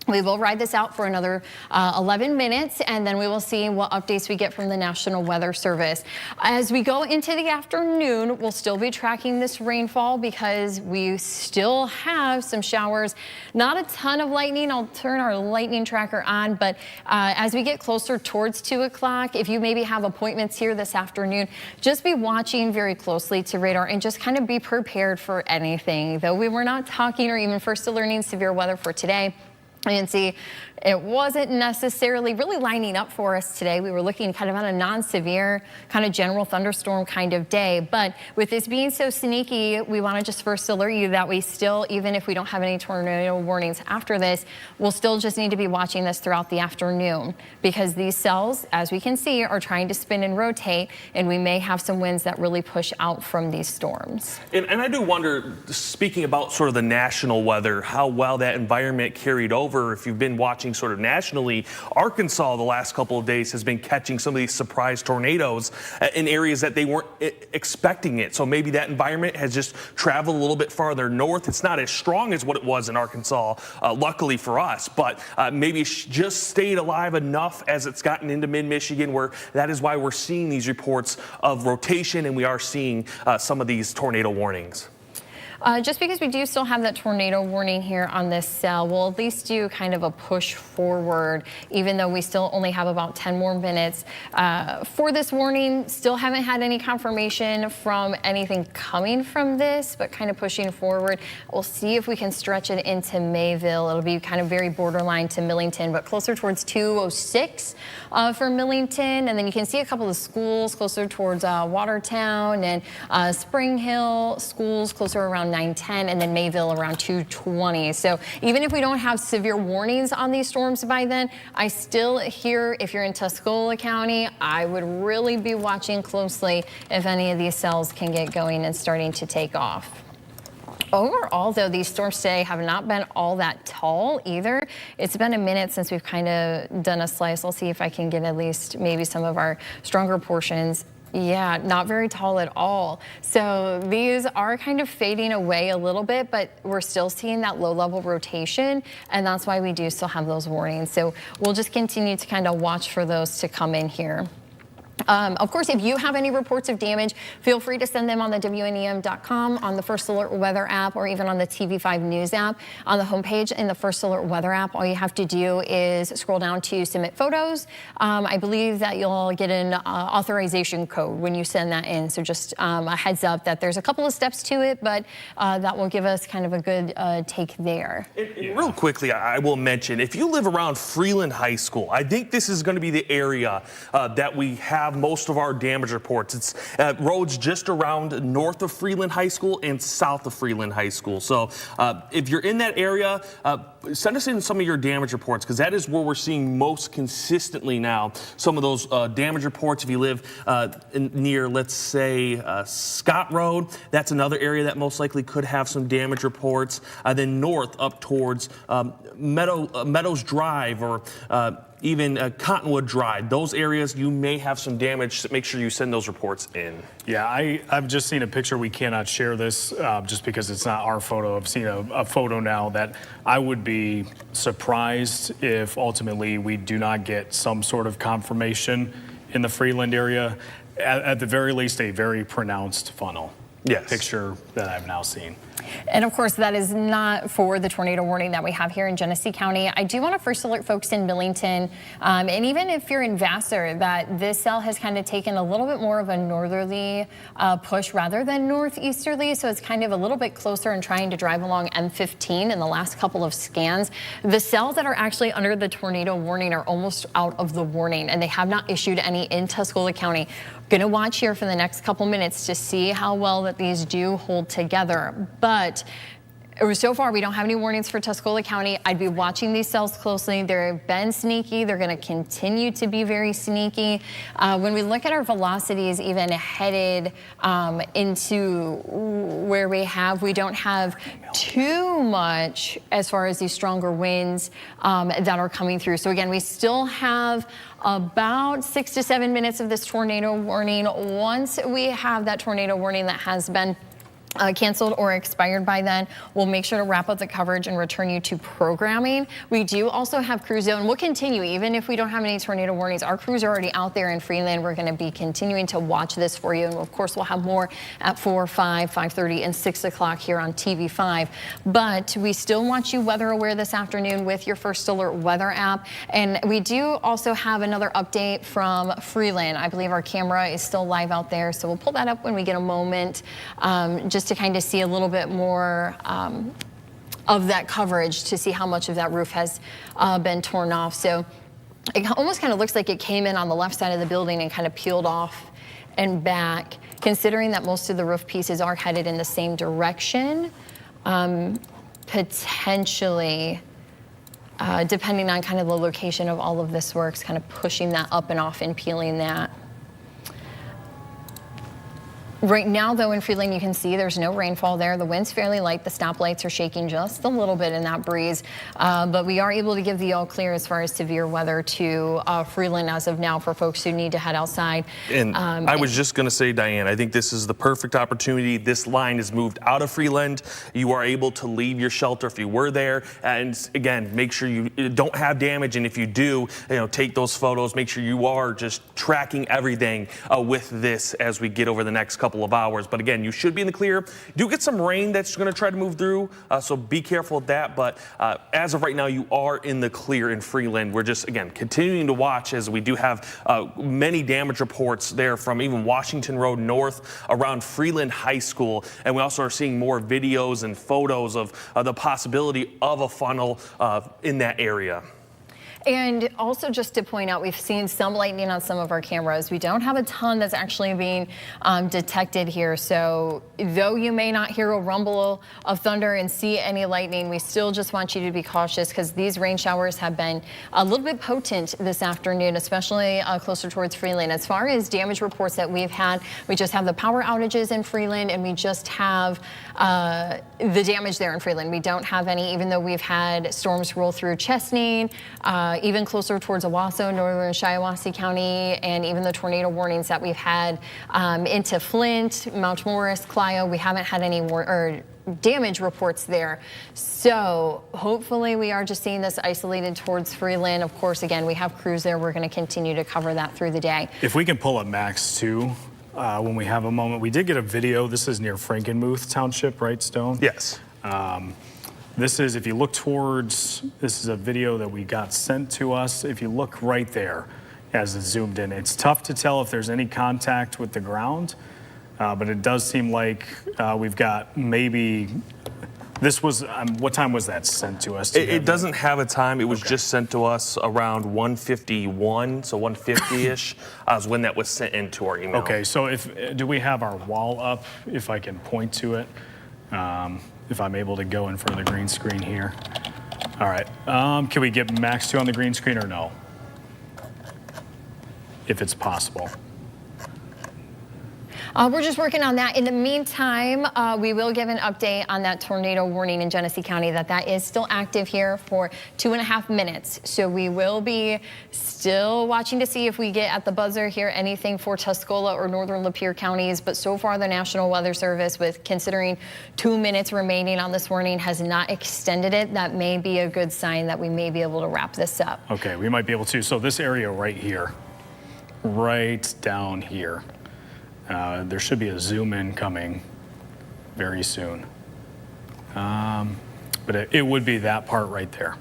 we will ride this out for another 11 minutes, and then we will see what updates we get from the National Weather Service. As we go into the afternoon, we'll still be tracking this rainfall because we still have some showers. Not a ton of lightning. I'll turn our lightning tracker on, but as we get closer towards 2 o'clock, if you maybe have appointments here this afternoon, just be watching very closely to radar and just kind of be prepared for anything. Though we were not talking or even first alerting severe weather for today, And see, it wasn't necessarily really lining up for us today. We were looking kind of at a non-severe kind of general thunderstorm kind of day. But with this being so sneaky, we want to just first alert you that we still, even if we don't have any tornado warnings after this, we'll still just need to be watching this throughout the afternoon, because these cells, as we can see, are trying to spin and rotate, and we may have some winds that really push out from these storms. And I do wonder, speaking about sort of the national weather, how well that environment carried over. If you've been watching sort of nationally, Arkansas the last couple of days has been catching some of these surprise tornadoes in areas that they weren't expecting it. So maybe that environment has just traveled a little bit farther north. It's not as strong as what it was in Arkansas, luckily for us, but maybe it's just stayed alive enough as it's gotten into mid-Michigan, where that is why we're seeing these reports of rotation, and we are seeing some of these tornado warnings. Just because we do still have that tornado warning here on this cell, we'll at least do kind of a push forward, even though we still only have about 10 more minutes for this warning. Still haven't had any confirmation from anything coming from this, but kind of pushing forward. We'll see if we can stretch it into Mayville. It'll be kind of very borderline to Millington, but closer towards 206 for Millington. And then you can see a couple of schools closer towards Watertown and Spring Hill schools closer around 910, and then Mayville around 220. So even if we don't have severe warnings on these storms by then, I still hear, if you're in Tuscola County, I would really be watching closely if any of these cells can get going and starting to take off. Overall, though, these storms today have not been all that tall either. It's been a minute since we've kind of done a slice. I'll see if I can get at least maybe some of our stronger portions. Yeah, not very tall at all. So these are kind of fading away a little bit, but we're still seeing that low level rotation, and that's why we do still have those warnings. So we'll just continue to kind of watch for those to come in here. Of course, if you have any reports of damage, feel free to send them on the WNEM.com, on the First Alert Weather app, or even on the TV5 News app. On the homepage in the First Alert Weather app, all you have to do is scroll down to submit photos. I believe that you'll get an authorization code when you send that in. So just a heads up that there's a couple of steps to it, but that will give us kind of a good take there. Real quickly, I will mention, if you live around Freeland High School, I think this is going to be the area that we have most of our damage reports. It's roads just around north of Freeland High School and south of Freeland High School. So if you're in that area, send us in some of your damage reports, because that is where we're seeing most consistently now some of those damage reports. If you live near, let's say, Scott Road, that's another area that most likely could have some damage reports. Then north up towards Meadows Drive, or even Cottonwood Drive, those areas you may have some damage. So make sure you send those reports in. Yeah, I've just seen a picture. We cannot share this just because it's not our photo. I've seen a photo now that I would be surprised if ultimately we do not get some sort of confirmation in the Freeland area. At the very least, a very pronounced funnel. Yes. Picture that I've now seen. And of course, that is not for the tornado warning that we have here in Genesee County. I do want to first alert folks in Millington, and even if you're in Vassar, that this cell has kind of taken a little bit more of a northerly push rather than northeasterly. So it's kind of a little bit closer and trying to drive along M15 in the last couple of scans. The cells that are actually under the tornado warning are almost out of the warning, and they have not issued any in Tuscola County. Going to watch here for the next couple minutes to see how well that these do hold together. But so far, we don't have any warnings for Tuscola County. I'd be watching these cells closely. They've been sneaky. They're going to continue to be very sneaky. When we look at our velocities, even headed into where we don't have too much as far as these stronger winds that are coming through. So again, we still have about 6 to 7 minutes of this tornado warning. Once we have that tornado warning that has been canceled or expired by then, we'll make sure to wrap up the coverage and return you to programming. We do also have crew zone. We'll continue even if we don't have any tornado warnings. Our crews are already out there in Freeland. We're going to be continuing to watch this for you, and of course we'll have more at 4, 5, 5:30, and 6 o'clock here on TV5. But we still want you weather aware this afternoon with your First Alert Weather app, and we do also have another update from Freeland. I believe our camera is still live out there, so we'll pull that up when we get a moment, just to kind of see a little bit more of that coverage to see how much of that roof has been torn off. So it almost kind of looks like it came in on the left side of the building and kind of peeled off and back. Considering that most of the roof pieces are headed in the same direction, potentially, depending on kind of the location of all of this works, kind of pushing that up and off and peeling that. Right now, though, in Freeland, you can see there's no rainfall there. The wind's fairly light. The stoplights are shaking just a little bit in that breeze. But we are able to give the all clear as far as severe weather to Freeland as of now for folks who need to head outside. And I was just going to say, Diane, I think this is the perfect opportunity. This line is moved out of Freeland. You are able to leave your shelter if you were there. And again, make sure you don't have damage. And if you do, take those photos. Make sure you are just tracking everything with this as we get over the next couple of hours. But again, you should be in the clear. You do get some rain that's going to try to move through, so be careful with that. But as of right now, you are in the clear in Freeland. We're just, again, continuing to watch as we do have many damage reports there from even Washington Road North around Freeland High School. And we also are seeing more videos and photos of the possibility of a funnel in that area. And also just to point out, we've seen some lightning on some of our cameras. We don't have a ton that's actually being detected here. So though you may not hear a rumble of thunder and see any lightning, we still just want you to be cautious because these rain showers have been a little bit potent this afternoon, especially closer towards Freeland. As far as damage reports that we've had, we just have the power outages in Freeland and we just have the damage there in Freeland. We don't have any, even though we've had storms roll through Chesaning, even closer towards Owasso, northern Shiawassee County, and even the tornado warnings that we've had into Flint, Mount Morris, Clio. We haven't had any damage reports there. So hopefully we are just seeing this isolated towards Freeland. Of course, again, we have crews there. We're going to continue to cover that through the day. If we can pull up Max too, when we have a moment. We did get a video. This is near Frankenmuth Township, right, Stone? Yes. This is, if you look towards, this is a video that we got sent to us. If you look right there as it's zoomed in, it's tough to tell if there's any contact with the ground, but it does seem like we've got maybe, this was, what time was that sent to us? It doesn't have a time. It was just sent to us around 1:51, so 1:50-ish is when that was sent into our email. Okay, so do we have our wall up, if I can point to it? If I'm able to go in front of the green screen here. All right, can we get Max 2 on the green screen or no? If it's possible. We're just working on that. In the meantime, we will give an update on that tornado warning in Genesee County that is still active here for 2.5 minutes. So we will be still watching to see if we get at the buzzer here anything for Tuscola or northern Lapeer counties. But so far, the National Weather Service, with considering 2 minutes remaining on this warning, has not extended it. That may be a good sign that we may be able to wrap this up. Okay, we might be able to. So this area right here, right down here. There should be a zoom in coming very soon. But it would be that part right there.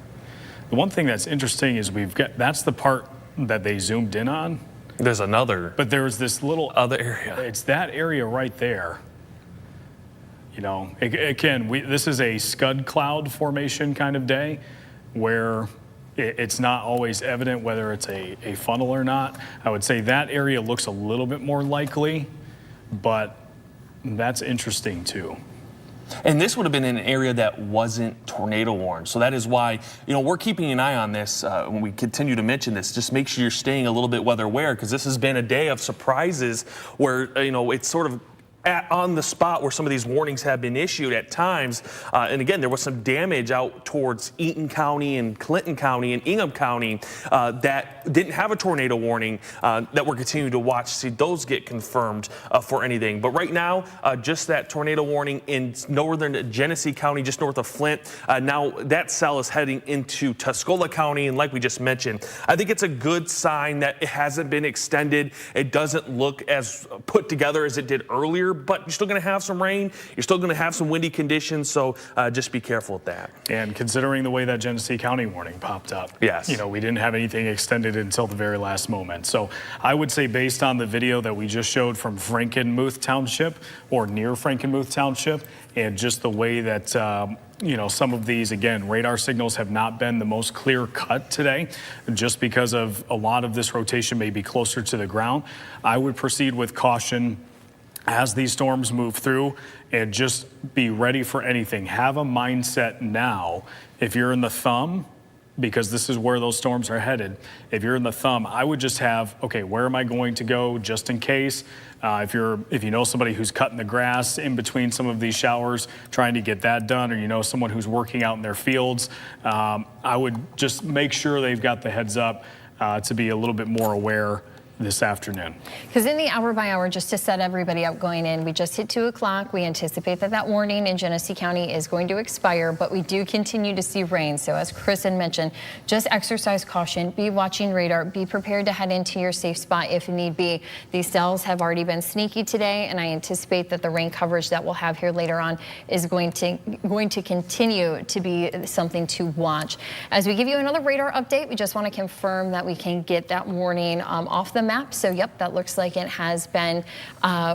The one thing that's interesting is that's the part that they zoomed in on. There's another. But there's this little other area. It's that area right there. Again, this is a scud cloud formation kind of day where it's not always evident whether it's a funnel or not. I would say that area looks a little bit more likely, but that's interesting too. And this would have been an area that wasn't tornado warned. So that is why, we're keeping an eye on this when we continue to mention this. Just make sure you're staying a little bit weather aware, because this has been a day of surprises where, it's sort of on the spot where some of these warnings have been issued at times. And again, there was some damage out towards Eaton County and Clinton County and Ingham County that didn't have a tornado warning that we're continuing to watch to see those get confirmed for anything. But right now, just that tornado warning in northern Genesee County, just north of Flint. Now that cell is heading into Tuscola County. And like we just mentioned, I think it's a good sign that it hasn't been extended. It doesn't look as put together as it did earlier. but you're still going to have some rain. You're still going to have some windy conditions, so just be careful with that. And considering the way that Genesee County warning popped up, Yes. you know, we didn't have anything extended until the very last moment. So I would say, based on the video that we just showed from Frankenmuth Township or near Frankenmuth Township, and just the way that you know, some of these, again, radar signals have not been the most clear cut today, just because of a lot of this rotation may be closer to the ground. I would proceed with caution as these storms move through, and just be ready for anything. Have a mindset now. If you're in the thumb, because this is where those storms are headed, if you're in the thumb, I would just have, okay, where am I going to go just in case? If you know somebody who's cutting the grass in between some of these showers, trying to get that done, or you know someone who's working out in their fields, I would just make sure they've got the heads up to be a little bit more aware this afternoon. Because in the hour by hour, just to set everybody up going in, we just hit 2 o'clock. We anticipate that that warning in Genesee County is going to expire, but we do continue to see rain. So as Chris had mentioned, just exercise caution, be watching radar, be prepared to head into your safe spot if need be. These cells have already been sneaky today, and I anticipate that the rain coverage that we'll have here later on is going to continue to be something to watch. As we give you another radar update, we just want to confirm that we can get that warning off the map. So yep, that looks like it has been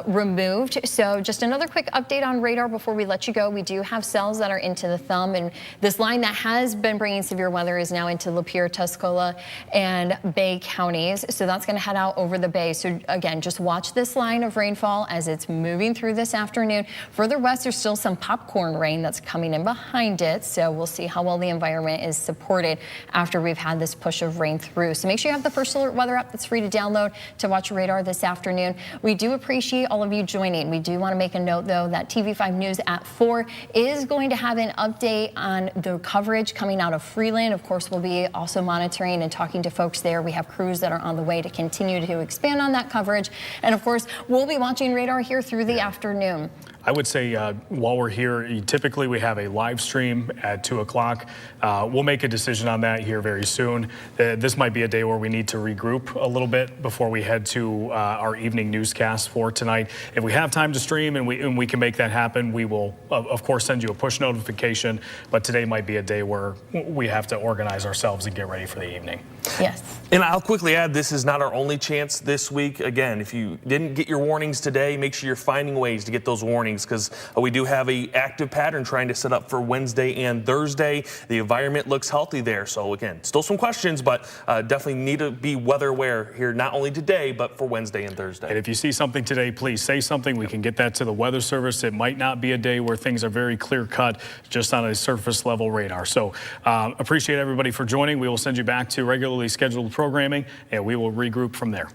removed. So just another quick update on radar before we let you go. We do have cells that are into the thumb, and this line that has been bringing severe weather is now into Lapeer, Tuscola, and Bay counties. So that's going to head out over the bay. So again, just watch this line of rainfall as it's moving through this afternoon. Further west, there's still some popcorn rain that's coming in behind it. So we'll see how well the environment is supported after we've had this push of rain through. So make sure you have the First Alert weather app that's free to download to watch radar this afternoon. We do appreciate all of you joining. We do want to make a note, though, that TV5 News at 4 is going to have an update on the coverage coming out of Freeland. Of course, we'll be also monitoring and talking to folks there. We have crews that are on the way to continue to expand on that coverage. And of course, we'll be watching radar here through the afternoon. I would say while we're here, typically we have a live stream at 2 o'clock. We'll make a decision on that here very soon. This might be a day where we need to regroup a little bit before we head to our evening newscast for tonight. If we have time to stream and we can make that happen, we will, of course, send you a push notification. But today might be a day where we have to organize ourselves and get ready for the evening. Yes. And I'll quickly add, this is not our only chance this week. Again, if you didn't get your warnings today, make sure you're finding ways to get those warnings, because we do have an active pattern trying to set up for Wednesday and Thursday. The environment looks healthy there. So again, still some questions, but definitely need to be weather aware here, not only today, but for Wednesday and Thursday. And if you see something today, please say something. We can get that to the Weather Service. It might not be a day where things are very clear cut, just on a surface level radar. So appreciate everybody for joining. We will send you back to regularly scheduled programming, and we will regroup from there.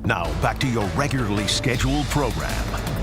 Now back to your regularly scheduled program.